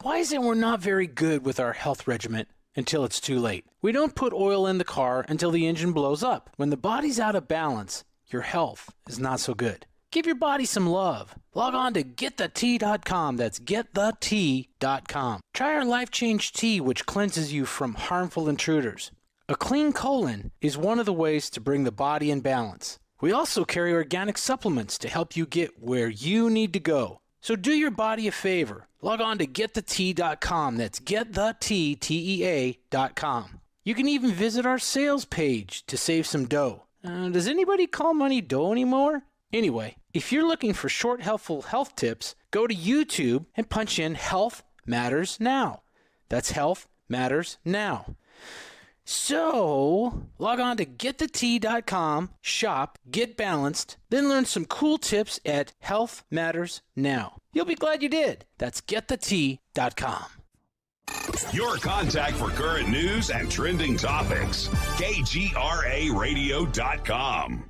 Speaker 11: Why is it we're not very good with our health regimen until it's too late? We don't put oil in the car until the engine blows up. When the body's out of balance, your health is not so good. Give your body some love. Log on to GetTheT.com. That's GetTheT.com. Try our Life Change Tea, which cleanses you from harmful intruders. A clean colon is one of the ways to bring the body in balance. We also carry organic supplements to help you get where you need to go. So do your body a favor. Log on to GetTheT.com. That's GetTheT.com. You can even visit our sales page to save some dough. Does anybody call money dough anymore? Anyway, if you're looking for short, helpful health tips, go to YouTube and punch in Health Matters Now. That's Health Matters Now. So, log on to GetTheT.com, shop, get balanced, then learn some cool tips at Health Matters Now. You'll be glad you did. That's GetTheT.com.
Speaker 9: Your contact for current news and trending topics. KGRARadio.com.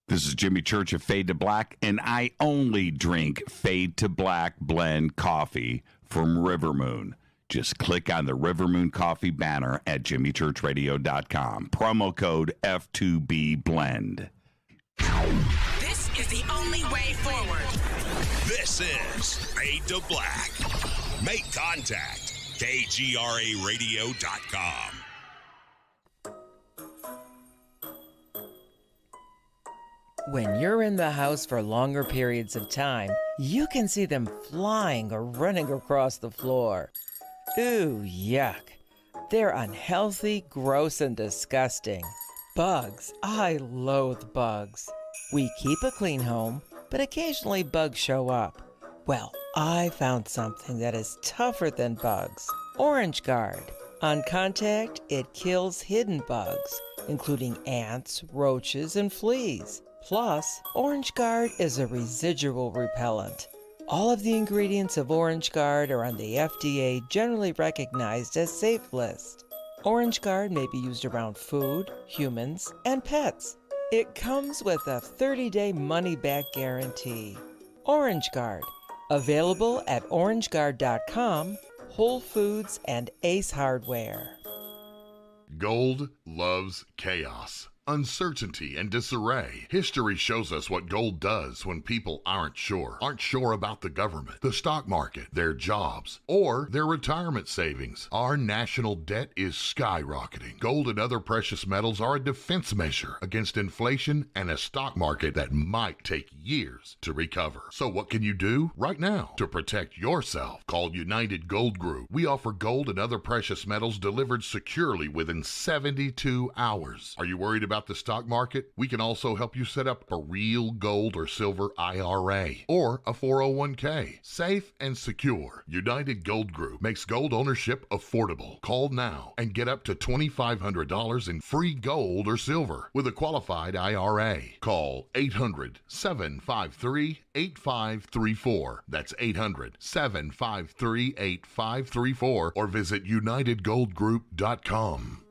Speaker 6: This is Jimmy Church of Fade to Black, and I only drink Fade to Black blend coffee from Rivermoon. Just click on the Rivermoon Coffee banner at jimmychurchradio.com. Promo code F2B Blend.
Speaker 10: This is the only way forward.
Speaker 9: This is Fade to Black. Make contact. KGRARadio.com.
Speaker 4: When you're in the house for longer periods of time, you can see them flying or running across the floor. Ooh, yuck. They're unhealthy, gross, and disgusting. Bugs. I loathe bugs. We keep a clean home, but occasionally bugs show up. Well, I found something that is tougher than bugs. Orange Guard. On contact, it kills hidden bugs, including ants, roaches, and fleas. Plus, Orange Guard is a residual repellent. All of the ingredients of Orange Guard are on the FDA generally recognized as safe list. Orange Guard may be used around food, humans, and pets. It comes with a 30-day money-back guarantee. Orange Guard, available at orangeguard.com, Whole Foods, and Ace Hardware.
Speaker 17: Gold loves chaos, uncertainty, and disarray. History shows us what gold does when people aren't sure about the government, the stock market, their jobs, or their retirement savings. Our national debt is skyrocketing. Gold and other precious metals are a defense measure against inflation and a stock market that might take years to recover. So what can you do right now to protect yourself? Call United Gold Group. We offer gold and other precious metals delivered securely within 72 hours. Are you worried about the stock market? We can also help you set up a real gold or silver IRA or a 401k. Safe and secure. United Gold Group makes gold ownership affordable. Call now and get up to $2,500 in free gold or silver with a qualified IRA. Call 800-753-8534. That's 800-753-8534 or visit UnitedGoldGroup.com.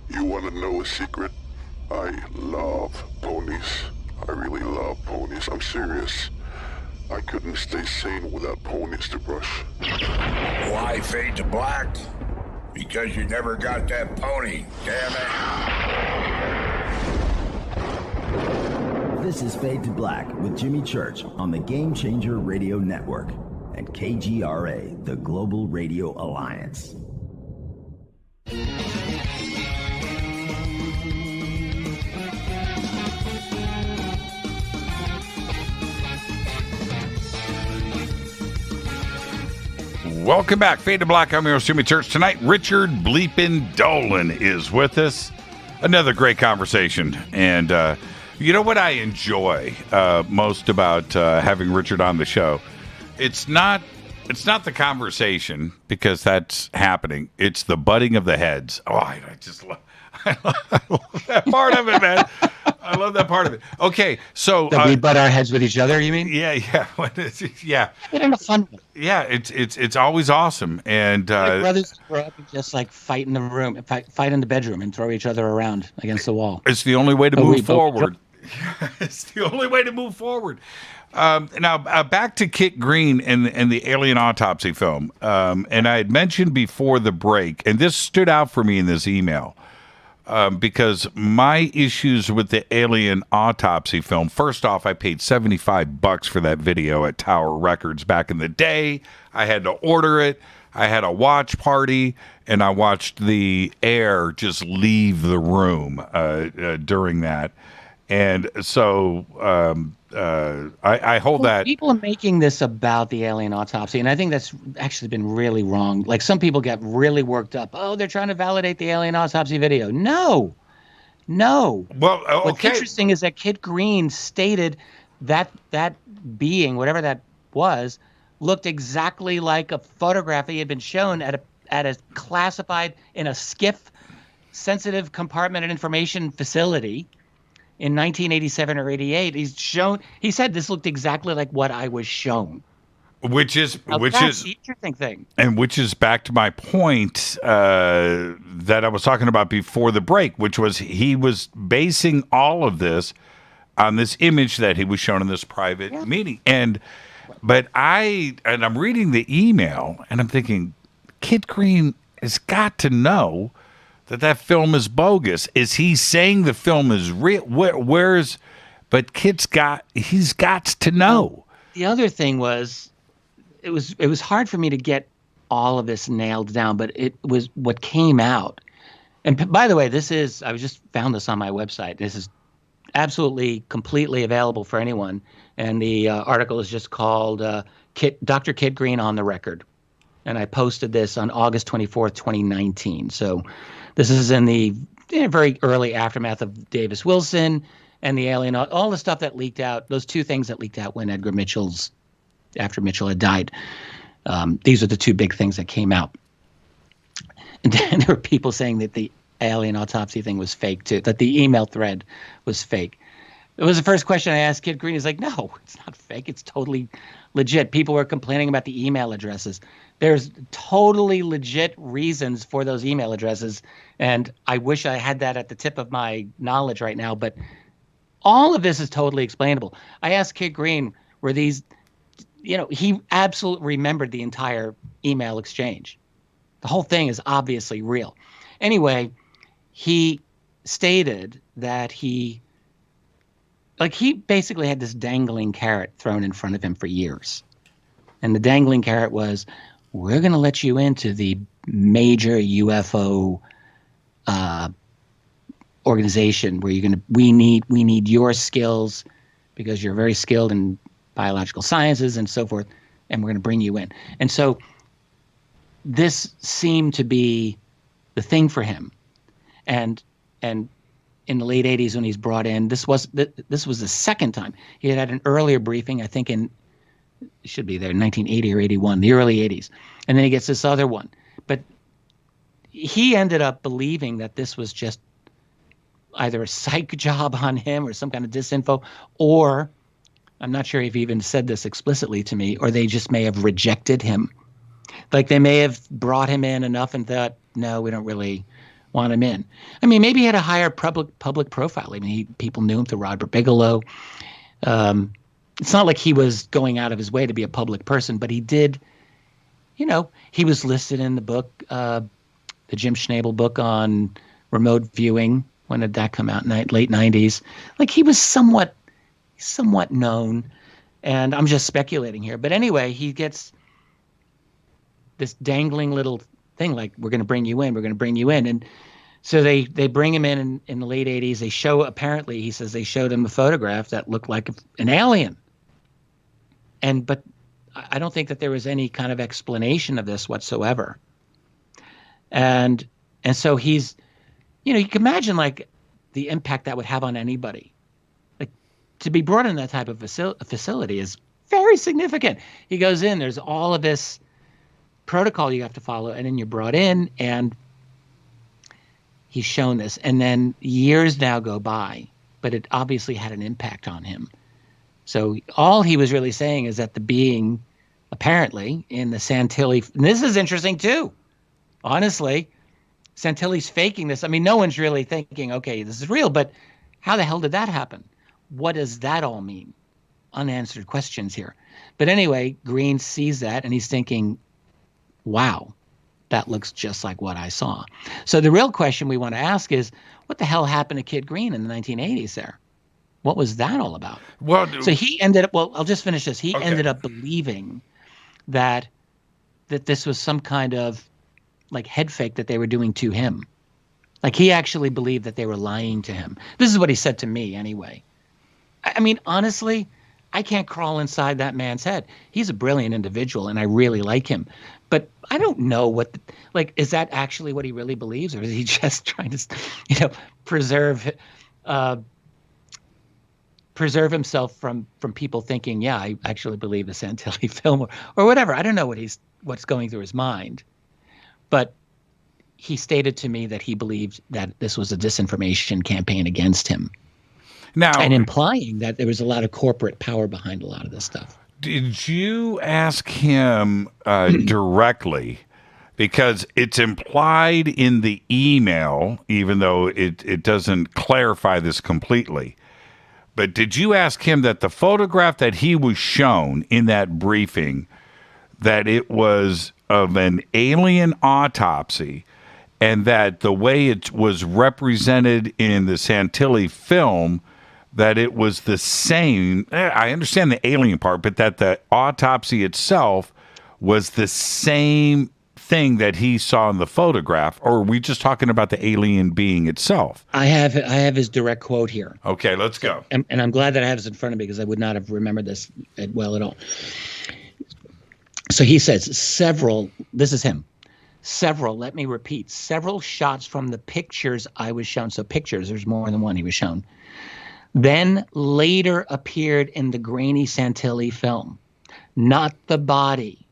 Speaker 7: You want to know a secret? I love ponies. I really love ponies. I'm serious. I couldn't stay sane without ponies to brush.
Speaker 8: Why fade to black? Because you never got that pony, damn it.
Speaker 3: This is Fade to Black with Jimmy Church on the Game Changer Radio Network and KGRA, the Global Radio Alliance.
Speaker 6: Welcome back. Fade to Black. I'm your host, Jimmy Church. Tonight, Richard Bleepin' Dolan is with us. Another great conversation. And you know what I enjoy most about having Richard on the show? It's not the conversation, because that's happening. It's the butting of the heads. Oh, I just love, I love that part of it, man. I love that part of it. Okay, so
Speaker 15: that we butt our heads with each other, you mean?
Speaker 6: Yeah. Yeah.
Speaker 15: But in a fun way.
Speaker 6: Yeah, it's always awesome. And
Speaker 15: like brothers grow up and just like fight in the room, fight in the bedroom, and throw each other around against the wall.
Speaker 6: It's the only way to move forward. It's the only way to move forward. Now, back to Kit Green and the alien autopsy film. And I had mentioned before the break, and this stood out for me in this email, because my issues with the alien autopsy film, first off, I paid $75 for that video at Tower Records back in the day. I had to order it. I had a watch party, and I watched the air just leave the room during that. And so I hold that.
Speaker 15: People are making this about the alien autopsy, and I think that's actually been really wrong. Like, some people get really worked up. Oh, they're trying to validate the alien autopsy video. No. Well, okay. What's interesting is that Kit Green stated that that being, whatever that was, looked exactly like a photograph he had been shown at a classified, in a SCIF, sensitive compartmented information facility, in 1987 or 88. He said this looked exactly like what I was shown.
Speaker 6: Which is
Speaker 15: the interesting thing.
Speaker 6: And which is back to my point that I was talking about before the break, which was he was basing all of this on this image that he was shown in this private meeting. But I'm reading the email and I'm thinking, Kit Green has got to know that film is bogus. Is he saying the film is real? But Kit's he's got to know.
Speaker 15: The other thing was, it was hard for me to get all of this nailed down, but it was what came out. And by the way, I just found this on my website. This is absolutely, completely available for anyone. And the article is just called Dr. Kit Green on the Record. And I posted this on August 24th, 2019. So this is in the very early aftermath of Davis Wilson and the alien, all the stuff that leaked out, those two things that leaked out when after Mitchell had died. These are the two big things that came out. And then there were people saying that the alien autopsy thing was fake too, that the email thread was fake. It was the first question I asked Kit Green. He's like, no, it's not fake. It's totally legit. People were complaining about the email addresses. There's totally legit reasons for those email addresses, and I wish I had that at the tip of my knowledge right now, but all of this is totally explainable. I asked Kit Green, were these, he absolutely remembered the entire email exchange. The whole thing is obviously real. Anyway, he stated that he basically had this dangling carrot thrown in front of him for years. And the dangling carrot was, we're going to let you into the major UFO organization where we need your skills because you're very skilled in biological sciences and so forth, and we're going to bring you in. And so this seemed to be the thing for him. And in the late 80s when he's brought in, this was the second time. He had an earlier briefing, I think it should be there, 1980 or 81, the early 80s. And then he gets this other one. But he ended up believing that this was just either a psych job on him or some kind of disinfo, or I'm not sure if he even said this explicitly to me, or they just may have rejected him. Like they may have brought him in enough and thought, no, we don't really want him in. I mean, maybe he had a higher public profile. I mean, people knew him through Robert Bigelow. It's not like he was going out of his way to be a public person, but he did, he was listed in the book, the Jim Schnabel book on remote viewing. When did that come out? Late 90s. Like he was somewhat known, and I'm just speculating here. But anyway, he gets this dangling little thing like, we're going to bring you in. And so they bring him in the late 80s. They show, apparently, he says they showed him a photograph that looked like an alien. But I don't think that there was any kind of explanation of this whatsoever. And so he's, you can imagine like the impact that would have on anybody. Like to be brought in that type of facility is very significant. He goes in, there's all of this protocol you have to follow, and then you're brought in, and he's shown this. And then years now go by, but it obviously had an impact on him. So all he was really saying is that the being, apparently, in the Santilli, and this is interesting too, honestly, Santilli's faking this. I mean, no one's really thinking, okay, this is real, but how the hell did that happen? What does that all mean? Unanswered questions here. But anyway, Green sees that, and he's thinking, wow, that looks just like what I saw. So the real question we want to ask is, what the hell happened to Kid Green in the 1980s there? What was that all about?
Speaker 6: Well,
Speaker 15: so he ended up, well, I'll just finish this. He ended up believing that this was some kind of like head fake that they were doing to him. Like he actually believed that they were lying to him. This is what he said to me anyway. I mean, honestly, I can't crawl inside that man's head. He's a brilliant individual, and I really like him. But I don't know what, is that actually what he really believes, or is he just trying to, preserve himself from people thinking, yeah, I actually believe the Santilli film or whatever. I don't know what's going through his mind. But he stated to me that he believed that this was a disinformation campaign against him.
Speaker 6: Now,
Speaker 15: and implying that there was a lot of corporate power behind a lot of this stuff.
Speaker 6: Did you ask him directly? Because it's implied in the email, even though it doesn't clarify this completely. But did you ask him that the photograph that he was shown in that briefing, that it was of an alien autopsy, and that the way it was represented in the Santilli film, that it was the same? I understand the alien part, but that the autopsy itself was the same thing that he saw in the photograph, or are we just talking about the alien being itself?
Speaker 15: I have his direct quote here.
Speaker 6: Okay, let's go.
Speaker 15: And I'm glad that I have this in front of me, because I would not have remembered this well at all. So he says, this is him, let me repeat, several shots from the pictures I was shown. So pictures, there's more than one he was shown. Then later appeared in the grainy Santilli film. Not the body.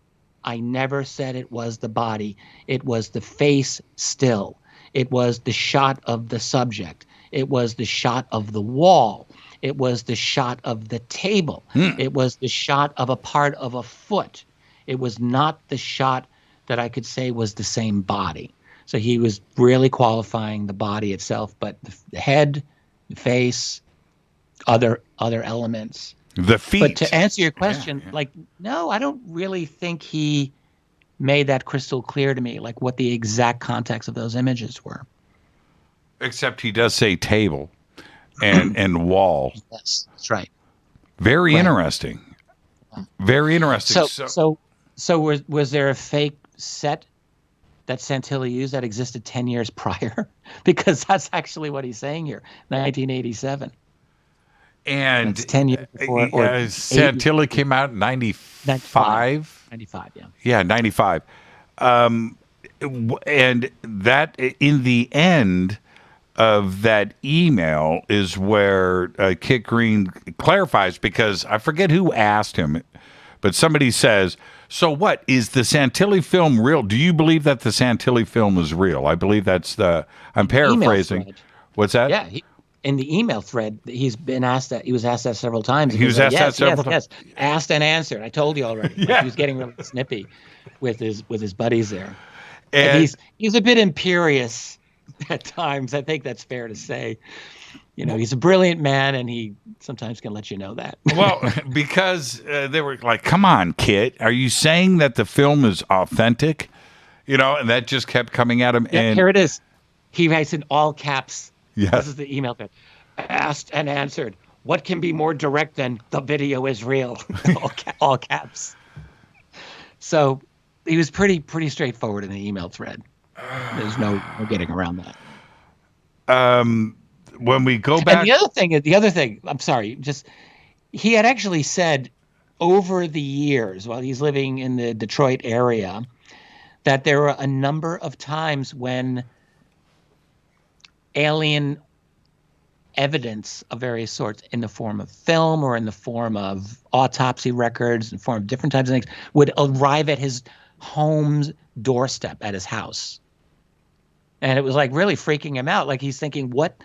Speaker 15: I never said it was the body. It was the face still. It was the shot of the subject. It was the shot of the wall. It was the shot of the table. It was the shot of a part of a foot. It was not the shot that I could say was the same body. So he was really qualifying the body itself, but the head, the face, other elements.
Speaker 6: The feet.
Speaker 15: But to answer your question, no, I don't really think he made that crystal clear to me, like what the exact context of those images were.
Speaker 6: Except he does say table and wall.
Speaker 15: Yes, that's right.
Speaker 6: Very interesting. Very interesting.
Speaker 15: So was there a fake set that Santilli used that existed 10 years prior? Because that's actually what he's saying here, 1987.
Speaker 6: And
Speaker 15: that's 10 years before.
Speaker 6: Santilli came out in 95?
Speaker 15: 95, yeah.
Speaker 6: Yeah, 95. And that, in the end of that email, is where Kit Green clarifies, because I forget who asked him, but somebody says, so what, is the Santilli film real? Do you believe that the Santilli film is real? I believe that's I'm paraphrasing. What's that?
Speaker 15: Yeah, in the email thread, he was asked that several times.
Speaker 6: He was asked that several times.
Speaker 15: Yes, asked and answered. I told you already.
Speaker 6: Yeah.
Speaker 15: He was getting really snippy with his buddies there. And he's a bit imperious at times. I think that's fair to say. He's a brilliant man, and he sometimes can let you know that.
Speaker 6: Well, because they were like, come on, Kit, are you saying that the film is authentic? And that just kept coming at him.
Speaker 15: Yeah,
Speaker 6: and
Speaker 15: here it is. He writes in all caps.
Speaker 6: Yes.
Speaker 15: This is the email thread. Asked and answered. What can be more direct than the video is real? all caps. So he was pretty straightforward in the email thread. There's no getting around that.
Speaker 6: When we go back,
Speaker 15: and the other thing, I'm sorry, he had actually said over the years, while he's living in the Detroit area, that there were a number of times when alien evidence of various sorts, in the form of film or in the form of autopsy records, in the form of different types of things, would arrive at his home's doorstep at his house. And it was like really freaking him out. Like he's thinking, what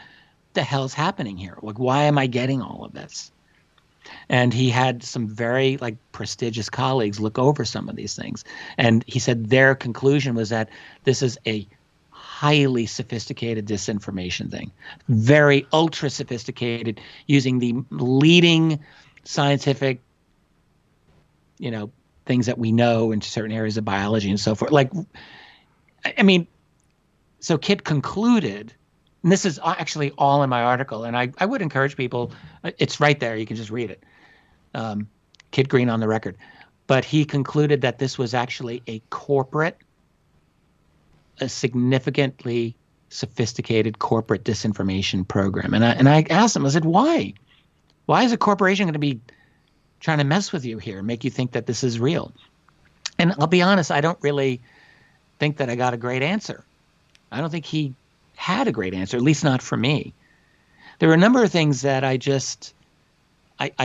Speaker 15: the hell's happening here? Like, why am I getting all of this? And he had some very like prestigious colleagues look over some of these things. And he said their conclusion was that this is a highly sophisticated disinformation thing, very ultra sophisticated, using the leading scientific, things that we know in certain areas of biology and so forth. Like, I mean, so Kit concluded, and this is actually all in my article, and I would encourage people, it's right there, you can just read it. Kit Green on the record. But he concluded that this was actually a significantly sophisticated corporate disinformation program. And I asked him, I said, why? Why is a corporation going to be trying to mess with you here, make you think that this is real? And I'll be honest, I don't really think that I got a great answer. I don't think he had a great answer, at least not for me. There were a number of things that I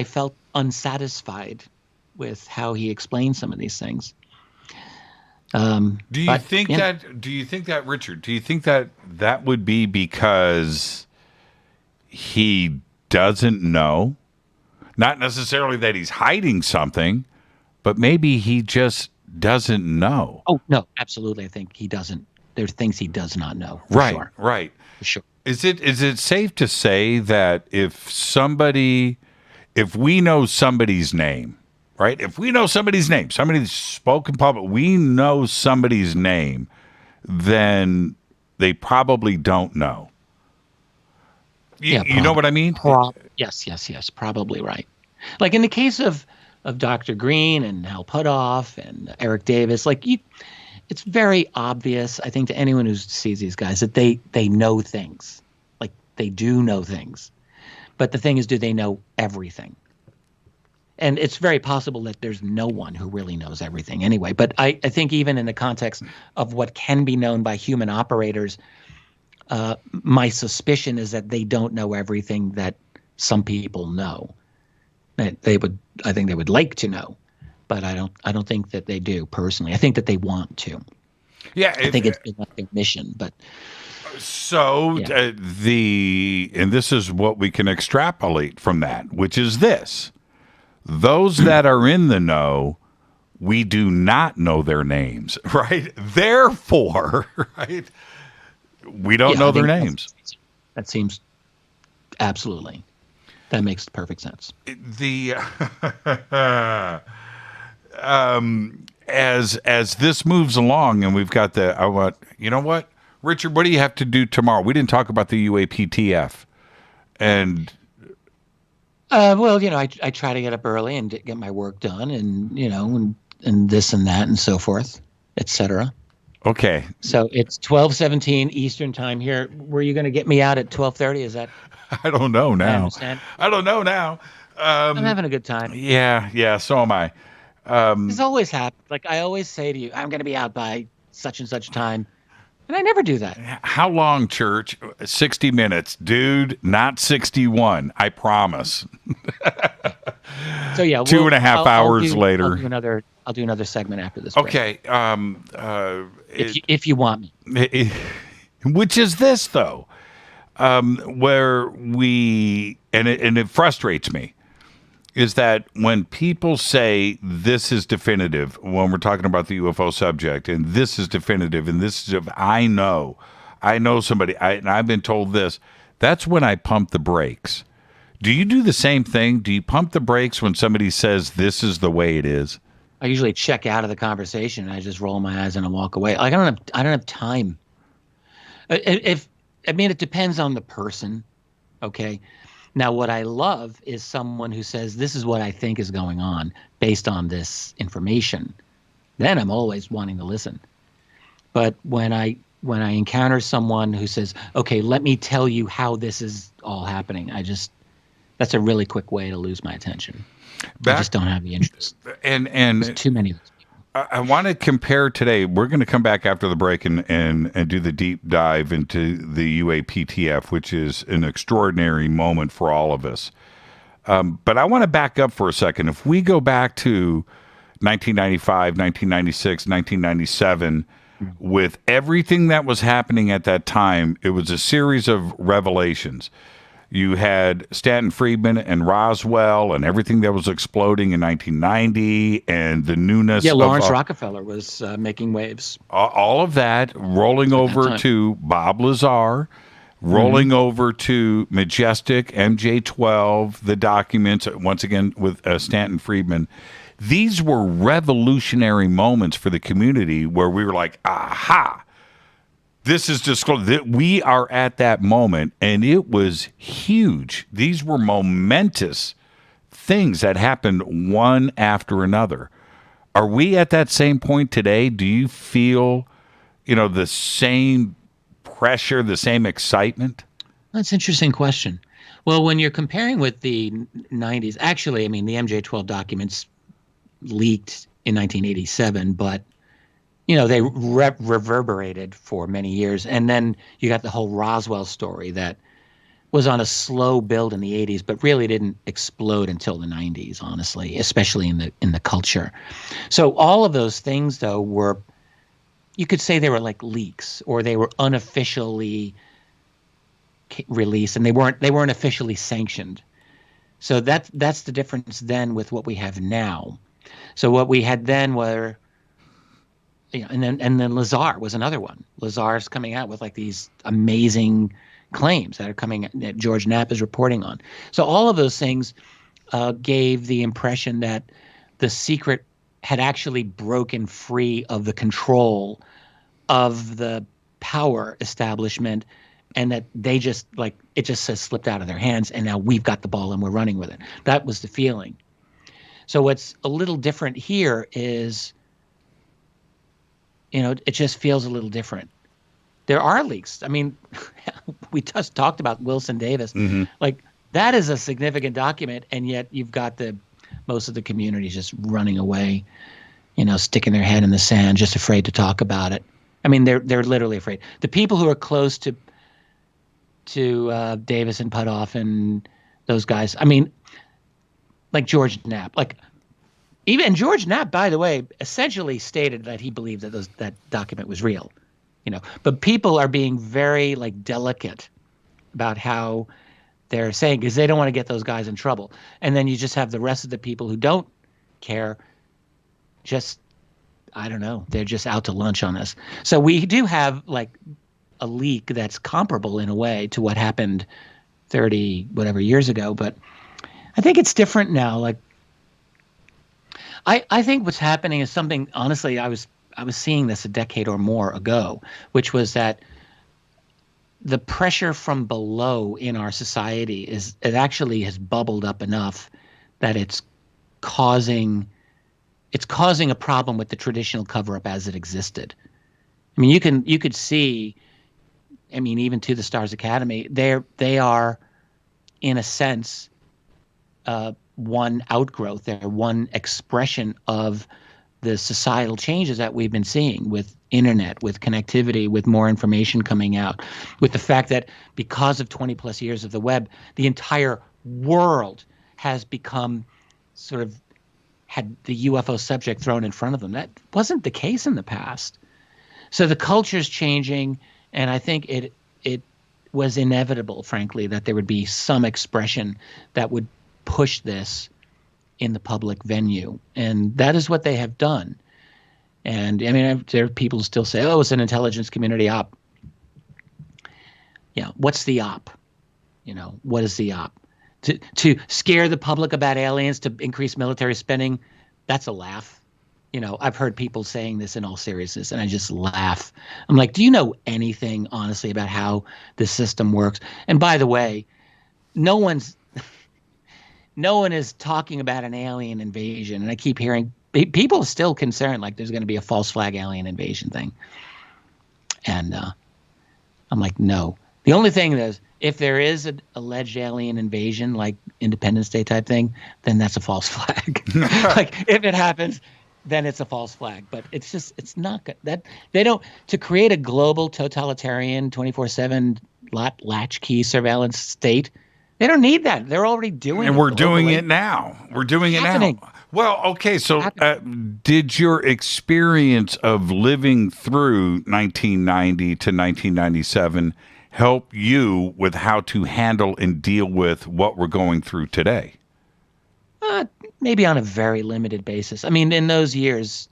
Speaker 15: felt unsatisfied with how he explained some of these things.
Speaker 6: Do you think that, Richard, do you think that that would be because he doesn't know? Not necessarily that he's hiding something, but maybe he just doesn't know.
Speaker 15: Oh, no, absolutely. I think he doesn't. There's things he does not know.
Speaker 6: Right,
Speaker 15: sure.
Speaker 6: right.
Speaker 15: For sure.
Speaker 6: Is it safe to say that if we know somebody's name, right? If we know somebody's name, somebody's spoken public, we know somebody's name, then they probably don't know. You know what I mean?
Speaker 15: Yes, probably right. Like in the case of Dr. Green and Hal Puthoff and Eric Davis, it's very obvious, I think, to anyone who sees these guys that they know things. Like they do know things. But the thing is, do they know everything? And it's very possible that there's no one who really knows everything anyway. But I think even in the context of what can be known by human operators, my suspicion is that they don't know everything that some people know. I think they would like to know, but I don't think that they do personally. I think that they want to.
Speaker 6: Yeah,
Speaker 15: I think it's been like their mission, but.
Speaker 6: So
Speaker 15: yeah.
Speaker 6: And this is what we can extrapolate from that, which is this. Those that are in the know, we do not know their names, right? Therefore, right, we don't know their names.
Speaker 15: That seems absolutely. That makes perfect sense.
Speaker 6: As this moves along, and we've got you know what, Richard, what do you have to do tomorrow? We didn't talk about the UAPTF, and.
Speaker 15: Well, I try to get up early and get my work done, and and this and that and so forth, etc.
Speaker 6: Okay.
Speaker 15: So it's 12:17 Eastern time here. Were you going to get me out at 12:30? Is that?
Speaker 6: I don't know now.
Speaker 15: I understand.
Speaker 6: I don't know now.
Speaker 15: I'm having a good time.
Speaker 6: Yeah. So am I.
Speaker 15: This always happens. Like I always say to you, I'm going to be out by such and such time. And I never do that.
Speaker 6: How long, Church? 60 minutes. Dude, not 61. I promise.
Speaker 15: So, yeah.
Speaker 6: 2.5 hours later.
Speaker 15: I'll do another segment after this break.
Speaker 6: Okay.
Speaker 15: If you want me.
Speaker 6: Which is this, though, where we, and it frustrates me, is that when people say this is definitive, when we're talking about the UFO subject, and this is definitive, and this is, I know somebody, and I've been told this, that's when I pump the brakes. Do you do the same thing? Do you pump the brakes when somebody says this is the way it is?
Speaker 15: I usually check out of the conversation, and I just roll my eyes and I walk away. Like I don't have time. It depends on the person, okay? Now, what I love is someone who says, this is what I think is going on based on this information. Then I'm always wanting to listen. But when I encounter someone who says, okay, let me tell you how this is all happening, that's a really quick way to lose my attention. I just don't have the interest.
Speaker 6: And
Speaker 15: There's too many of those people.
Speaker 6: I want to compare today. We're going to come back after the break and do the deep dive into the UAPTF, which is an extraordinary moment for all of us. But I want to back up for a second. If we go back to 1995, 1996, 1997, with everything that was happening at that time, it was a series of revelations. You had Stanton Friedman and Roswell and everything that was exploding in 1990 and the newness.
Speaker 15: Yeah, Lawrence Rockefeller was making waves.
Speaker 6: All of that rolling over to Bob Lazar, rolling over to Majestic, MJ-12, the documents, once again with Stanton Friedman. These were revolutionary moments for the community where we were like, aha, this is disclosed. We are at that moment, and it was huge. These were momentous things that happened one after another. Are we at that same point today? Do you feel, the same pressure, the same excitement?
Speaker 15: That's an interesting question. Well, when you're comparing with the 90s, actually, the MJ-12 documents leaked in 1987, but they reverberated for many years. And then you got the whole Roswell story that was on a slow build in the 80s, but really didn't explode until the 90s, honestly, especially in the culture. So all of those things, though, were, you could say they were like leaks, or they were unofficially released, and they weren't officially sanctioned. So that's the difference then with what we have now. So what we had then were, and then Lazar was another one. Lazar's coming out with like these amazing claims that are coming that George Knapp is reporting on. So all of those things gave the impression that the secret had actually broken free of the control of the power establishment, and that they just it just slipped out of their hands, and now we've got the ball and we're running with it. That was the feeling. So what's a little different here is, it just feels a little different. There are leaks. We just talked about Wilson Davis.
Speaker 6: Mm-hmm.
Speaker 15: That is a significant document, and yet you've got most of the community just running away, sticking their head in the sand, just afraid to talk about it. They're literally afraid. The people who are close to Davis and Puthoff and those guys, like George Knapp, even George Knapp, by the way, essentially stated that he believed that that document was real, But people are being very delicate about how they're saying, because they don't want to get those guys in trouble. And then you just have the rest of the people who don't care. Just, I don't know, they're just out to lunch on this. So we do have a leak that's comparable in a way to what happened 30 whatever years ago, but I think it's different now. I think what's happening is something, honestly, I was seeing this a decade or more ago, which was that the pressure from below in our society it actually has bubbled up enough that it's causing a problem with the traditional cover-up as it existed. You could see, even to the Stars Academy, they are, in a sense, one outgrowth, they're one expression of the societal changes that we've been seeing with internet, with connectivity, with more information coming out, with the fact that because of 20 plus years of the web, the entire world has become had the UFO subject thrown in front of them. That wasn't the case in the past. So the culture's changing, and I think it was inevitable, frankly, that there would be some expression that would push this in the public venue, and that is what they have done. And there are people who still say, "Oh, it's an intelligence community op." Yeah, what's the op? What is the op? To scare the public about aliens, to increase military spending? That's a laugh. I've heard people saying this in all seriousness, and I just laugh. I'm like, do you know anything, honestly, about how the system works? And by the way, no one is talking about an alien invasion, and I keep hearing people are still concerned there's going to be a false flag alien invasion thing. And I'm like, no, The only thing is, if there is an alleged alien invasion, like Independence Day type thing, then that's a false flag. Like if it happens, then it's a false flag. But it's not good. That they don't to create a global totalitarian 24/7 latchkey surveillance state. They don't need that. They're already doing it.
Speaker 6: And we're doing it now. We're doing it now. Well, okay. So did your experience of living through 1990 to 1997 help you with how to handle and deal with what we're going through today?
Speaker 15: Maybe on a very limited basis. I mean, in those years,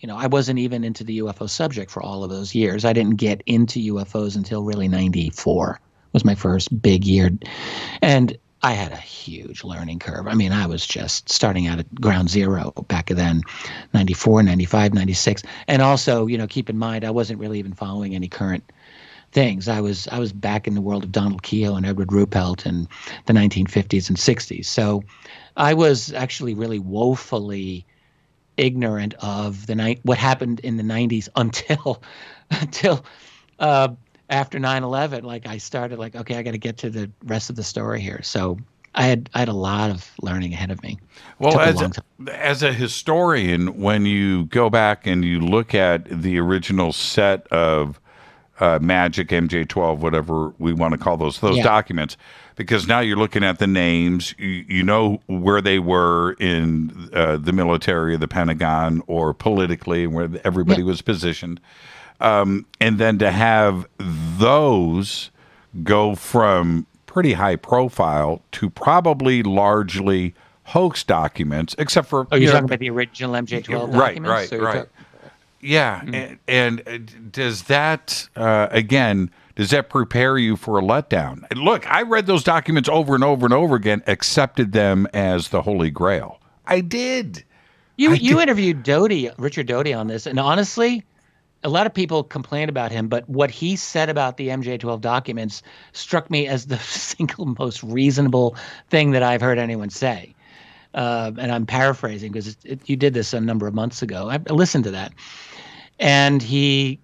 Speaker 15: I wasn't even into the UFO subject for all of those years. I didn't get into UFOs until really 94 was my first big year. And I had a huge learning curve. I mean, I was just starting out at ground zero back then, 94, 95, 96. And also, keep in mind, I wasn't really even following any current things. I was back in the world of Donald Keough and Edward Ruppelt in the 1950s and 60s. So I was actually really woefully ignorant of what happened in the 90s until after 9/11. Like I started okay, I got to get to the rest of the story here. So I had a lot of learning ahead of me.
Speaker 6: Well, as a historian, when you go back and you look at the original set of Magic, MJ-12, whatever we want to call those documents, because now you're looking at the names, you know where they were in the military, or the Pentagon, or politically, where everybody was positioned. And then to have those go from pretty high profile to probably largely hoax documents, except for...
Speaker 15: Oh, you're talking about the original MJ-12 documents?
Speaker 6: Right. Yeah, and does that, again, does that prepare you for a letdown? Look, I read those documents over and over and over again, accepted them as the Holy Grail. I did.
Speaker 15: You interviewed Richard Doty on this, and honestly, a lot of people complain about him, but what he said about the MJ-12 documents struck me as the single most reasonable thing that I've heard anyone say. And I'm paraphrasing because you did this a number of months ago. I listened to that. And I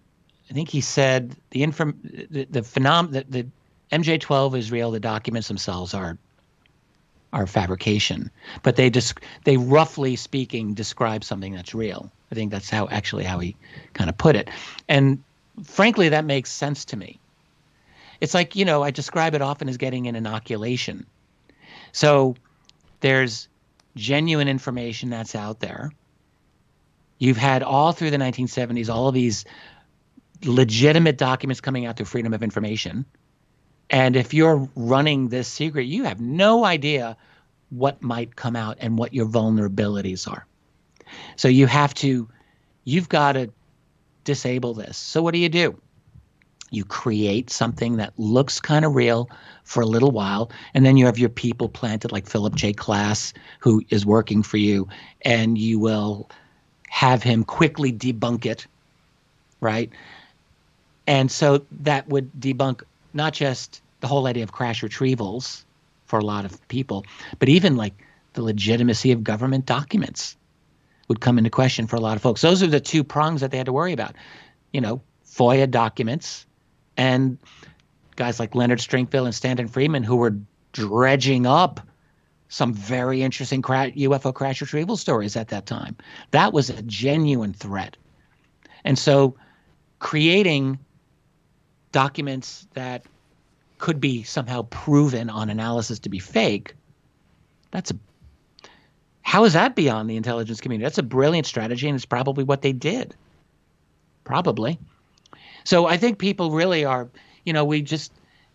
Speaker 15: think he said the MJ-12 is real. The documents themselves are fabrication, but they roughly speaking describe something that's real. I think that's how he kind of put it. And frankly, that makes sense to me. It's like, I describe it often as getting an inoculation. So there's genuine information that's out there. You've had all through the 1970s, all of these legitimate documents coming out through Freedom of Information. And if you're running this secret, you have no idea what might come out and what your vulnerabilities are. So you've got to disable this. So what do? You create something that looks kind of real for a little while, and then you have your people planted like Philip J. Klass, who is working for you, and you will have him quickly debunk it, right? And so that would debunk not just the whole idea of crash retrievals for a lot of people, but even like the legitimacy of government documents would come into question for a lot of folks. Those are the two prongs that they had to worry about. FOIA documents and guys like Leonard Stringfield and Stanton Friedman, who were dredging up some very interesting UFO crash retrieval stories at that time. That was a genuine threat. And so creating documents that could be somehow proven on analysis to be fake, how is that beyond the intelligence community? That's a brilliant strategy, and it's probably what they did. Probably. So I think people really are,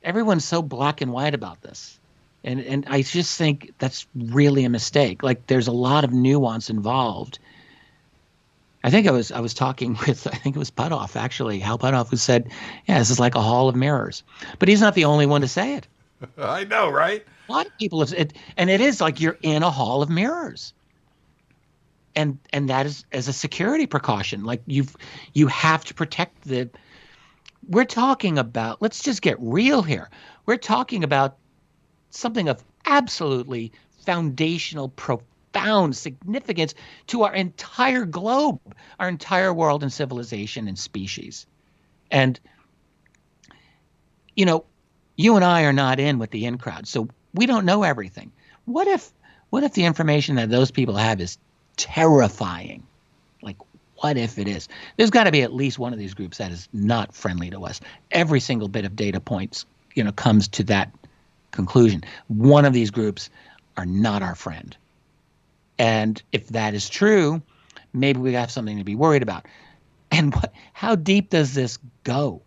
Speaker 15: everyone's so black and white about this. And I just think that's really a mistake. Like, there's a lot of nuance involved. I think I was talking with, I think it was Putoff, actually, Hal Putoff, who said, yeah, this is like a hall of mirrors. But he's not the only one to say it.
Speaker 6: I know, right?
Speaker 15: A lot of people have it, and it is like you're in a hall of mirrors. And that is as a security precaution. Like you have to protect we're talking about, let's just get real here. We're talking about something of absolutely foundational, profound significance to our entire globe, our entire world and civilization and species. And, You and I are not in with the in crowd, so we don't know everything. What if the information that those people have is terrifying? Like, what if it is? There's got to be at least one of these groups that is not friendly to us. Every single bit of data points, comes to that conclusion. One of these groups are not our friend. And if that is true, maybe we have something to be worried about. And how deep does this go?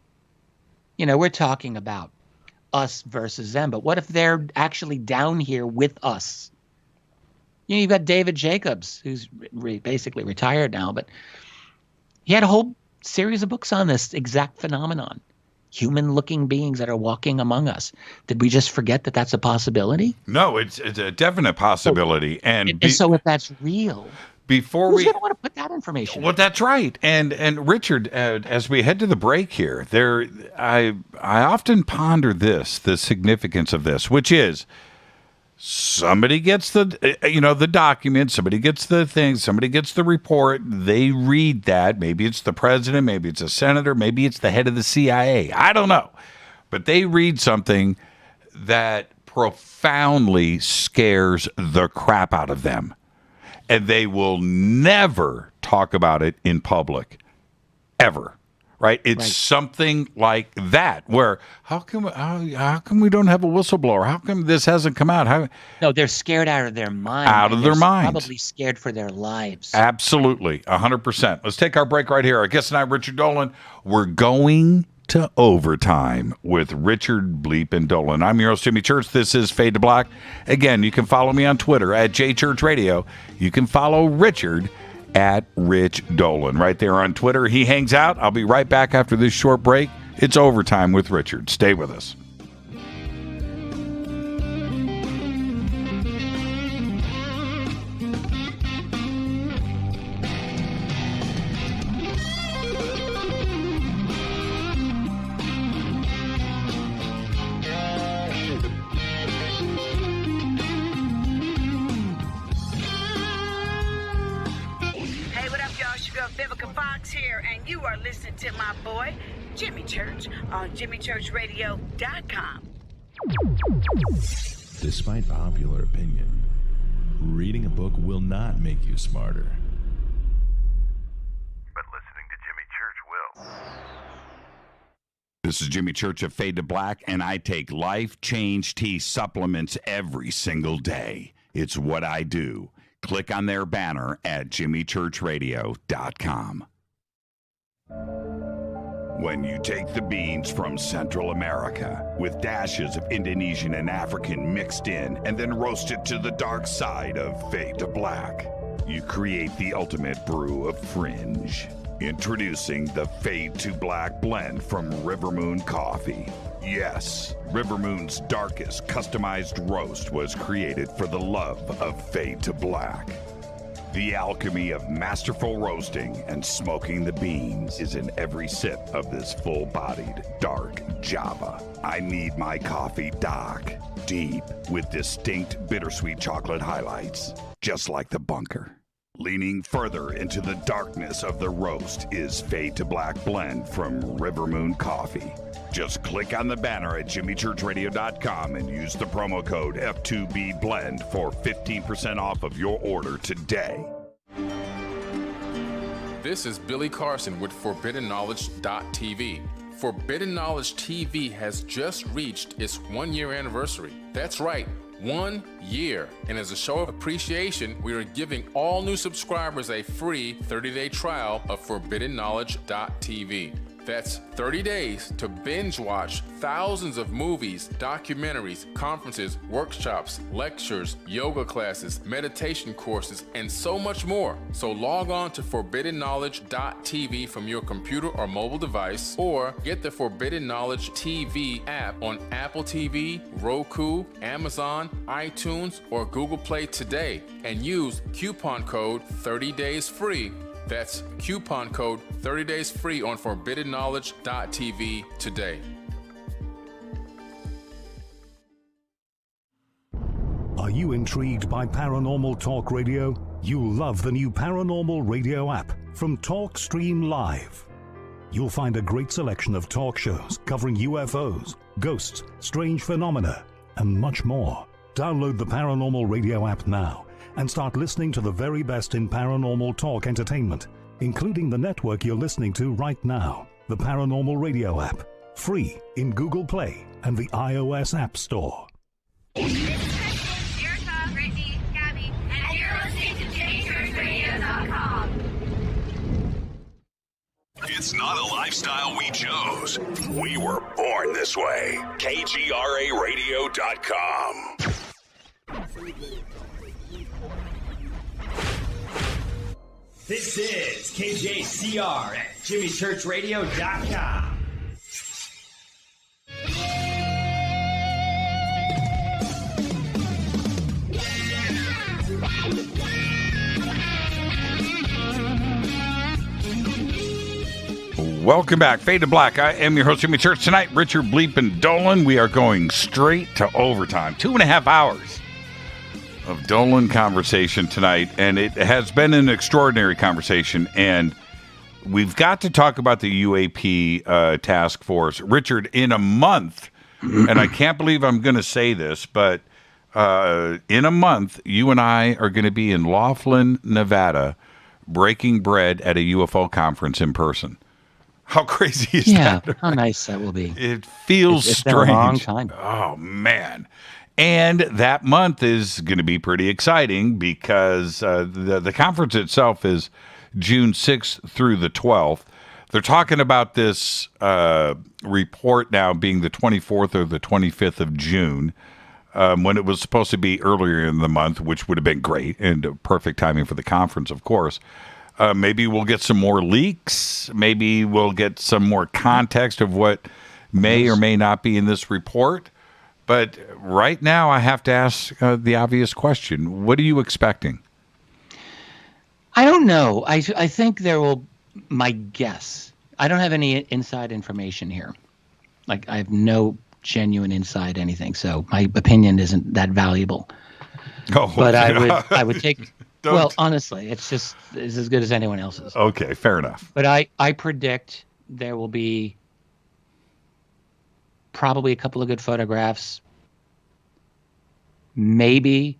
Speaker 15: We're talking about us versus them, but what if they're actually down here with us? You've got David Jacobs, who's basically retired now, but he had a whole series of books on this exact phenomenon. Human-looking beings that are walking among us. Did we just forget that that's a possibility?
Speaker 6: No, it's a definite possibility.
Speaker 15: So if that's real, who's going to want to put that information?
Speaker 6: Well, that's right. And Richard, as we head to the break here, I often ponder the significance of this, which is somebody gets the document, somebody gets the thing, somebody gets the report, they read that. Maybe it's the president, maybe it's a senator, maybe it's the head of the CIA. I don't know. But they read something that profoundly scares the crap out of them. And they will never talk about it in public, ever. Right? It's something like that, where how come we don't have a whistleblower? How come this hasn't come out?
Speaker 15: No, they're scared out of their mind. Probably scared for their lives.
Speaker 6: Absolutely, 100%. Let's take our break right here. Our guest and I, Richard Dolan, we're going to overtime with Richard Bleep and Dolan. I'm your host, Jimmy Church. This is Fade to Black. Again, you can follow me on Twitter at JChurchRadio. You can follow Richard at Rich Dolan right there on Twitter. He hangs out. I'll be right back after this short break. It's Overtime with Richard. Stay with us.
Speaker 10: To my boy, Jimmy Church, on JimmyChurchRadio.com.
Speaker 5: Despite popular opinion, reading a book will not make you smarter.
Speaker 12: But listening to Jimmy Church will.
Speaker 6: This is Jimmy Church of Fade to Black, and I take Life Change Tea supplements every single day. It's what I do. Click on their banner at JimmyChurchRadio.com. When you take the beans from Central America with dashes of Indonesian and African mixed in and then roast it to the dark side of Fade to Black, you create the ultimate brew of fringe. Introducing the Fade to Black blend from Rivermoon Coffee. Yes, Rivermoon's darkest customized roast was created for the love of Fade to Black. The alchemy of masterful roasting and smoking the beans is in every sip of this full-bodied, dark Java. I need my coffee dark, deep, with distinct bittersweet chocolate highlights, just like the bunker. Leaning further into the darkness of the roast is Fade to Black blend from Rivermoon Coffee. Just click on the banner at JimmyChurchRadio.com and use the promo code F2BBLEND for 15% off of your order today.
Speaker 14: This is Billy Carson with ForbiddenKnowledge.tv. Forbidden Knowledge TV has just reached its 1-year anniversary. That's right, 1 year. And as a show of appreciation, we are giving all new subscribers a free 30-day trial of ForbiddenKnowledge.tv. That's 30 days to binge watch thousands of movies, documentaries, conferences, workshops, lectures, yoga classes, meditation courses, and so much more. So log on to ForbiddenKnowledge.tv from your computer or mobile device, or get the Forbidden Knowledge TV app on Apple TV, Roku, Amazon, iTunes, or Google Play today, and use coupon code 30daysfree. That's coupon code 30 days free on ForbiddenKnowledge.tv today.
Speaker 16: Are you intrigued by Paranormal Talk Radio? You'll love the new Paranormal Radio app from TalkStream Live. You'll find a great selection of talk shows covering UFOs, ghosts, strange phenomena, and much more. Download the Paranormal Radio app now and start listening to the very best in paranormal talk entertainment, including the network you're listening to right now. The Paranormal Radio app, free in Google Play and the iOS App Store.
Speaker 9: It's not a lifestyle we chose. We were born this way. KGRARadio.com.
Speaker 18: This is KJCR at JimmyChurchRadio.com.
Speaker 6: Welcome back. Fade to Black. I am your host, Jimmy Church. Tonight, Richard Bleepin' Dolan. We are going straight to overtime. 2.5 hours of Dolan conversation tonight, and it has been an extraordinary conversation, and we've got to talk about the UAP task force. Richard, in a month, and I can't believe I'm going to say this, but in a month, you and I are going to be in Laughlin, Nevada, breaking bread at a UFO conference in person. How crazy is that?
Speaker 15: Yeah, how nice that will be.
Speaker 6: It feels
Speaker 15: it's
Speaker 6: strange.
Speaker 15: Been a long time.
Speaker 6: Oh, man. And that month is going to be pretty exciting because the conference itself is June 6th through the 12th. They're talking about this report now being the 24th or the 25th of June, when it was supposed to be earlier in the month, which would have been great and perfect timing for the conference, of course. Maybe we'll get some more leaks. Maybe we'll get some more context of what may or may not be in this report. But right now, I have to ask the obvious question. What are you expecting?
Speaker 15: I don't know. I think there will, my guess, I don't have any inside information here. Like, I have no genuine inside anything, so my opinion isn't that valuable.
Speaker 6: Oh,
Speaker 15: but I would take... Well, honestly, it's as good as anyone else's.
Speaker 6: Okay, fair enough.
Speaker 15: But I predict there will be probably a couple of good photographs. Maybe,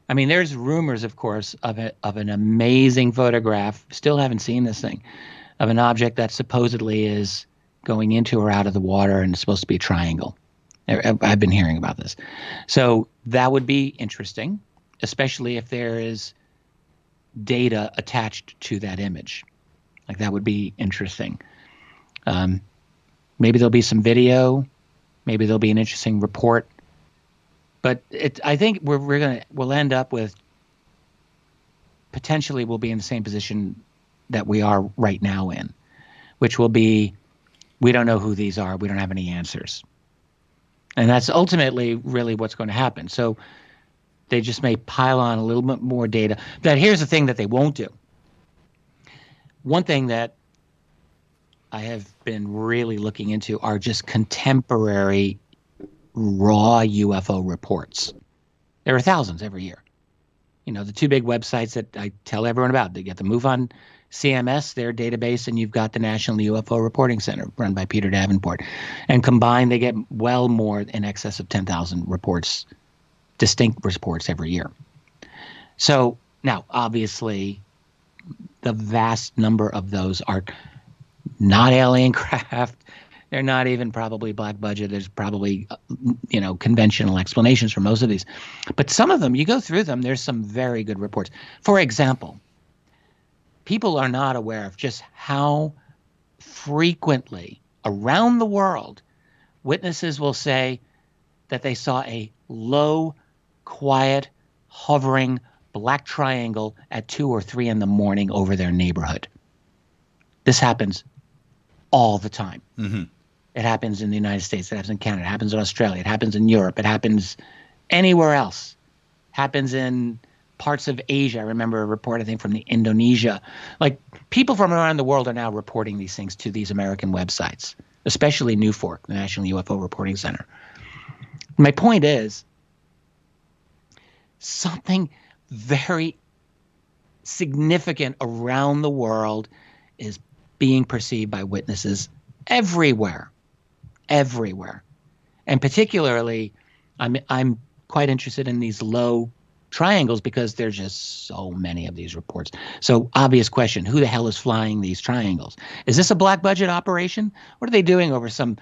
Speaker 15: I mean, there's rumors, of course, of an amazing photograph. Still haven't seen this thing, of an object that supposedly is going into or out of the water and it's supposed to be a triangle. I've been hearing about this, so that would be interesting, especially if there is data attached to that image. Like, that would be interesting. Maybe there'll be some video. Maybe there'll be an interesting report. But I think we'll end up with, potentially we'll be in the same position that we are right now in, which will be, we don't know who these are. We don't have any answers. And that's ultimately really what's going to happen. So they just may pile on a little bit more data. But here's the thing that they won't do. One thing that I have been really looking into are just contemporary raw UFO reports. There are thousands every year. You know, the two big websites that I tell everyone about. They get the MoveOn CMS, their database, and you've got the National UFO Reporting Center run by Peter Davenport. And combined, they get well more in excess of 10,000 reports, distinct reports every year. So now, obviously, the vast number of those are not alien craft. They're not even probably black budget. There's probably, conventional explanations for most of these. But some of them, you go through them, there's some very good reports. For example, people are not aware of just how frequently around the world witnesses will say that they saw a low, quiet, hovering black triangle at 2 or 3 in the morning over their neighborhood. This happens all the time.
Speaker 6: Mm-hmm.
Speaker 15: It happens in the United States. It happens in Canada. It happens in Australia. It happens in Europe. It happens anywhere else. It happens in parts of Asia. I remember a report, I think, from Indonesia. Like, people from around the world are now reporting these things to these American websites, especially NUFORC, the National UFO Reporting Center. My point is, something very significant around the world is being perceived by witnesses everywhere. And particularly, I'm quite interested in these low triangles because there's just so many of these reports. So obvious question, who the hell is flying these triangles? Is this a black budget operation? What are they doing over some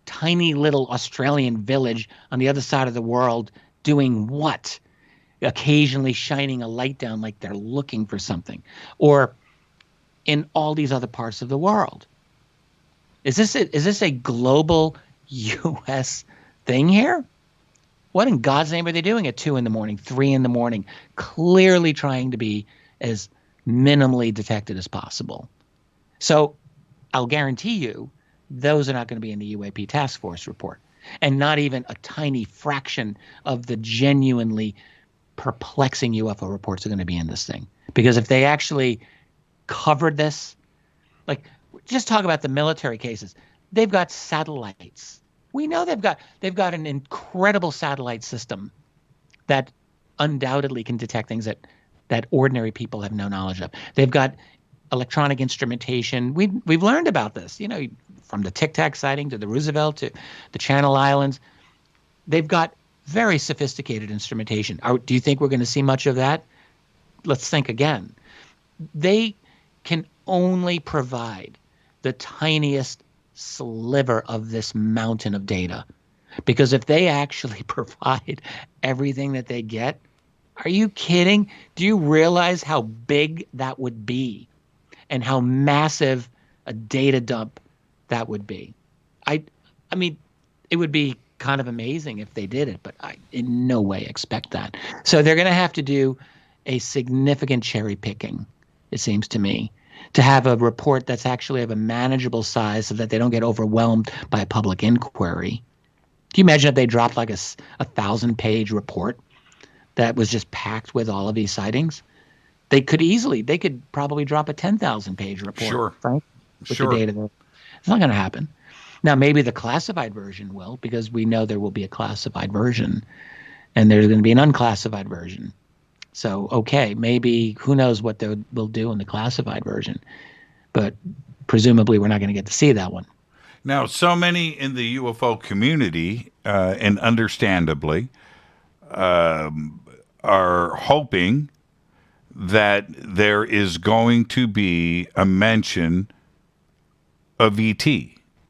Speaker 15: tiny little Australian village on the other side of the world doing what? Occasionally shining a light down like they're looking for something. Or in all these other parts of the world. Is this a global U.S. thing here? What in God's name are they doing at 2 a.m, 3 a.m, clearly trying to be as minimally detected as possible? So I'll guarantee you those are not going to be in the UAP task force report, and not even a tiny fraction of the genuinely perplexing UFO reports are going to be in this thing. Because if they actually covered this, like, just talk about the military cases. They've got satellites. We know they've got an incredible satellite system that undoubtedly can detect things that ordinary people have no knowledge of. They've got electronic instrumentation. We've learned about this, you know, from the Tic Tac sighting to the Roosevelt to the Channel Islands. They've got very sophisticated instrumentation. Do you think we're going to see much of that? Let's think again. They can only provide the tiniest sliver of this mountain of data. Because if they actually provide everything that they get, are you kidding? Do you realize how big that would be and how massive a data dump that would be? I mean, it would be kind of amazing if they did it, but I in no way expect that. So they're going to have to do a significant cherry picking, it seems to me, to have a report that's actually of a manageable size so that they don't get overwhelmed by a public inquiry. Can you imagine if they dropped like a 1,000-page report that was just packed with all of these sightings? They could probably drop a 10,000-page report.
Speaker 6: Sure.
Speaker 15: Right? With the data there. It's not going to happen. Now, maybe the classified version will, because we know there will be a classified version and there's going to be an unclassified version. So, okay, maybe who knows what they will do in the classified version. But presumably we're not going to get to see that one.
Speaker 6: Now, so many in the UFO community, and understandably, are hoping that there is going to be a mention of ET.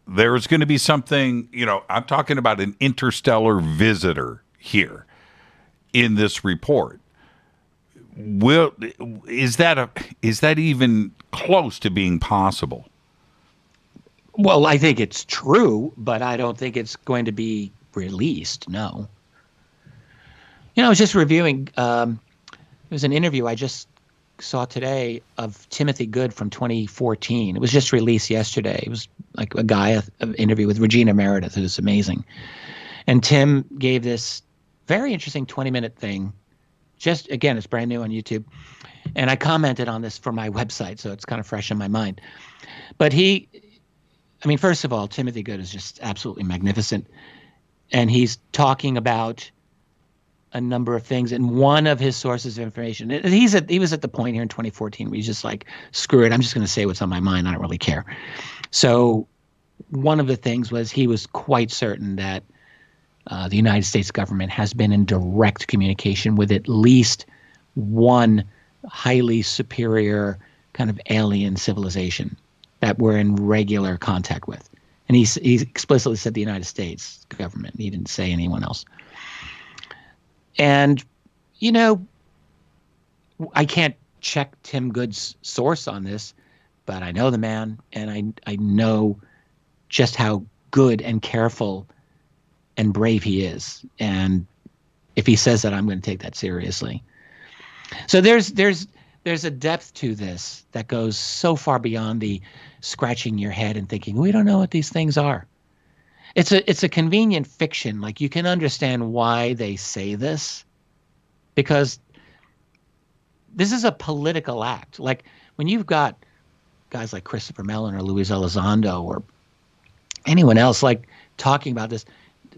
Speaker 6: There is going to be something, you know, I'm talking about an interstellar visitor here in this report. Is that even close to being possible?
Speaker 15: Well, I think it's true, but I don't think it's going to be released. No. You know, I was just reviewing. There was an interview I just saw today of Timothy Good from 2014. It was just released yesterday. It was like a guy, an interview with Regina Meredith, who's amazing. And Tim gave this very interesting 20-minute thing. Just, again, it's brand new on YouTube. And I commented on this for my website, so it's kind of fresh in my mind. But first of all, Timothy Good is just absolutely magnificent. And he's talking about a number of things. And one of his sources of information, he was at the point here in 2014 where he's just like, screw it, I'm just going to say what's on my mind. I don't really care. So one of the things was he was quite certain that the United States government has been in direct communication with at least one highly superior kind of alien civilization that we're in regular contact with. And he explicitly said the United States government. He didn't say anyone else. And, you know, I can't check Tim Good's source on this, but I know the man, and I know just how good and careful and brave he is. And if he says that, I'm going to take that seriously. So there's a depth to this that goes so far beyond the scratching your head and thinking, we don't know what these things are. It's a convenient fiction. Like, you can understand why they say this, because this is a political act. Like, when you've got guys like Christopher Mellon or Luis Elizondo or anyone else like talking about this,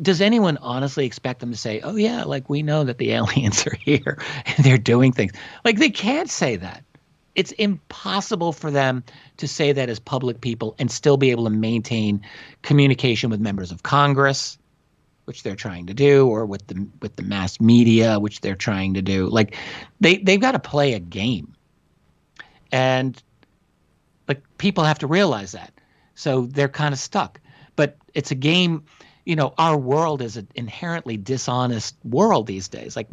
Speaker 15: does anyone honestly expect them to say, oh yeah, like, we know that the aliens are here and they're doing things? Like, they can't say that. it's impossible for them to say that as public people and still be able to maintain communication with members of Congress, which they're trying to do, or with the mass media, which they're trying to do. Like they've got to play a game. And like people have to realize that. So they're kind of stuck. But it's a game, our world is an inherently dishonest world these days. Like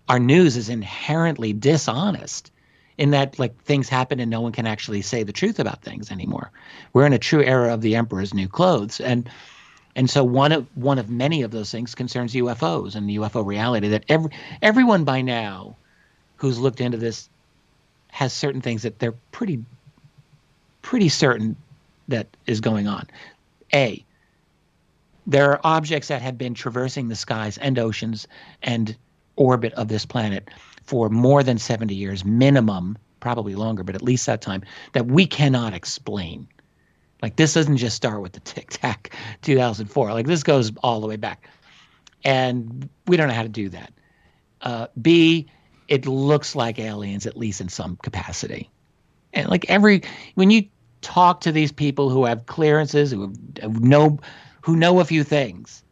Speaker 15: our news is inherently dishonest in that like things happen and no one can actually say the truth about things anymore. We're in a true era of the emperor's new clothes. And so one of many of those things concerns UFOs and the UFO reality that everyone by now who's looked into this has certain things that they're pretty certain that is going on. A, there are objects that have been traversing the skies and oceans and orbit of this planet for more than 70 years minimum, probably longer, but at least that time, that we cannot explain. Like this doesn't just start with the Tic Tac 2004. Like this goes all the way back. And we don't know how to do that. B, it looks like aliens, at least in some capacity. And like when you talk to these people who have clearances, who know a few things,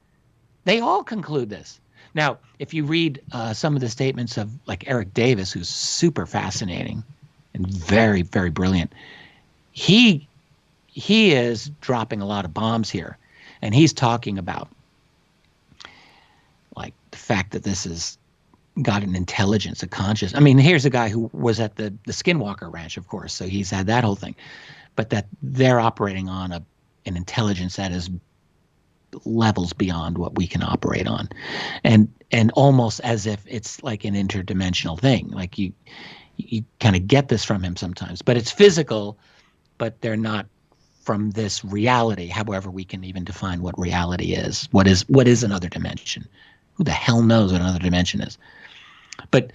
Speaker 15: they all conclude this. Now, if you read some of the statements of like Eric Davis, who's super fascinating and very, very brilliant, he is dropping a lot of bombs here. And he's talking about like the fact that this has got an intelligence, a conscious. I mean, here's a guy who was at the Skinwalker Ranch, of course, so he's had that whole thing. But that they're operating on an intelligence that is levels beyond what we can operate on, and almost as if it's like an interdimensional thing. Like you kind of get this from him sometimes, but it's physical, but they're not from this reality. However, we can even define what reality is. What is another dimension? Who the hell knows what another dimension is? But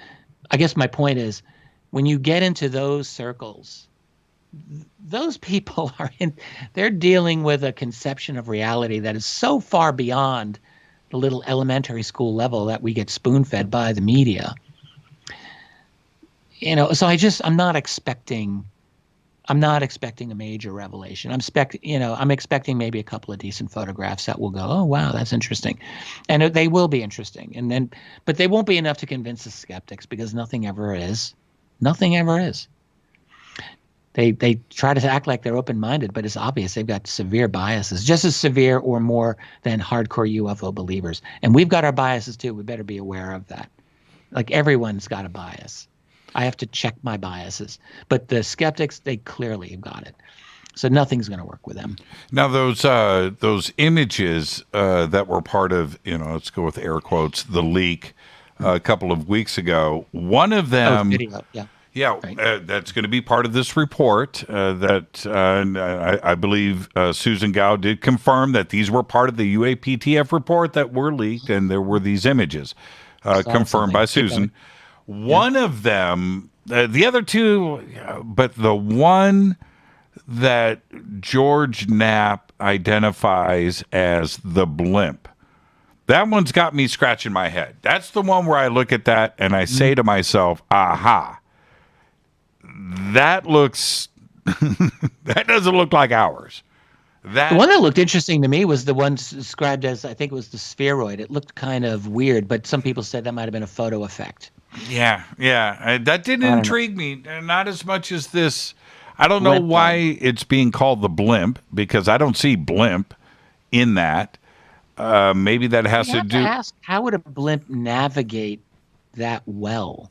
Speaker 15: I guess my point is, when you get into those circles, those people they're dealing with a conception of reality that is so far beyond the little elementary school level that we get spoon-fed by the media. So I'm not expecting a major revelation. I'm expecting maybe a couple of decent photographs that will go, oh wow, that's interesting. And they will be interesting. But they won't be enough to convince the skeptics, because nothing ever is. Nothing ever is. They try to act like they're open-minded, but it's obvious they've got severe biases, just as severe or more than hardcore UFO believers. And we've got our biases too. We better be aware of that. Like everyone's got a bias. I have to check my biases. But the skeptics, they clearly have got it. So nothing's going to work with them.
Speaker 6: Now, those images that were part of, let's go with air quotes, the leak a couple of weeks ago, one of them...
Speaker 15: video, yeah.
Speaker 6: Yeah, right. That's going to be part of this report I believe Susan Gao did confirm that these were part of the UAPTF report that were leaked, and there were these images confirmed by Susan. One of them, the other two, but the one that George Knapp identifies as the blimp, that one's got me scratching my head. That's the one where I look at that and I say to myself, aha. That looks that doesn't look like ours. The
Speaker 15: one that looked interesting to me was the one described as, I think it was the spheroid. It looked kind of weird, but some people said that might have been a photo effect.
Speaker 6: Yeah. That didn't intrigue me, not as much as this. I don't know why it's being called the blimp, because I don't see blimp in that. Maybe that has to do.
Speaker 15: Ask, how would a blimp navigate that well,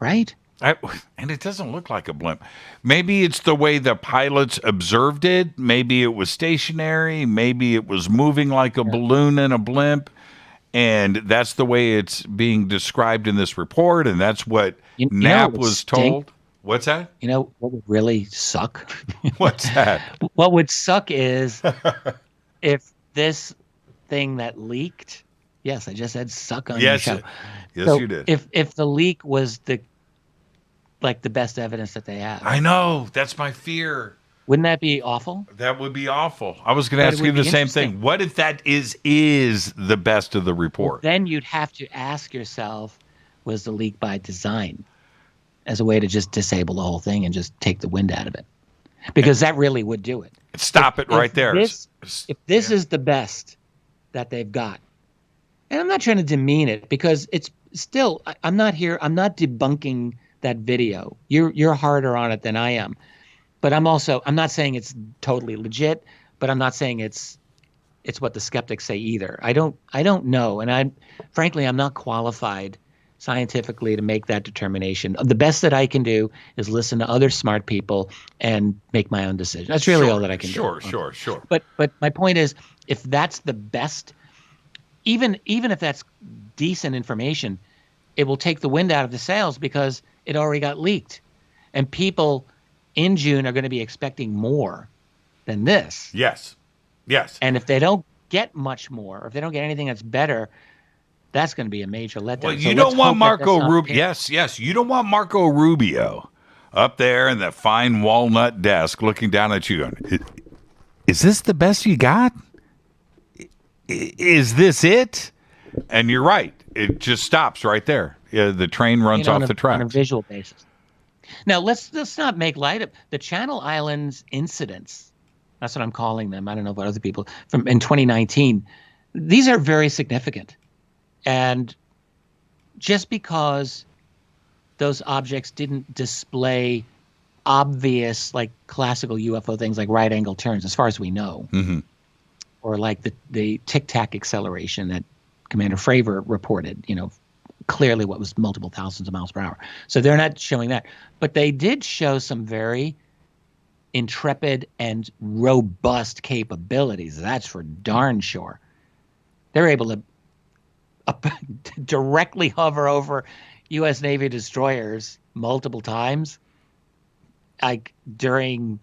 Speaker 15: right?
Speaker 6: And it doesn't look like a blimp. Maybe it's the way the pilots observed it. Maybe it was stationary. Maybe it was moving like a balloon in a blimp. And that's the way it's being described in this report. And that's what Knapp was told. What's that?
Speaker 15: You know what would really suck?
Speaker 6: What's that?
Speaker 15: What would suck is if this thing that leaked. Yes, I just said suck on your show.
Speaker 6: Yes, so you did.
Speaker 15: If the leak was the best evidence that they have.
Speaker 6: I know. That's my fear.
Speaker 15: Wouldn't that be awful?
Speaker 6: That would be awful. I was going to ask you the same thing. What if that is the best of the report?
Speaker 15: Well, then you'd have to ask yourself, was the leak by design? as a way to just disable the whole thing and just take the wind out of it, because that really would do it.
Speaker 6: Stop it right there.
Speaker 15: If this is the best that they've got, and I'm not trying to demean it, because it's still, I'm not debunking that video. You're harder on it than I am, but I'm not saying it's totally legit, but I'm not saying it's what the skeptics say either. I don't know, and frankly I'm not qualified scientifically to make that determination. The best that I can do is listen to other smart people and make my own decision. That's really all that I can do.
Speaker 6: Sure.
Speaker 15: But my point is, if that's the best, even if that's decent information, it will take the wind out of the sails because it already got leaked. And people in June are going to be expecting more than this.
Speaker 6: Yes.
Speaker 15: And if they don't get much more, or if they don't get anything that's better, that's going to be a major letdown.
Speaker 6: Well, you don't want Marco Rubio. Yes. You don't want Marco Rubio up there in that fine walnut desk looking down at you going, is this the best you got? Is this it? And you're right. It just stops right there. The train runs off the tracks.
Speaker 15: On a visual basis. Now, let's not make light of the Channel Islands incidents. That's what I'm calling them. I don't know about other people. In 2019, these are very significant. And just because those objects didn't display obvious, like classical UFO things like right-angle turns, as far as we know, or like the tic-tac acceleration that Commander Fravor reported, clearly what was multiple thousands of miles per hour. So they're not showing that. But they did show some very intrepid and robust capabilities. That's for darn sure. They're able to directly hover over U.S. Navy destroyers multiple times, like during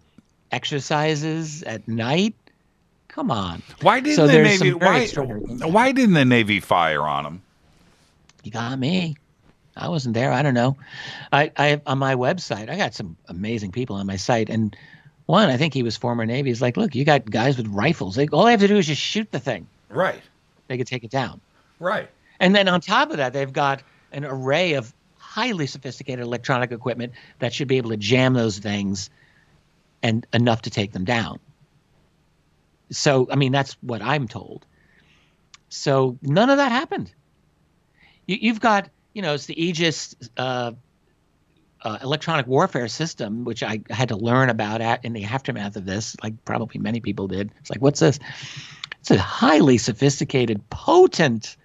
Speaker 15: exercises at night. Come on.
Speaker 6: Why didn't the Navy fire on them?
Speaker 15: You got me. I wasn't there. I don't know. I on my website, I got some amazing people on my site, and one, I think he was former Navy, is like, look, you got guys with rifles. All they have to do is just shoot the thing.
Speaker 6: Right.
Speaker 15: They could take it down.
Speaker 6: Right.
Speaker 15: And then on top of that, they've got an array of highly sophisticated electronic equipment that should be able to jam those things and enough to take them down. So, I mean, that's what I'm told. So none of that happened. You've got, it's the Aegis electronic warfare system, which I had to learn about in the aftermath of this, like probably many people did. It's like, what's this? It's a highly sophisticated, potent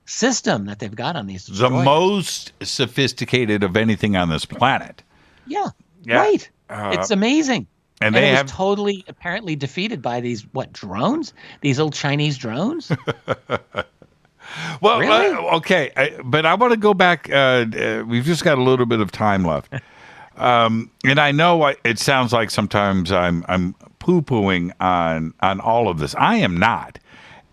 Speaker 15: system that they've got on these destroyers.
Speaker 6: The most sophisticated of anything on this planet.
Speaker 15: Yeah. Right. It's amazing.
Speaker 6: And they
Speaker 15: it
Speaker 6: have
Speaker 15: was totally apparently defeated by these drones? These little Chinese drones?
Speaker 6: Well,
Speaker 15: really?
Speaker 6: Okay, but I want to go back. We've just got a little bit of time left, and I know it sounds like sometimes I'm poo-pooing on all of this. I am not.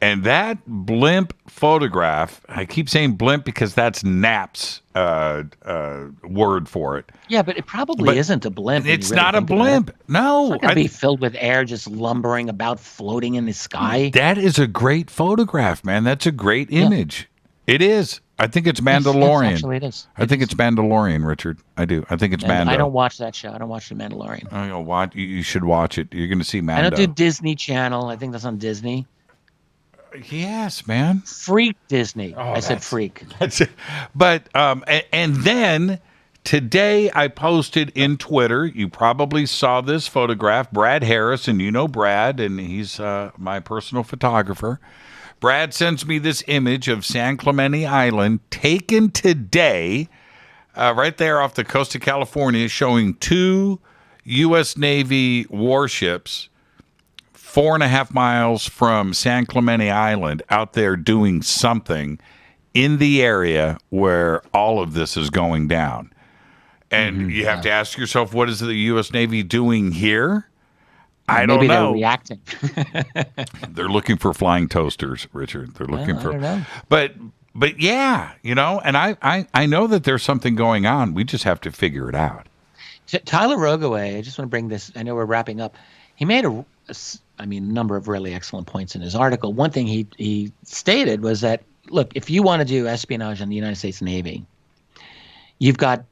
Speaker 6: And that blimp photograph, I keep saying blimp because that's Knapp's word for it.
Speaker 15: Yeah, but it probably isn't a blimp.
Speaker 6: It's not a blimp. No.
Speaker 15: It's not going to be filled with air just lumbering about, floating in the sky.
Speaker 6: That is a great photograph, man. That's a great image. Yeah. It is. I think it's Mandalorian.
Speaker 15: Yes, actually, it is.
Speaker 6: I think it's Mandalorian, Richard. I do. I think it's Mando.
Speaker 15: I don't watch that show. I don't watch The Mandalorian.
Speaker 6: You should watch it. You're going to see Mando.
Speaker 15: I don't do Disney Channel. I think that's on Disney.
Speaker 6: Yes, man.
Speaker 15: Freak Disney. I said freak.
Speaker 6: That's it. But and then today I posted in Twitter. You probably saw this photograph. Brad Harris, and you know Brad, and he's my personal photographer. Brad sends me this image of San Clemente Island taken today, right there off the coast of California, showing 2 U.S. Navy warships 4.5 miles from San Clemente Island out there doing something in the area where all of this is going down. And you have to ask yourself, what is the U.S. Navy doing here? I don't know.
Speaker 15: Maybe they're reacting.
Speaker 6: They're looking for flying toasters, Richard. They're looking for.
Speaker 15: I don't know.
Speaker 6: But yeah, and I know that there's something going on. We just have to figure it out.
Speaker 15: Tyler Rogoway, I just want to bring this. I know we're wrapping up. He made a number of really excellent points in his article. One thing he stated was that, look, if you want to do espionage on the United States Navy, you've got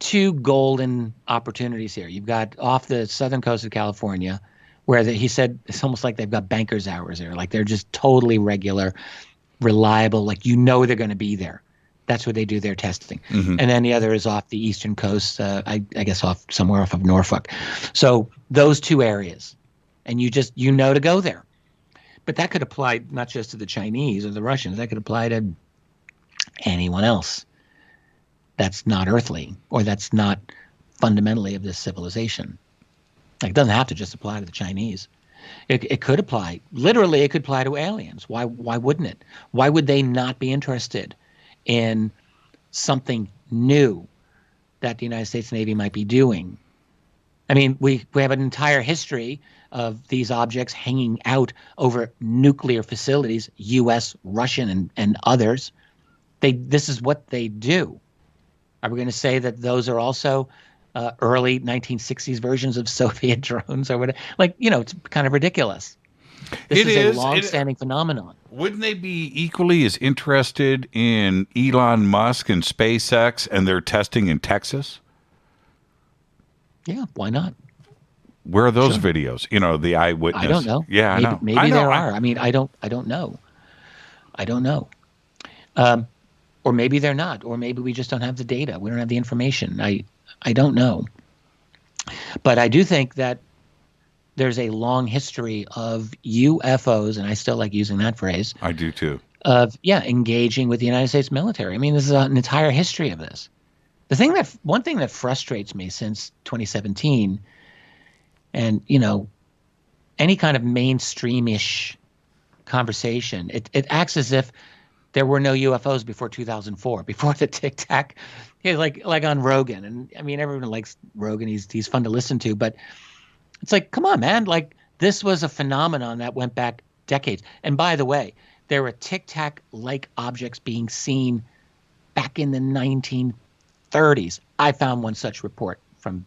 Speaker 15: two golden opportunities here. You've got off the southern coast of California, where he said it's almost like they've got banker's hours there. Like they're just totally regular, reliable. Like they're going to be there. That's where they do their testing.
Speaker 6: Mm-hmm.
Speaker 15: And then the other is off the eastern coast, I guess somewhere off of Norfolk. So those two areas, and you to go there. But that could apply not just to the Chinese or the Russians. That could apply to anyone else that's not earthly or that's not fundamentally of this civilization. Like, it doesn't have to just apply to the Chinese. It could apply. Literally, it could apply to aliens. Why wouldn't it? Why would they not be interested in something new that the United States Navy might be doing? I mean, we have an entire history of these objects hanging out over nuclear facilities, U.S., Russian, and others. This is what they do. Are we going to say that those are also early 1960s versions of Soviet drones or whatever? Like, it's kind of ridiculous. This is a long-standing phenomenon.
Speaker 6: Wouldn't they be equally as interested in Elon Musk and SpaceX and their testing in Texas?
Speaker 15: Yeah, why not?
Speaker 6: Where are those videos? The eyewitness.
Speaker 15: I don't know.
Speaker 6: Yeah, I know.
Speaker 15: Maybe there are. I mean, I don't know. I don't know. Or maybe they're not. Or maybe we just don't have the data. We don't have the information. I don't know. But I do think that there's a long history of UFOs, and I still like using that phrase.
Speaker 6: I do too.
Speaker 15: Of engaging with the United States military. I mean, this is an entire history of this. One thing that frustrates me since 2017, and any kind of mainstream-ish conversation, it acts as if there were no UFOs before 2004, before the Tic Tac, like on Rogan. And I mean, everyone likes Rogan. He's fun to listen to, but it's like, come on, man! Like, this was a phenomenon that went back decades. And by the way, there were Tic Tac-like objects being seen back in the 1930s. I found one such report from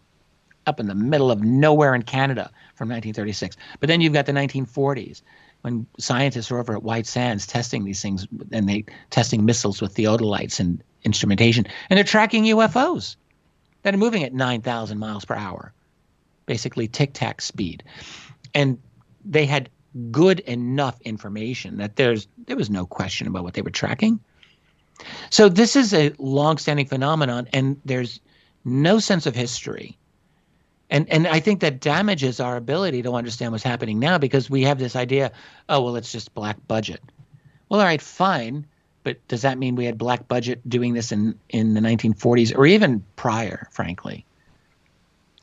Speaker 15: up in the middle of nowhere in Canada from 1936. But then you've got the 1940s when scientists are over at White Sands testing these things, and they testing missiles with theodolites and instrumentation, and they're tracking UFOs that are moving at 9,000 miles per hour, basically tic-tac speed. And they had good enough information that there was no question about what they were tracking. So this is a long-standing phenomenon, and there's no sense of history. And I think that damages our ability to understand what's happening now, because we have this idea, it's just black budget. Well, all right, fine, but does that mean we had black budget doing this in the 1940s or even prior, frankly?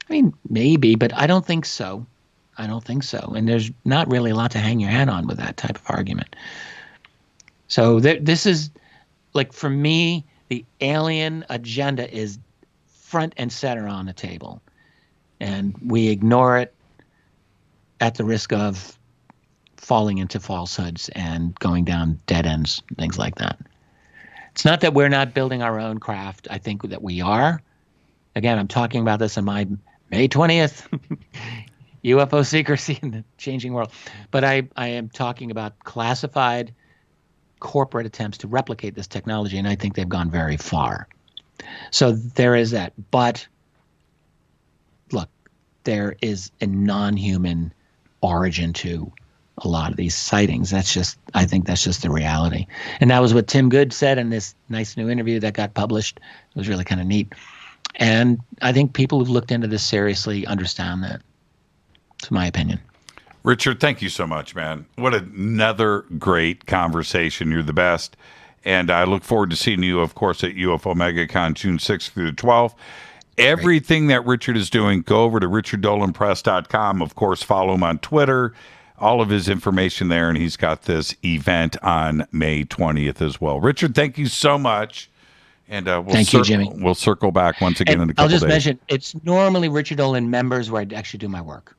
Speaker 15: I mean, maybe, but I don't think so. And there's not really a lot to hang your hat on with that type of argument. So this is, like, for me, the alien agenda is front and center on the table. And we ignore it at the risk of falling into falsehoods and going down dead ends, things like that. It's not that we're not building our own craft. I think that we are. Again, I'm talking about this on my May 20th, UFO secrecy in the changing world. But I am talking about classified corporate attempts to replicate this technology, and I think they've gone very far. So there is that. But look, there is a non-human origin to a lot of these sightings. I think that's just the reality. And that was what Tim Good said in this nice new interview that got published. It was really kind of neat. And I think people who've looked into this seriously understand that. It's my opinion.
Speaker 6: Richard, thank you so much, man. What another great conversation. You're the best. And I look forward to seeing you, of course, at UFO MegaCon June 6th through the 12th. Everything that Richard is doing, go over to richarddolanpress.com. Of course, follow him on Twitter. All of his information there, and he's got this event on May 20th as well. Richard, thank you so much. And
Speaker 15: thank you, Jimmy.
Speaker 6: We'll circle back once again in a couple days.
Speaker 15: I'll just mention, it's normally Richard Dolan members where I actually do my work.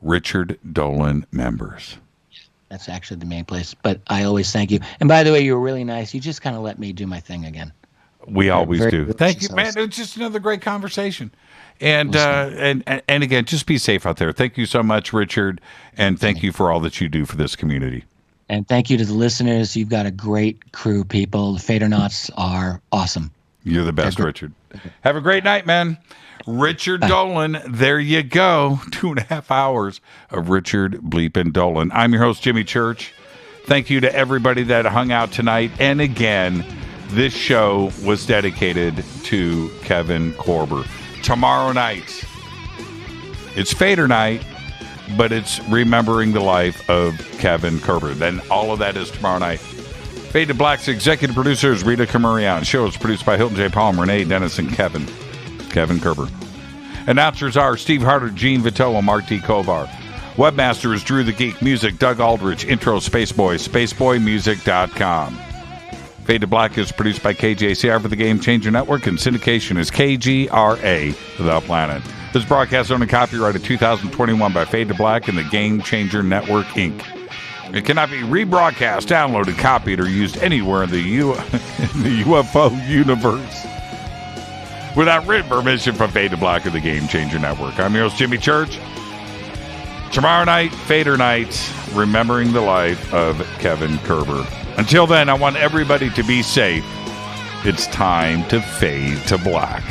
Speaker 6: Richard Dolan members.
Speaker 15: That's actually the main place. But I always thank you. And by the way, you were really nice. You just kind of let me do my thing again.
Speaker 6: We always do. Thank you, man. It's just another great conversation. And again, just be safe out there. Thank you so much, Richard. And thank you for all that you do for this community.
Speaker 15: And thank you to the listeners. You've got a great crew, people. The Fadernauts are awesome.
Speaker 6: You're the best, Richard. Have a great night, man. Richard Dolan, there you go. 2.5 hours of Richard Bleepin' Dolan. I'm your host, Jimmy Church. Thank you to everybody that hung out tonight. And again, this show was dedicated to Kevin Korber. Tomorrow night, it's Fader night, but it's remembering the life of Kevin Korber. Then all of that is tomorrow night. Fade to Black's executive producers, Rita Camurian. Show is produced by Hilton J. Palm, Renee Dennis, and Kevin Korber. Announcers are Steve Harder, Gene Vitello, Mark D. Kovar. Webmaster is Drew the Geek. Music, Doug Aldrich. Intro, Spaceboy, spaceboymusic.com. Fade to Black is produced by KGRA for the Game Changer Network, and syndication is KGRA, The Planet. This broadcast is owned and copyrighted 2021 by Fade to Black and the Game Changer Network, Inc. It cannot be rebroadcast, downloaded, copied, or used anywhere in the UFO universe without written permission from Fade to Black of the Game Changer Network. I'm your host, Jimmy Church. Tomorrow night, Fader night, remembering the life of Kevin Korber. Until then, I want everybody to be safe. It's time to fade to black.